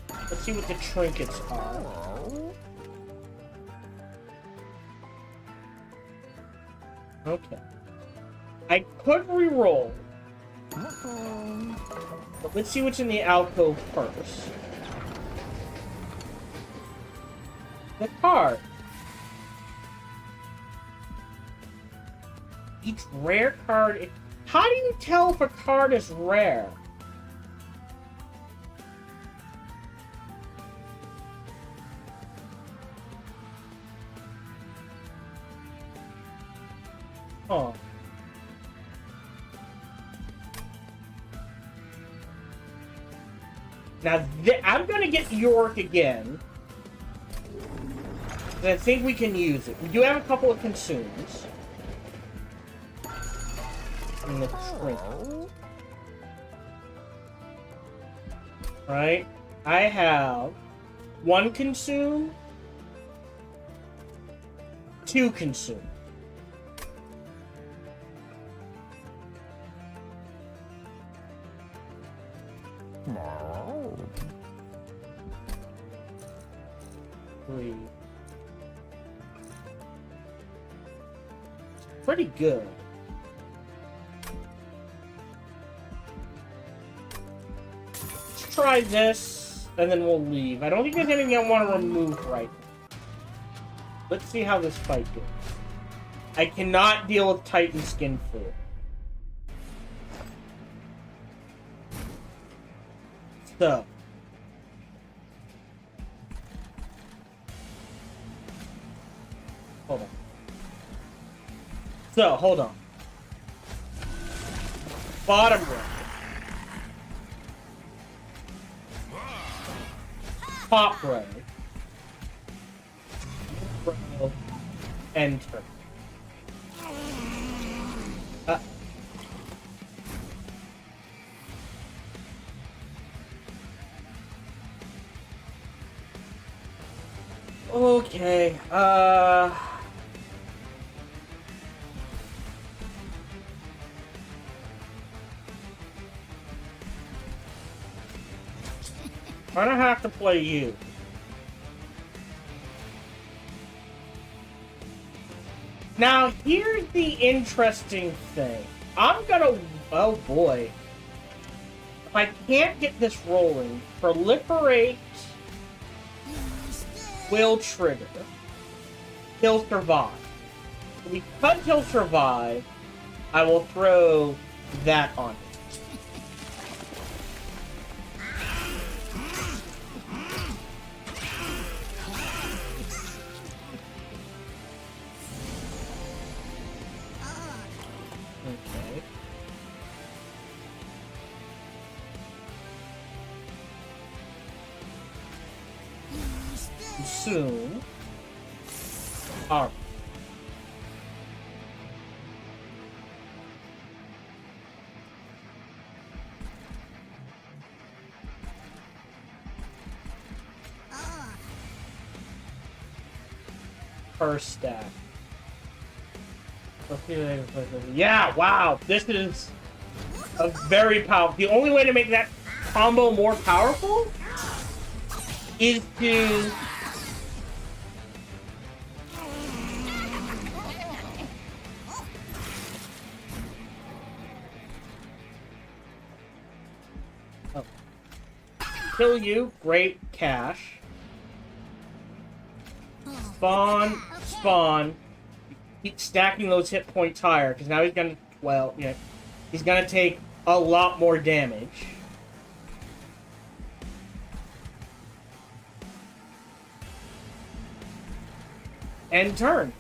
Let's see what the trinkets are. Okay. I could re-roll. But let's see what's in the alcove first. The card. Each rare card... How do you tell if a card is rare? Oh. Now, I'm gonna get York again. I think we can use it. We do have a couple of consumes. And the shrink. Right? I have 1 consume, 2 consume. Three. Pretty good. Let's try this, and then we'll leave. I don't think there's anything I want to remove right now. Let's see how this fight goes. I cannot deal with Titan Skin 4. So. Hold on. So, hold on. Bottom row. Top row. Row. Enter. Okay, I'm gonna have to play you. Now, here's the interesting thing. I'm gonna... Oh, boy. If I can't get this rolling, Proliferate will trigger. He'll survive. Because he'll survive, I will throw that on him. Okay. Soon. Armor. First stack. Yeah, wow. This is a very powerful. The only way to make that combo more powerful is to kill you. Great, cash. Spawn. Keep stacking those hit points higher, because now he's gonna, well, yeah, he's gonna take a lot more damage. End turn.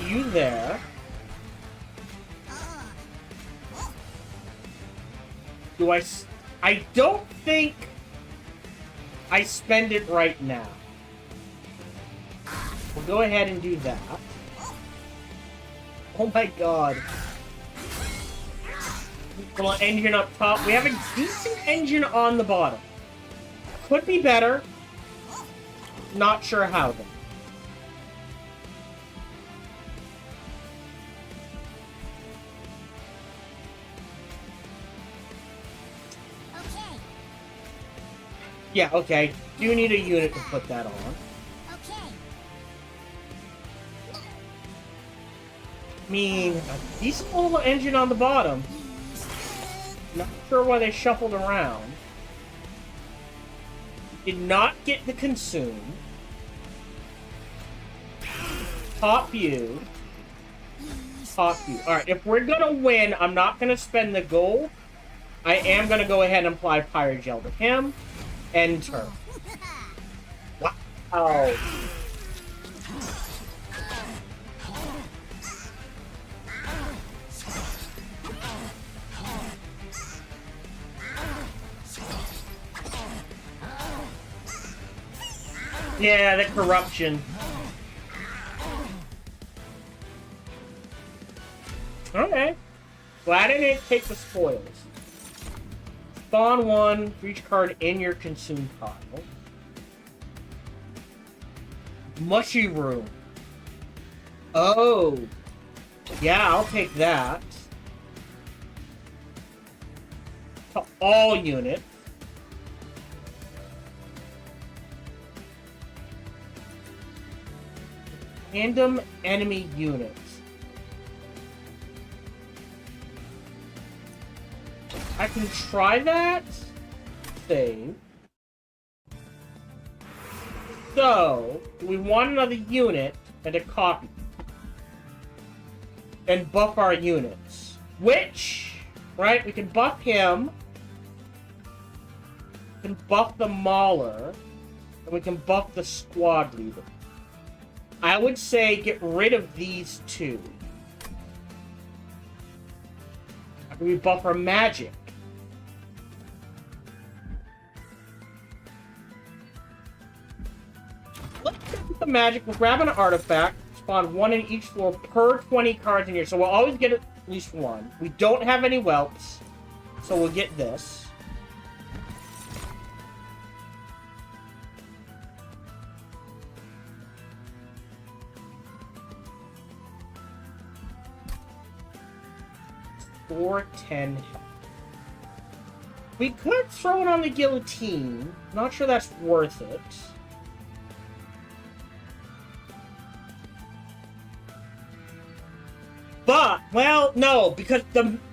You there. I don't think I spend it right now. We'll go ahead and do that. Oh my god. Little engine up top. We have a decent engine on the bottom. Could be better. Not sure how though. Yeah, okay. Do need a unit to put that on. Okay. I mean, a decent little engine on the bottom. Not sure why they shuffled around. Did not get the consume. Top view. Top view. Alright, if we're gonna win, I'm not gonna spend the gold. I am gonna go ahead and apply Pyrogel to him. End turn. Wow. Yeah, the corruption. Okay. Glad I didn't take the spoils. Spawn one for each card in your consume pile. Mushy room. Oh. Yeah, I'll take that. To all units. Random enemy units. I can try that. Save. So, we want another unit and a copy. And buff our units. Which, right, we can buff him. We can buff the Mauler. And we can buff the squad leader. I would say get rid of these two. After we buff our magic. Let's get the magic. We'll grab an artifact. Spawn one in each floor per 20 cards in here. So we'll always get at least one. We don't have any whelps. So we'll get this. Or 10 health. We could throw it on the guillotine. Not sure that's worth it. But, well, no, because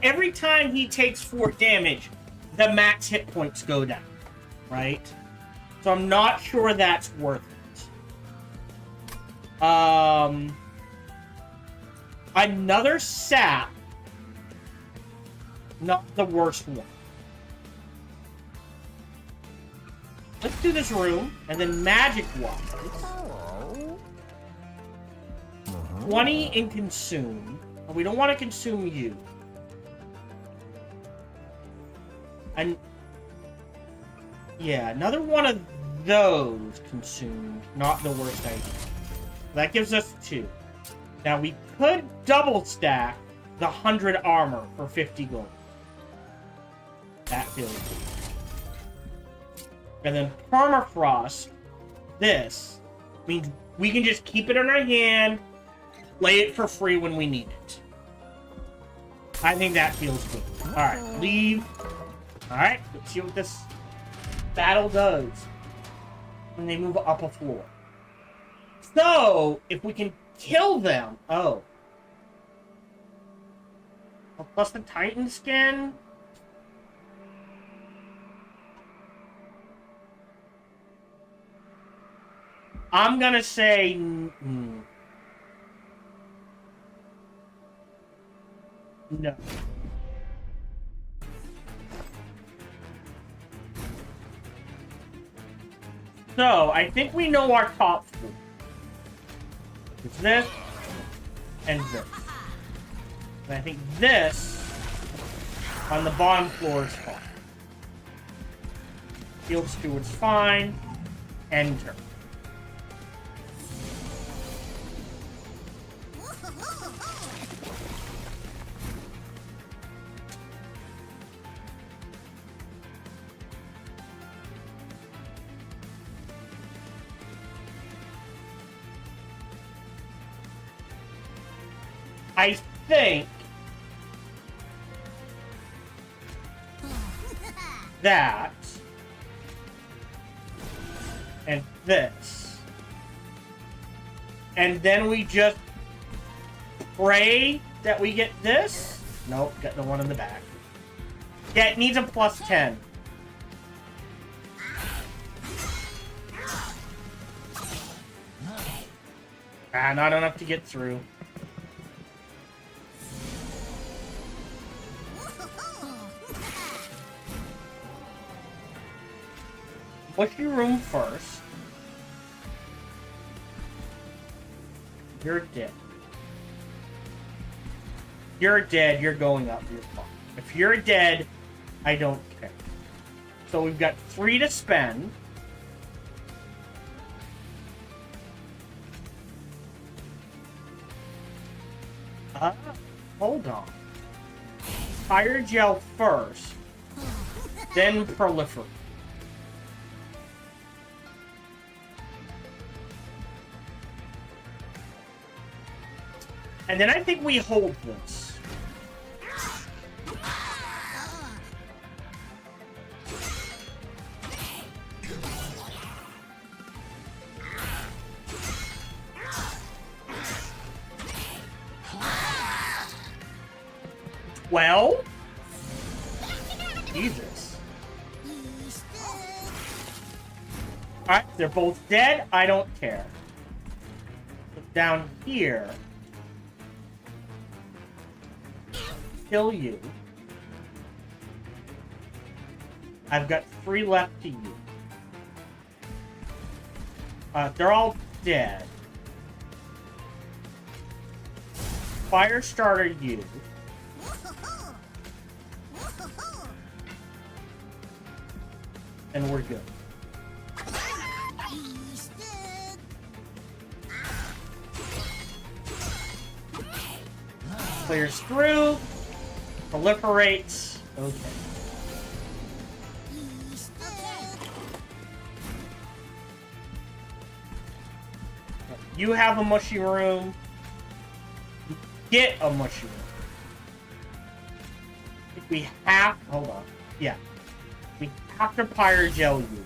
every time he takes 4 damage, the max hit points go down, right? So I'm not sure that's worth it. Another sap. Not the worst one. Let's do this room, and then magic-wise. 20 in consume. And we don't want to consume you. And yeah, another one of those consumed. Not the worst idea. That gives us 2. Now we could double stack the 100 armor for 50 gold. That feels good. And then permafrost, this means we can just keep it in our hand, play it for free when we need it. I think that feels good. Alright, leave. Alright, let's see what this battle does when they move up a floor. So, if we can kill them... Oh. Plus the Titan skin? I'm gonna say... No. So, I think we know our top four. It's this, and this. And I think this, on the bottom floor, is fine. Field Steward's fine. Enter. I think that and this, and then we just pray that we get this. Nope, got the one in the back. Yeah, it needs a plus 10. Not enough to get through. What's your room first? You're dead. You're dead, you're going up, you're fine. If you're dead, I don't care. So we've got 3 to spend. Hold on. Fire gel first, then proliferate. And then I think we hold this. Well, Jesus. Alright, they're both dead. I don't care. Look down here. Kill you. I've got 3 left to use. They're all dead. Fire starter you. And we're good. Clears through. Proliferates. Okay. You have a mushy room. Get a mushy room. If we have... Hold on. Yeah. We have to Pyrogel you.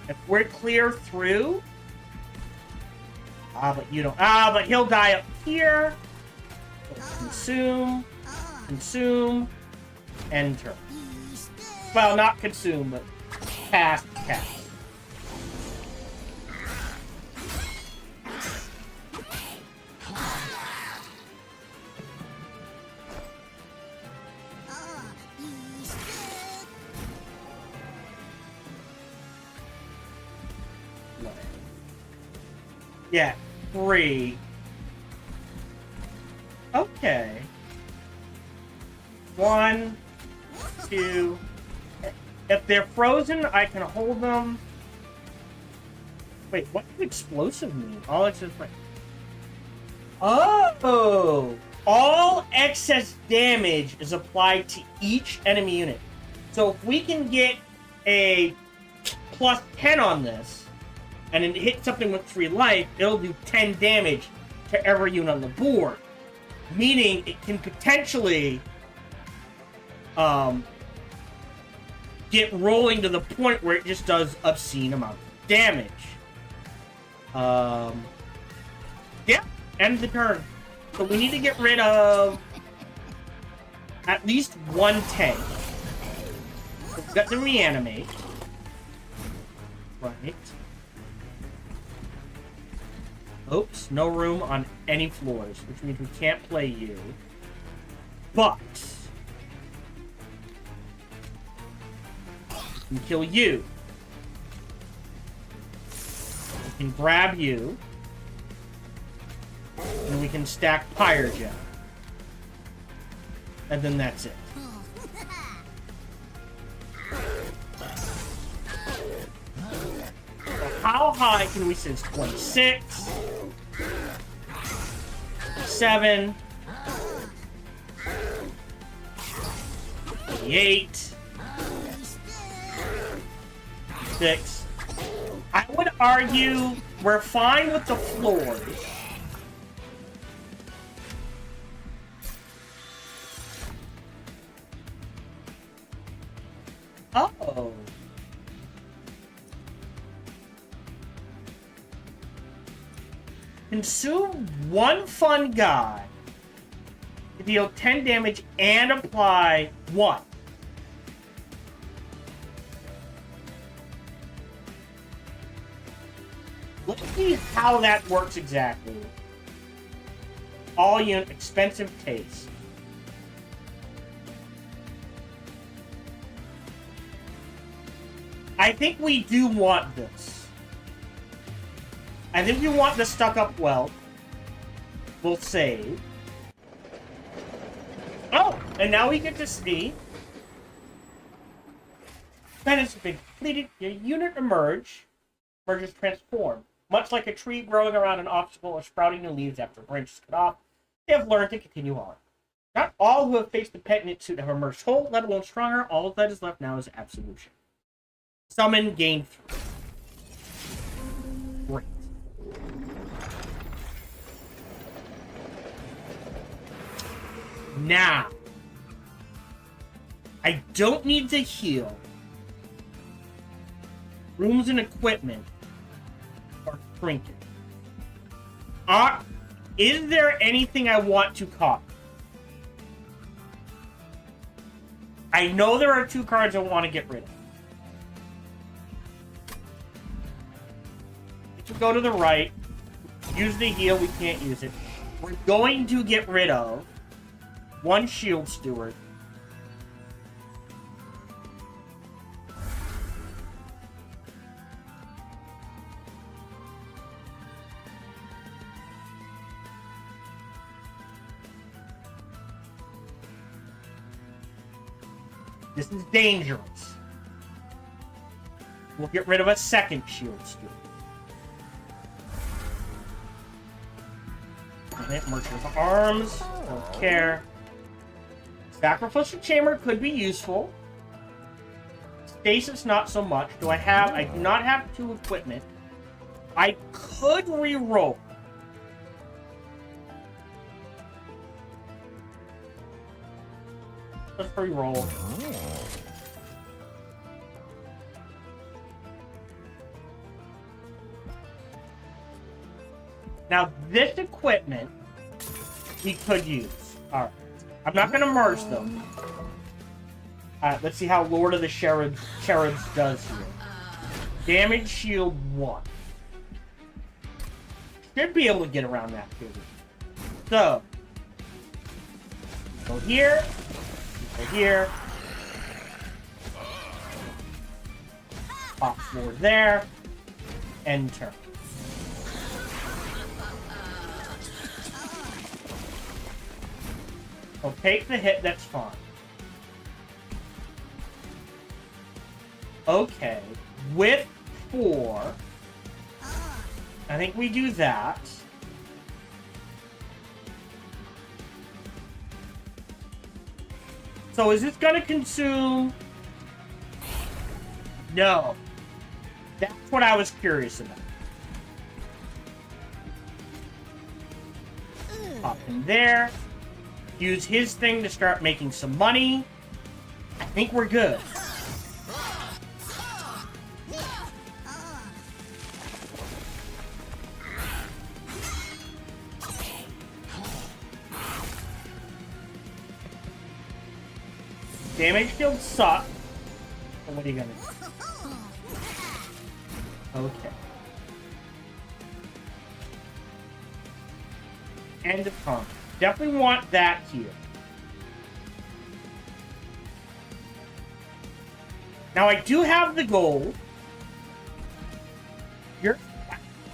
If we're clear through... but you don't... but he'll die up here. Consume. Consume. Enter. Well, not consume, but cast. Yeah, 3. Okay. 1, 2. If they're frozen, I can hold them. Wait, what does explosive mean? Oh, it's just like... Oh! All excess damage is applied to each enemy unit. So if we can get a plus 10 on this, and it hits something with 3 life, it'll do 10 damage to every unit on the board. Meaning it can potentially get rolling to the point where it just does obscene amount of damage. Yeah, end the turn. So we need to get rid of at least one tank. We've got to reanimate. Right. Oops, no room on any floors, which means we can't play you. But we can kill you. We can grab you. And we can stack Pyrogen. And then that's it. So how high can we send? 26, 7, 8, 6. I would argue we're fine with the floors. Uh-oh. Consume one fun guy to deal 10 damage and apply 1. Let's see how that works exactly. All unit expensive taste. I think we do want this. I think we want the stuck up well. We'll save. Oh, and now we get to see. That has been completed. Your unit emerges transformed. Much like a tree growing around an obstacle or sprouting new leaves after a branch is cut off, they have learned to continue on. Not all who have faced the pet knit suit have emerged whole, let alone stronger. All that is left now is absolution. Summon gain 3. Great. Now, I don't need to heal. Rooms and equipment are trinket. Is there anything I want to copy? I know there are 2 cards I want to get rid of. To go to the right, use the heal, we can't use it. We're going to get rid of 1 shield steward. This is dangerous. We'll get rid of a 2nd shield steward. Merchant of Arms, don't care. Sacrificial Chamber could be useful. Stasis, not so much. I do not have 2 equipment. I could re-roll. Let's re-roll. Now, this equipment we could use. Alright. I'm not going to merge them. Alright, let's see how Lord of the Cherubs does here. Damage shield 1. Should be able to get around that too. So, go here. Go here. Pop 4 there. End turn. So take the hit, that's fine. Okay. With 4. I think we do that. So is this gonna consume? No. That's what I was curious about. Pop in there. Use his thing to start making some money. I think we're good. Damage shield suck. So what are you gonna do? Okay. End of turn. Definitely want that here. Now I do have the gold.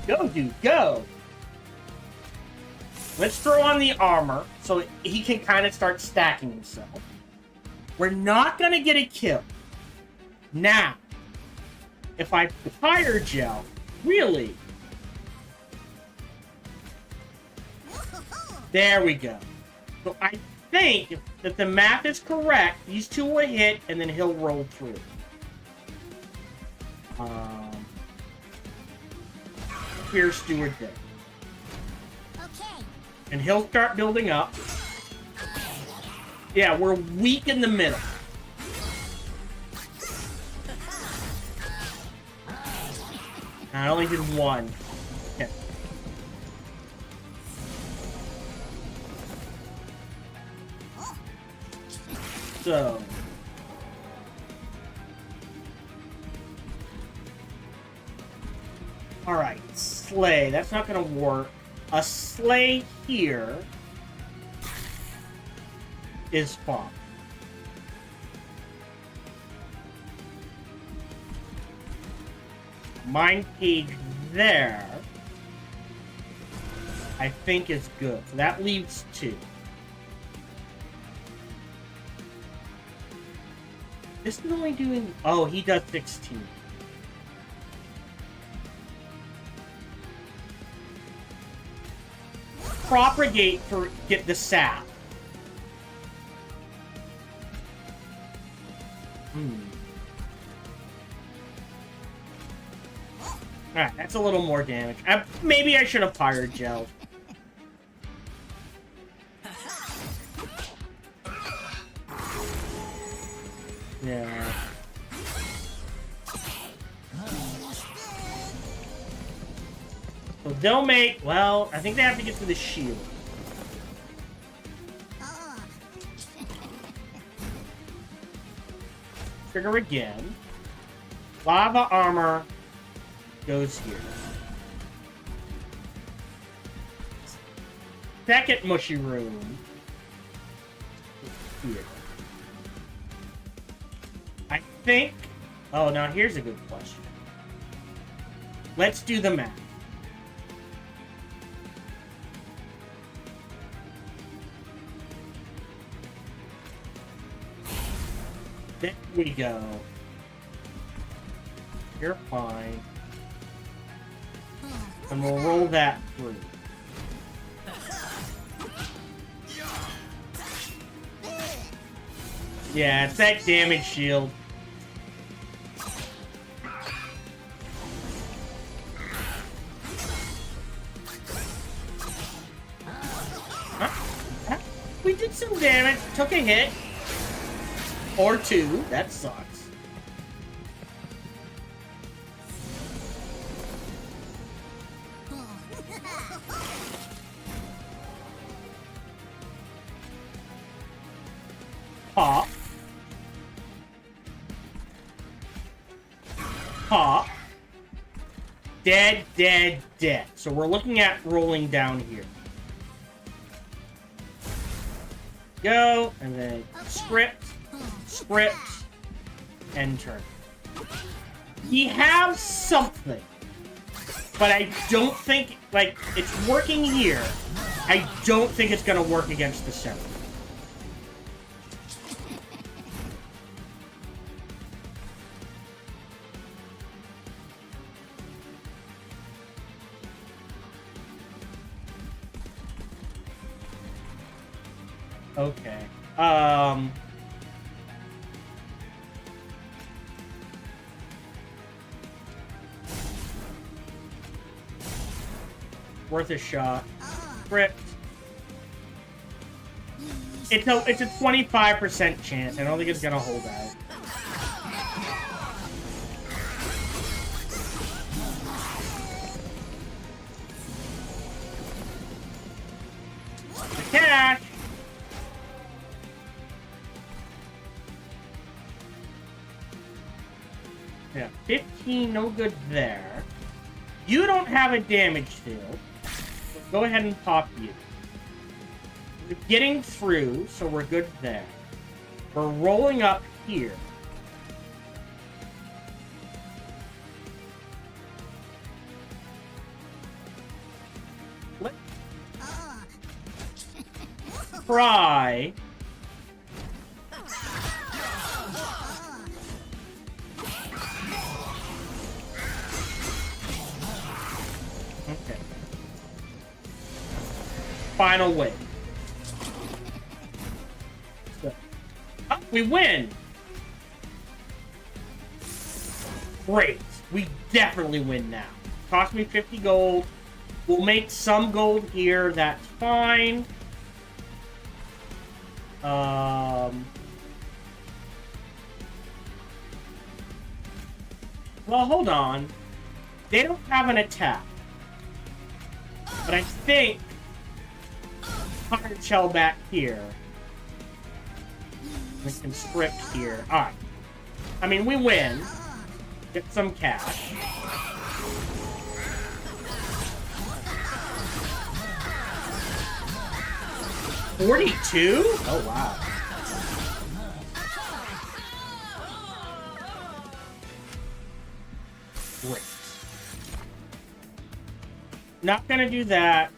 Go, dude, go. Let's throw on the armor so he can kind of start stacking himself. We're not going to get a kill. Now, if I fire gel, really? There we go. So I think that the math is correct. These two will hit, and then he'll roll through. Spear Steward there. Okay. And he'll start building up. Yeah, we're weak in the middle. I only did one. Okay. So. Alright, Slay. That's not gonna work. A Slay here is fine. Mind Cage there, I think is good. So that leaves 2. This is only doing... Oh, he does 16. Propagate for get the sap. Alright, that's a little more damage. Maybe I should have fired gel. Yeah. So they'll make... Well, I think they have to get to the shield. Trigger again. Lava armor goes here. Second mushy room here. I think... Oh, now here's a good question. Let's do the math. There we go. You're fine. And we'll roll that through. Yeah, it's that damage shield. We did some damage. Took a hit. Or 2. That sucks. Pop. Pop. Dead, dead, dead. So we're looking at rolling down here. Go, and then script, and turn. He has something, but I don't think, like, it's working here. I don't think it's gonna work against the center. Okay. Worth a shot. Crit. It's a 25% chance. I don't think it's gonna hold out. The cash. Yeah, 15, no good there. You don't have a damage field. So go ahead and pop you. We're getting through, so we're good there. We're rolling up here. Let's try. Okay. Final wave. So, oh, we win! Great. We definitely win now. Cost me 50 gold. We'll make some gold here. That's fine. Well, hold on. They don't have an attack. But I think Hard Shell back here. We can script here. Alright. I mean, we win. Get some cash. $42? Oh, wow. Great. Not gonna do that.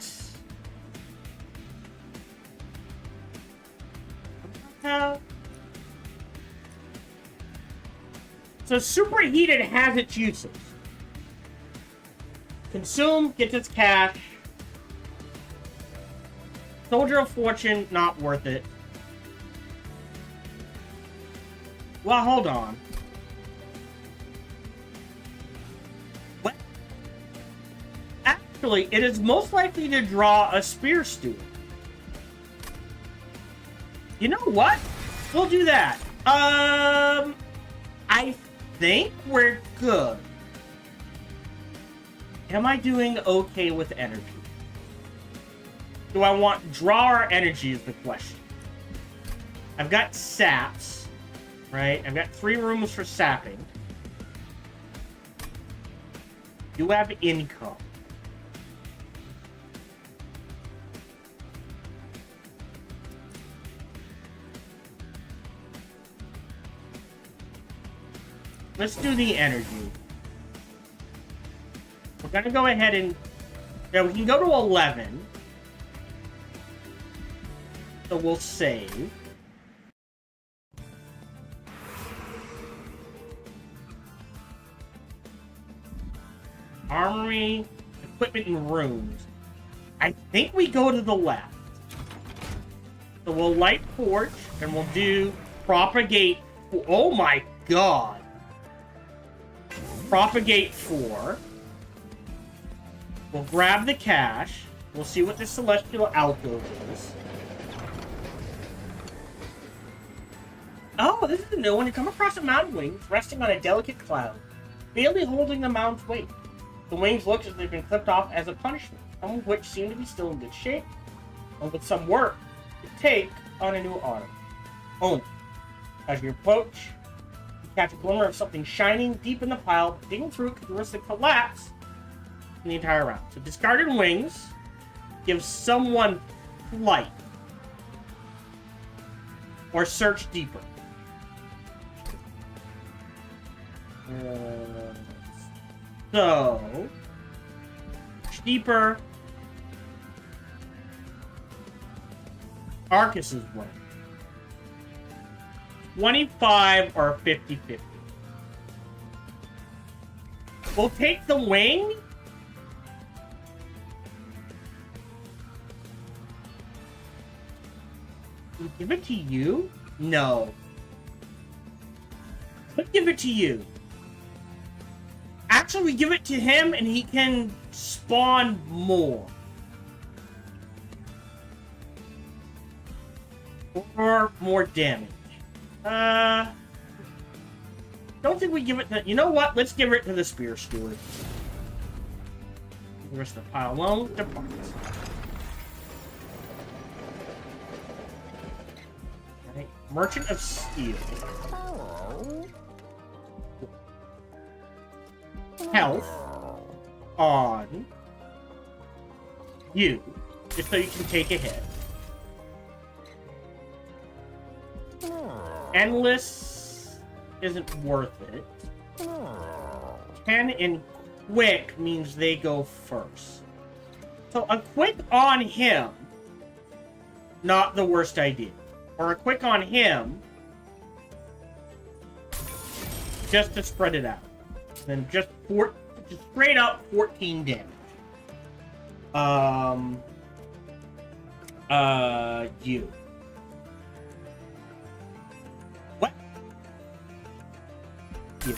So superheated has its uses. Consume, gets its cash. Soldier of Fortune, not worth it. Well, hold on. What? Actually, it is most likely to draw a Spear Steward. You know what? We'll do that. I think we're good. Am I doing okay with energy? Do I want draw or energy is the question. I've got saps, right? I've got 3 rooms for sapping. Do have income. Let's do the energy. We're gonna go ahead and... Yeah, we can go to 11. So we'll save. Armory, equipment, and rooms. I think we go to the left. So we'll light torch, and we'll do propagate. Oh my god. Propagate 4. We'll grab the cash. We'll see what the celestial alcove is. Oh, this is a new one. You come across a mountain wings resting on a delicate cloud, barely holding the mound's weight. The wings look as if they've been clipped off as a punishment, some of which seem to be still in good shape, and with some work to take on a new owner. As you approach, you catch a glimmer of something shining deep in the pile. Digging through it could risk the collapse in the entire round. So discarded wings gives someone flight. Or search deeper. So deeper. Arcus is one. 25 or 50-50. We'll take the wing. We give it to you? No. Let's give it to you. Actually, we give it to him and he can spawn more. Or more damage. Don't think we give it to... You know what? Let's give it to the Spear Steward. The rest of the pile alone departs. Right. Merchant of Steel. Health on you, just so you can take a hit. Endless isn't worth it. 10 and quick means they go first. So a quick on him, not the worst idea. Or a quick on him, just to spread it out. Then just straight up 14 damage. You. What? You.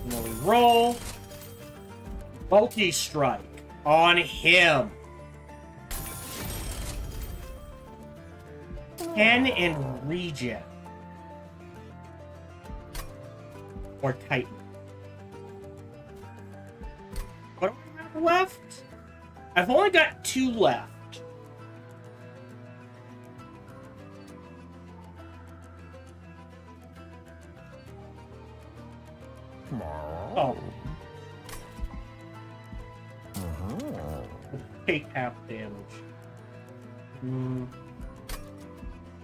And we roll. Multi-strike on him. 10 and regen. Or Titan. What do I have left? I've only got 2 left. Oh. Take half damage.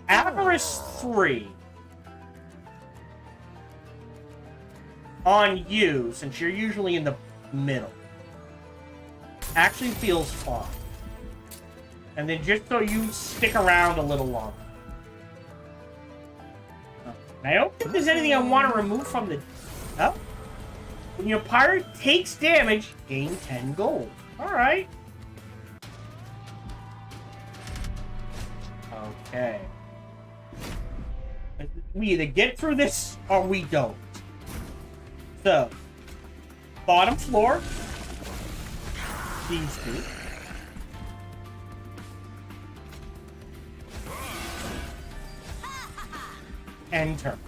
Avarice 3. On you, since you're usually in the middle. Actually feels fine. And then just so you stick around a little longer. I don't think there's anything I want to remove from the... Oh. When your pirate takes damage, gain 10 gold. Alright. Okay. We either get through this, or we don't. So, bottom floor. These two. Enter.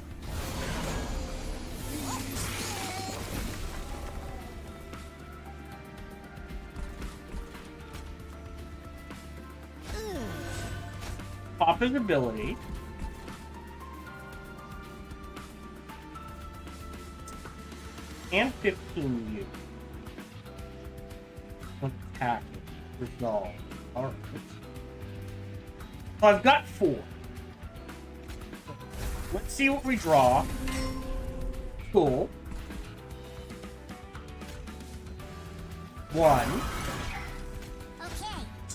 Pop his ability. And 15 you. Attack. Resolve. Alright. So I've got 4. Let's see what we draw. Cool. 1. Okay.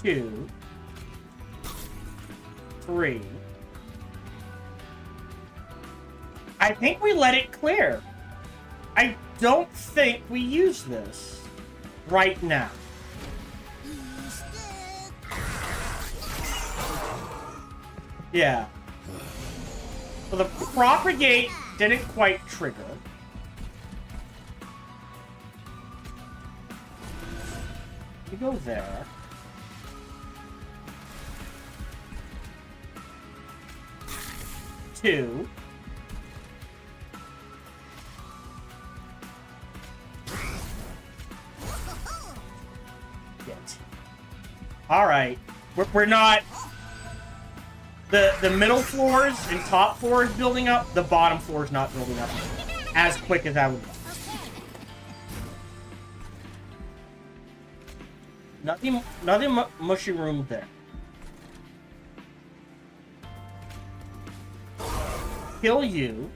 2. 3. I think we let it clear. I don't think we use this right now. Yeah. So the propagate didn't quite trigger. You go there. Two. Get. All right. We're not. The middle floors and top floors building up. The bottom floor is not building up as quick as I would like. Nothing mushy room there. Kill you.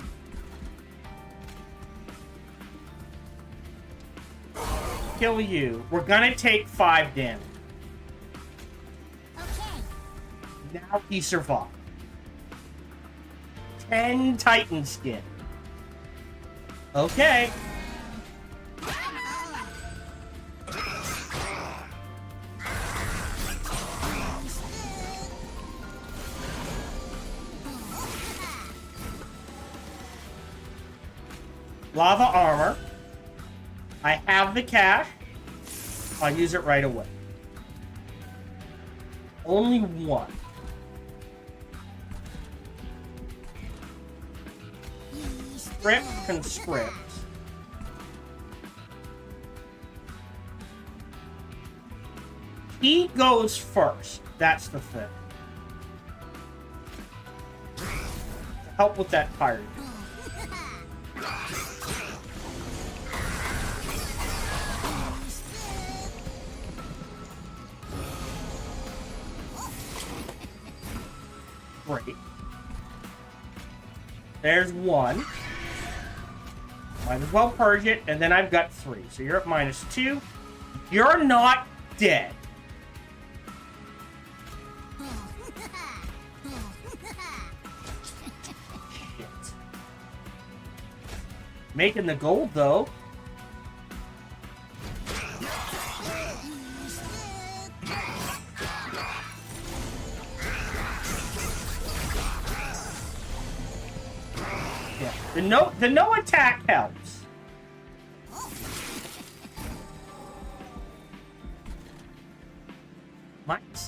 Kill you. We're gonna take 5 damage. Okay. Now he survived. 10 Titan skin. Okay. Lava armor. I have the cash. I'll use it right away. Only 1. conscript. He goes first. That's the thing. To help with that pirate. Great. There's one. Might as well purge it, and then I've got 3. So you're at -2. You're not dead. Shit. Making the gold, though. The no attack helps.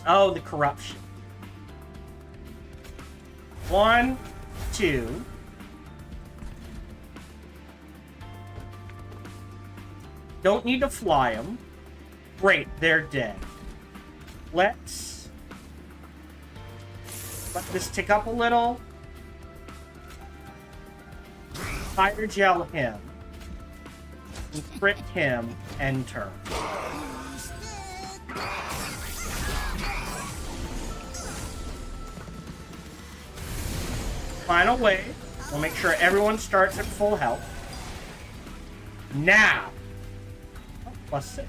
Oh, the corruption. 1, 2. Don't need to fly them. Great, they're dead. Let's let this tick up a little. Fire gel him. Encrypt him. Enter. Final wave. We'll make sure everyone starts at full health. Now. Oh, +6.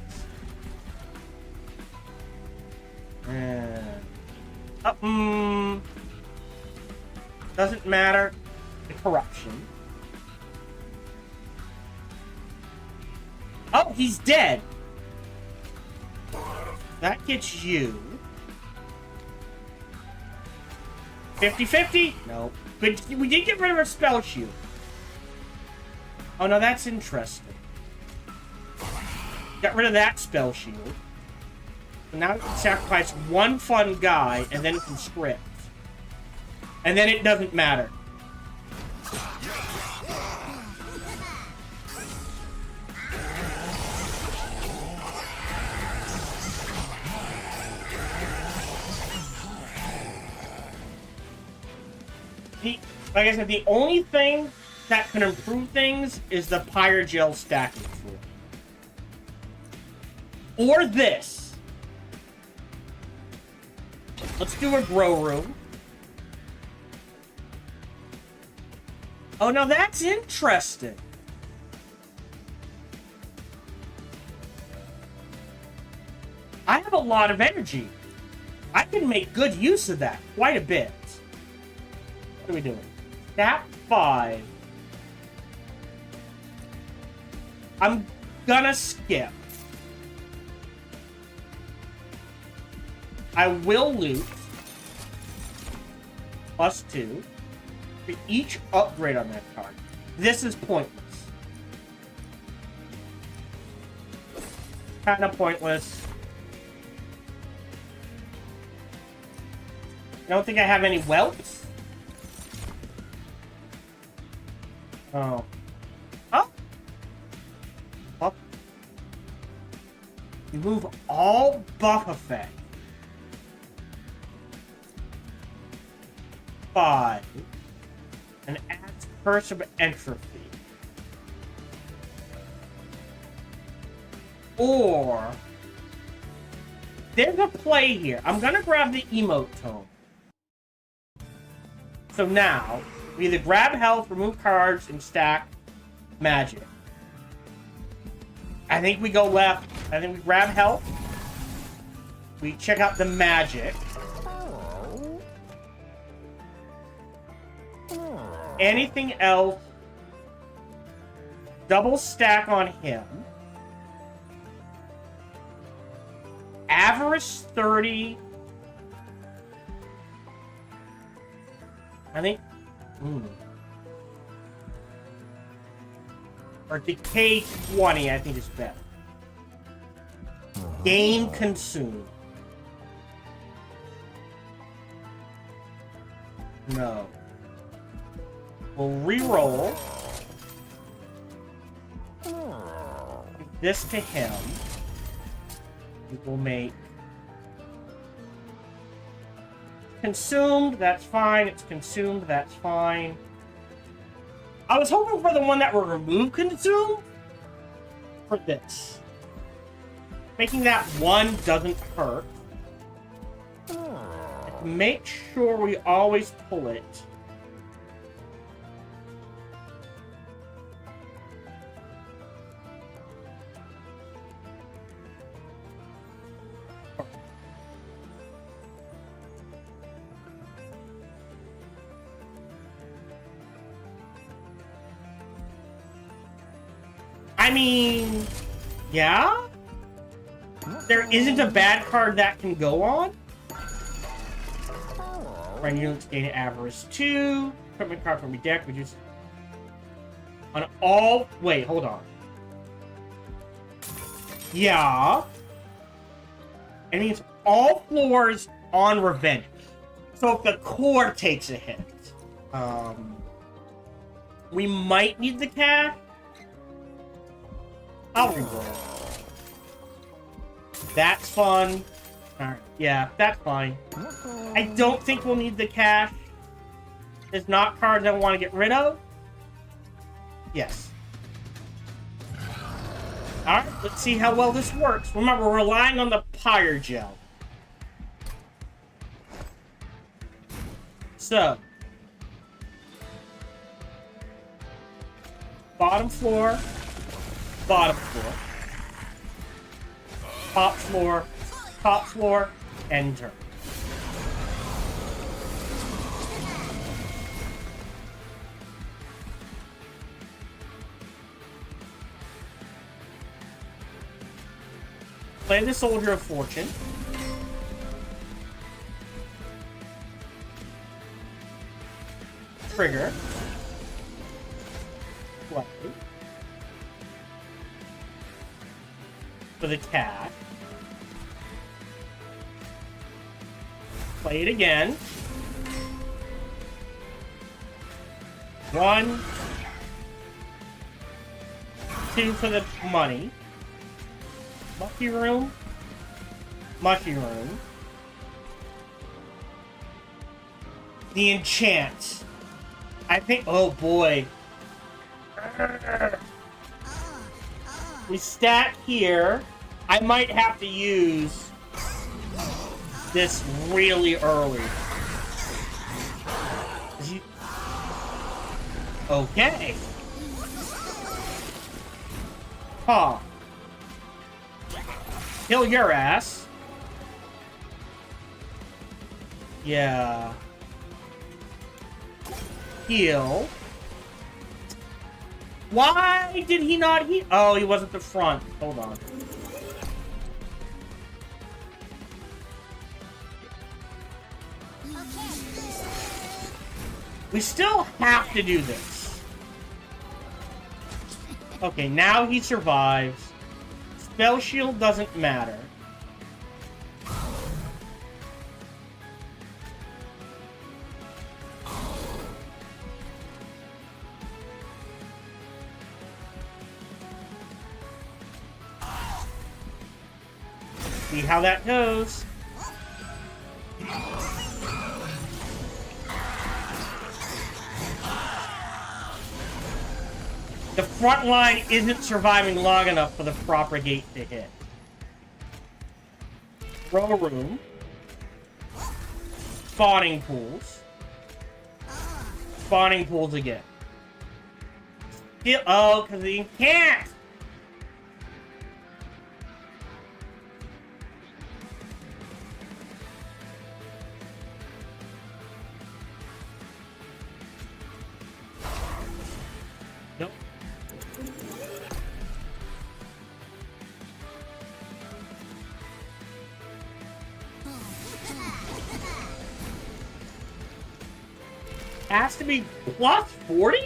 Doesn't matter. The corruption. Oh, he's dead. That gets you. 50-50? No. But we did get rid of our spell shield. Oh, no, that's interesting. Got rid of that spell shield. So now we can sacrifice one fun guy and then conscript. And then it doesn't matter. Like I said, the only thing that can improve things is the Pyrogel stacking tool. Or this. Let's do a grow room. Oh, now that's interesting. I have a lot of energy. I can make good use of that quite a bit. What are we doing? Step 5. I'm gonna skip. I will loot. +2. For each upgrade on that card. This is pointless. Kind of pointless. I don't think I have any welts. Oh. Oh! Oh. You move all buff effect. 5. And adds Curse of Entropy. Or... there's a play here. I'm gonna grab the emote tome. So now... we either grab health, remove cards, and stack magic. I think we go left. I think we grab health. We check out the magic. Anything else, double stack on him. Avarice 30. I think... or Decay 20, I think is better. Gain Consume. No. We'll re-roll. this to him. We will make consumed, that's fine. It's consumed, that's fine. I was hoping for the one that will remove consumed for this. Making that one doesn't hurt. Make sure we always pull it. I mean, yeah? There isn't a bad card that can go on. Right, units gain Avarice 2. Equipment card from your deck, which is on all. Wait, hold on. Yeah. It means all floors on Revenge. So if the core takes a hit, we might need the cash. I'll reroll. That's fun. Alright, yeah, that's fine. I don't think we'll need the cash. There's not cards I want to get rid of. Yes. Alright, let's see how well this works. Remember, we're relying on the Pyre Gel. So. Bottom floor. Bottom floor. Top floor, end turn. Play the Soldier of Fortune. Trigger. Play. For the cash. Play it again. 1, 2 for the money. Mushy Room. Mushy Room. The enchant. I think. Oh boy. We stat here. I might have to use this really early. Okay. Huh. Kill your ass. Yeah. Heal. Why did he not heal? Oh, he wasn't the front. Hold on. We still have to do this. Okay, now he survives. Spell shield doesn't matter. See how that goes. The front line isn't surviving long enough for the proper gate to hit. Throw room. Spawning pools. Spawning pools again. Still, oh, because he can't! Nope. Has to be plus 40?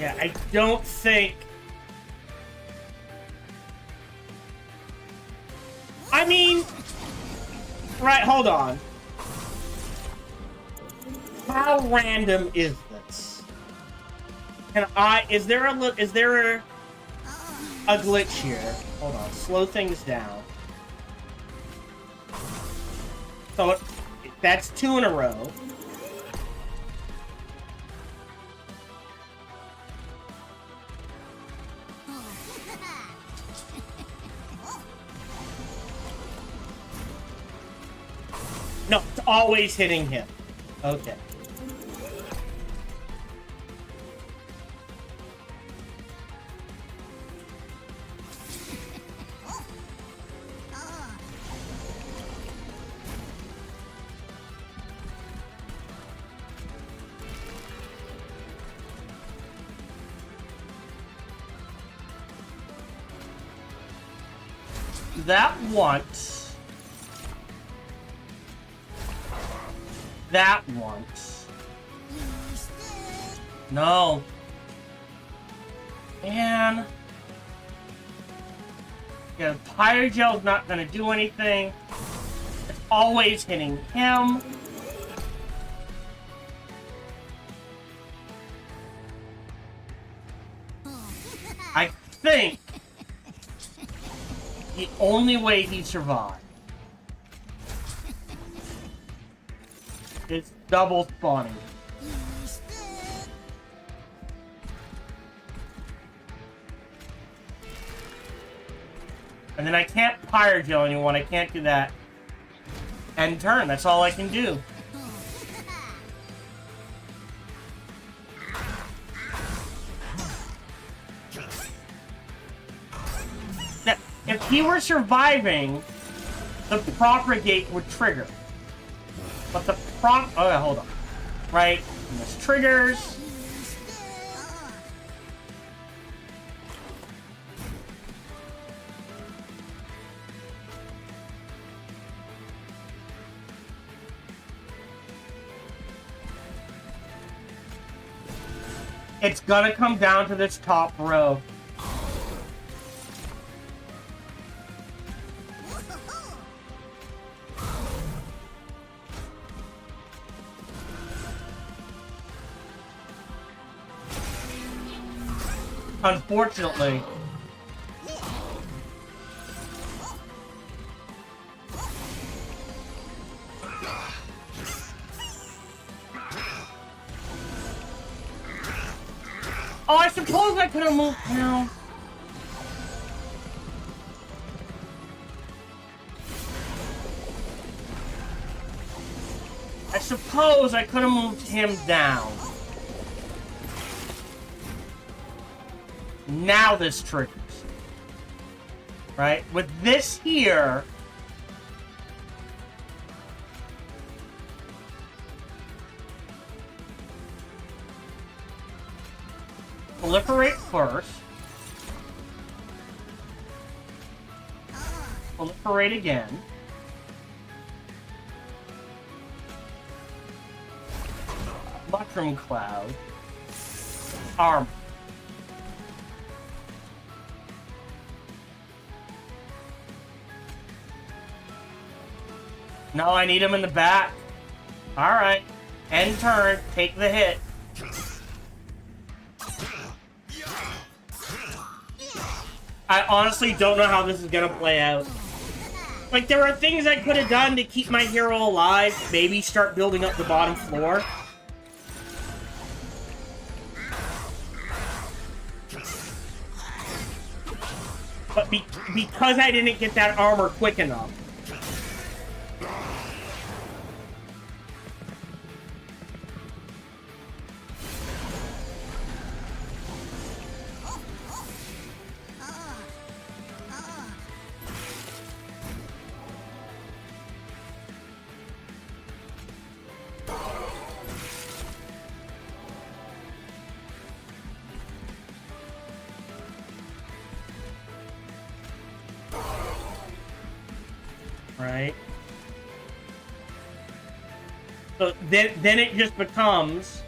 Yeah, I don't think... I mean, Right, hold on. How random is this? Is there a glitch here? Hold on, slow things down. So that's 2 in a row. No, it's always hitting him. Okay. That once. That once. No. Man. Yeah, Pyrogel's not gonna do anything. It's always hitting him. I think the only way he survived is double spawning. And then I can't Pyrogel anyone, I can't do that. End turn, that's all I can do. Now, if he were surviving, the propagate would trigger. But the oh, hold on. Right, and this triggers. It's gonna come down to this top row. Unfortunately. Oh, I suppose I could have moved now. I suppose I could have moved him down. Now this triggers. Right? With this here... Proliferate first. Proliferate again. Mushroom Cloud. Armor. No, I need him in the back. Alright. End turn. Take the hit. I honestly don't know how this is gonna play out. Like, there are things I could have done to keep my hero alive. Maybe start building up the bottom floor. But because I didn't get that armor quick enough. Right? So then it just becomes...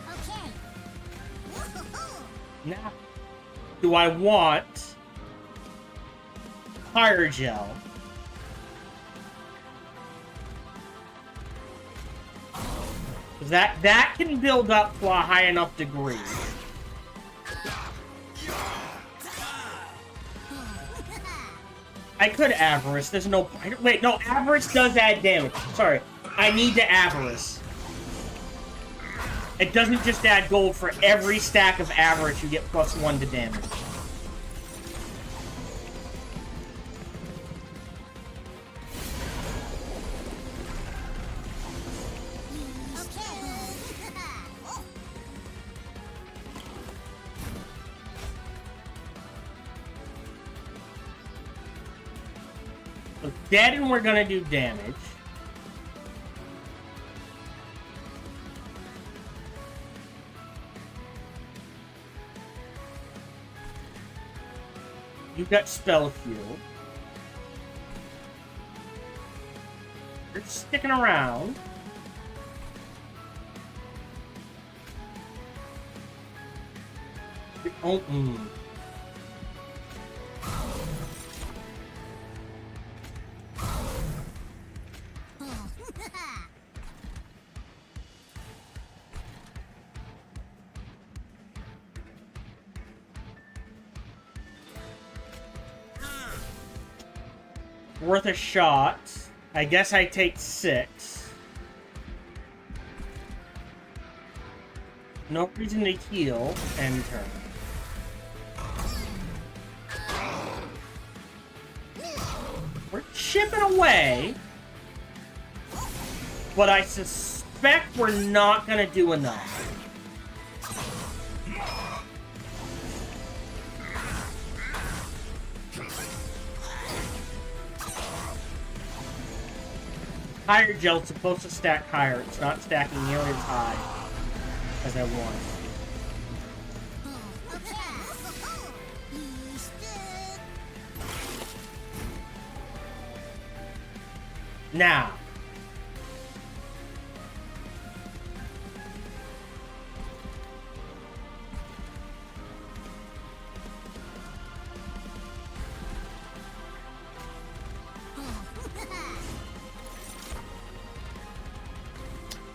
Okay. Now, do I want Pyrogel. That can build up to a high enough degree. I could Avarice. There's no... Wait, no, Avarice does add damage. Sorry. I need to Avarice. It doesn't just add gold. For every stack of Avarice, you get +1 to damage. So dead, and we're gonna do damage. You've got spell heal. You're sticking around. Oh, worth a shot. I guess I take 6. No reason to heal. End turn. We're chipping away. But I suspect we're not gonna do enough. Pyrogel's supposed to stack higher. It's not stacking nearly as high as I want. Now.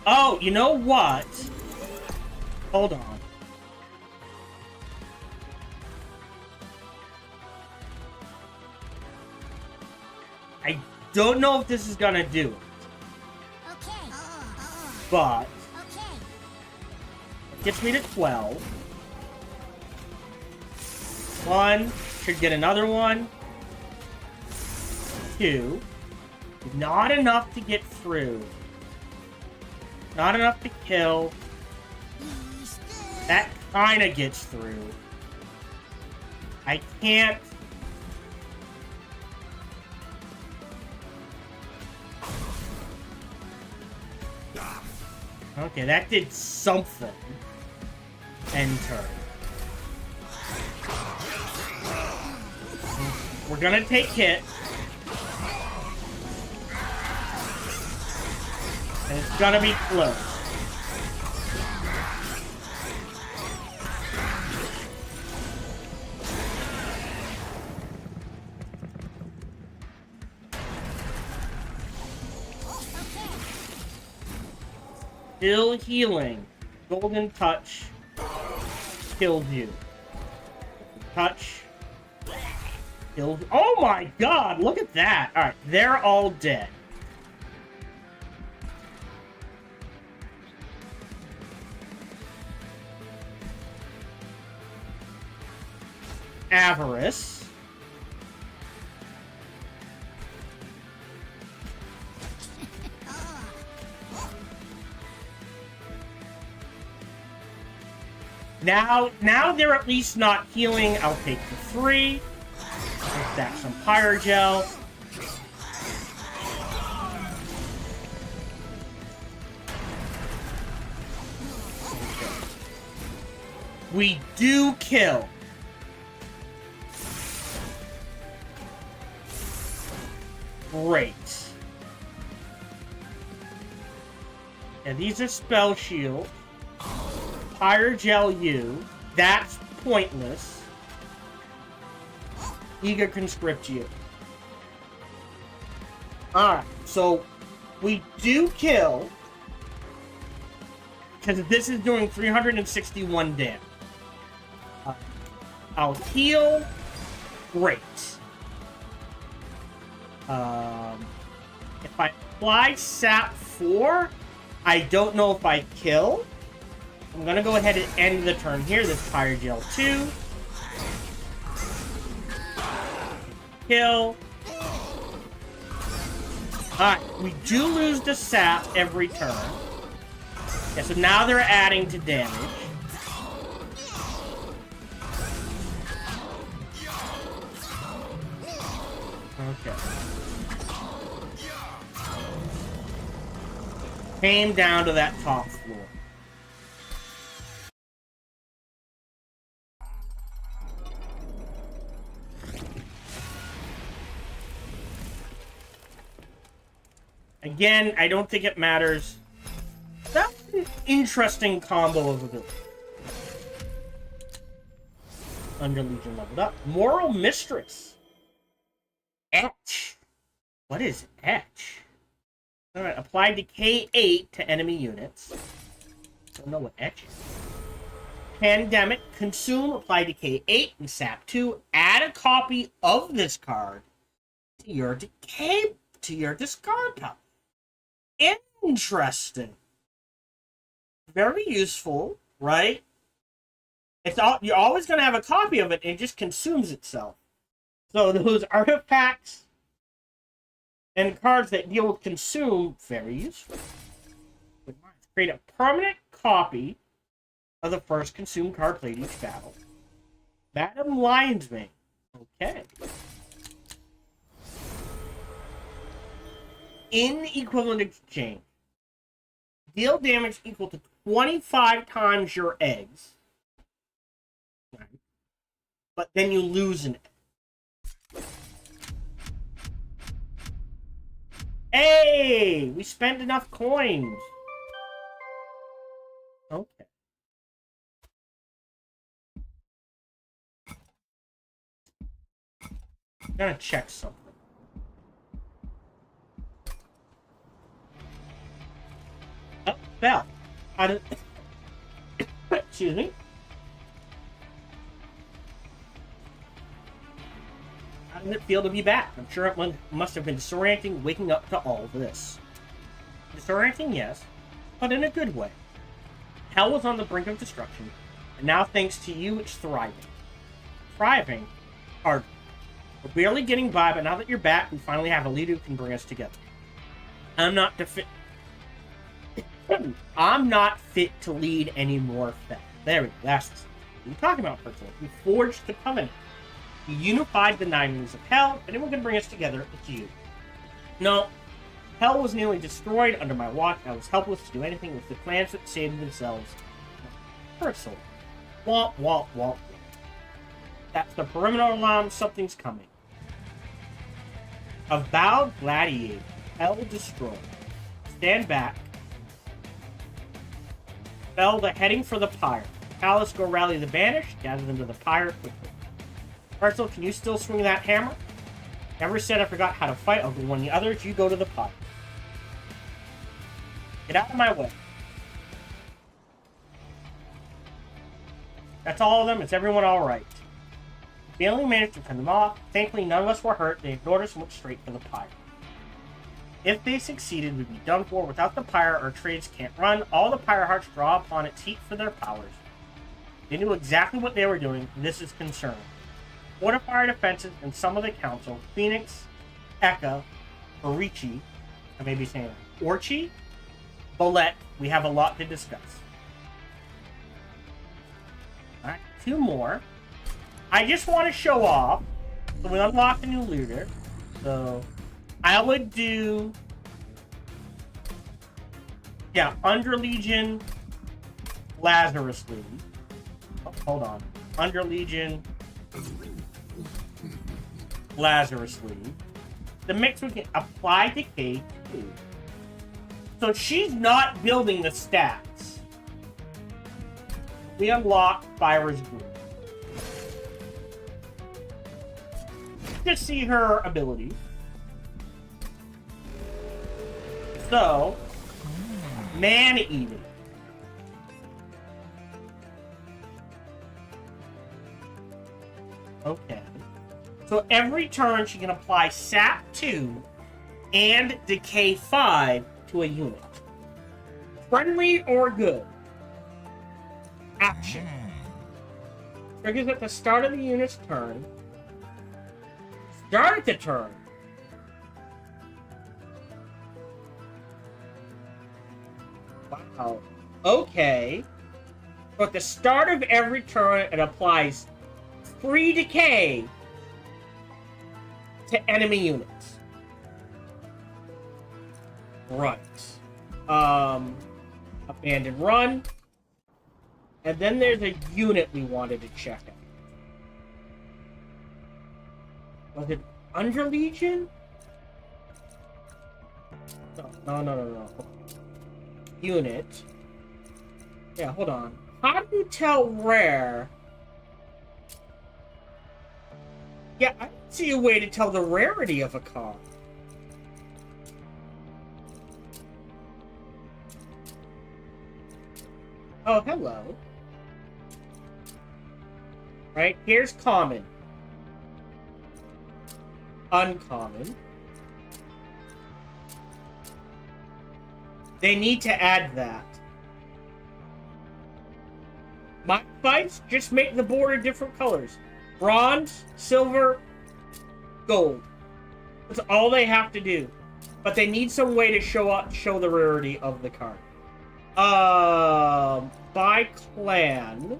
Oh, you know what? Hold on. I don't know if this is gonna do it. Okay. But it gets me to 12. 1 should get another one. 2. Not enough to get through. Not enough to kill. That kinda gets through. I can't... Okay, that did something. End turn. We're gonna take hit. And it's gonna be close. Still healing. Golden touch killed you. Touch killed. Oh my god! Look at that. All right, they're all dead. Avarice. Now they're at least not healing. I'll take the 3. I'll stack some Pyrogel. We do kill. Great. And these are spell shield. Pyrogel you. That's pointless. Eager conscript you. Alright, so we do kill, because this is doing 361 damage. I'll heal. Great. If I apply Sap 4, I don't know if I kill. I'm gonna go ahead and end the turn here. This Fire Gel 2. Kill. Alright, we do lose the sap every turn. Yeah, so now they're adding to damage. Okay. Came down to that top floor. Again, I don't think it matters. That's an interesting combo of ability. Under Legion leveled up. Moral Mistress. Etch. What is Etch? Alright, apply Decay 8 to enemy units. Don't know what Etch is. Pandemic. Consume. Apply Decay 8 and Sap 2. Add a copy of this card to your decay to your discard pile. Interesting. Very useful, right? You're always going to have a copy of it, and it just consumes itself. So those artifacts and cards that deal with consume, very useful. Create a permanent copy of the first consumed card played each battle. Madam Lionsmane. Okay. In equivalent exchange, deal damage equal to 25 times your eggs. Right. But then you lose an egg. Hey! We spent enough coins. Okay. I'm gonna check something. Oh, Bell. Excuse me. How did it feel to be back? I'm sure it must have been disorienting waking up to all this. Disorienting, yes, but in a good way. Hell was on the brink of destruction, and now thanks to you, it's thriving. Thriving? Hard. We're barely getting by, but now that you're back, we finally have a leader who can bring us together. I'm not fit to lead any more theft. There we go. That's what you're talking about, personally. We forged the covenant. We unified the nine rings of hell. Anyone can bring us together, it's you. No. Hell was nearly destroyed under my watch. I was helpless to do anything with the plans that saved themselves. Personally. Womp, womp, womp. That's the perimeter alarm. Something's coming. Avowed gladiator. Hell destroyed. Stand back. Spell the heading for the pyre. Palace, go rally the banished. Gather them to the pyre quickly. Parcel, can you still swing that hammer? Never said I forgot how to fight. I'll go one of the others. You go to the pyre. Get out of my way. That's all of them. Is everyone alright? We only managed to turn them off. Thankfully, none of us were hurt. They ignored us and went straight for the pyre. If they succeeded, we'd be done for. Without the pyre, our trades can't run. All the pyre hearts draw upon its heat for their powers. They knew exactly what they were doing, and this is concerning. Fortify our defenses and some of the council. Phoenix, Eka, Orichi, I may be saying that. Orchi, Bolette, we have a lot to discuss. Alright, two more. I just want to show off. So we unlocked a new looter. So I would do, yeah, Under Legion, Lazarus League. Oh, hold on. Under Legion, Lazarus League. The mix we can apply Decay 2. So she's not building the stats. We unlock Fire's Group. To see her abilities. So, man-eating. Okay. So every turn she can apply Sap 2 and Decay 5 to a unit. Friendly or good? Action. Triggers at the start of the unit's turn. Start the turn. Wow. Okay. So at the start of every turn, it applies 3 decay to enemy units. Right. Abandoned run. And then there's a unit we wanted to check out. Was it Under Legion? No. Unit. Yeah, hold on. How do you tell rare? Yeah, I don't see a way to tell the rarity of a card. Oh, hello. Right, here's common. Uncommon. They need to add that. My advice, just make the border different colors. Bronze, silver, gold. That's all they have to do. But they need some way to show the rarity of the card. By clan.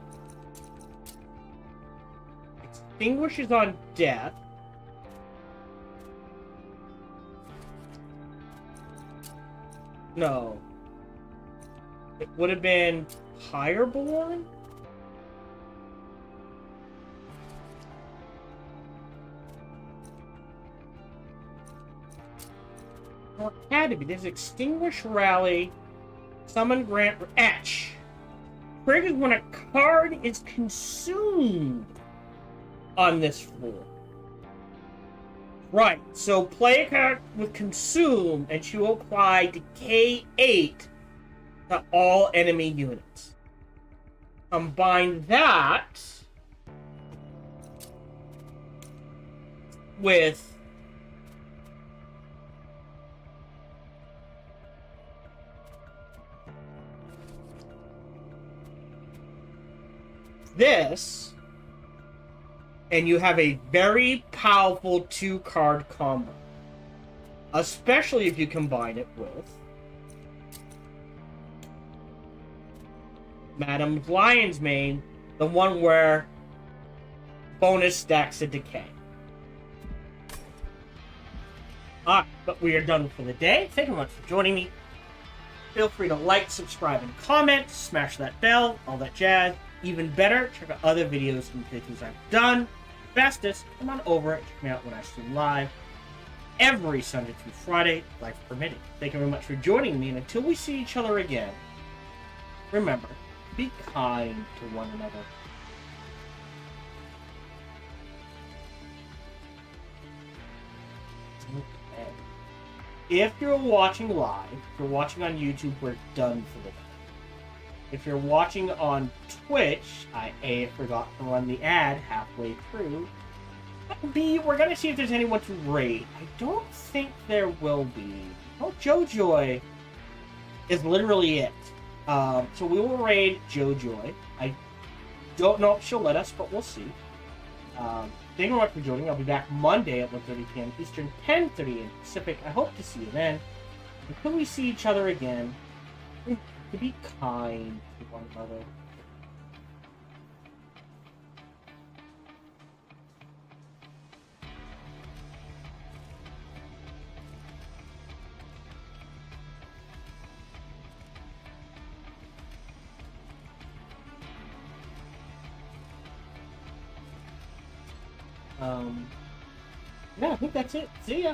Extinguishes on death. No. It would have been Hireborn? Or had to be. There's Extinguish Rally, Summon Grant, Etch. Triggers when a card is consumed on this floor. Right, so play a card with Consume, and she will apply Decay 8 to all enemy units. Combine that with this, and you have a very powerful 2-card combo. Especially if you combine it with Madame Lion's Mane, the one where bonus stacks a decay. Alright, but we are done for the day. Thank you very much for joining me. Feel free to like, subscribe, and comment. Smash that bell, all that jazz. Even better, check out other videos and things I've done. Bestest, come on over and check me out when I stream live every Sunday through Friday, life permitting. Thank you very much for joining me, and until we see each other again, remember, be kind to one another. Okay. If you're watching live, if you're watching on YouTube, we're done for the day. If you're watching on Twitch, I A, forgot to run the ad halfway through. B, we're gonna see if there's anyone to raid. I don't think there will be. Oh, JoJoy is literally it. So we will raid JoJoy. I don't know if she'll let us, but we'll see. Thank you very much for joining. I'll be back Monday at 1:30 p.m. Eastern, 10:30 a.m. Pacific. I hope to see you then. Until we see each other again, to be kind to one another. Yeah, I think that's it. See ya.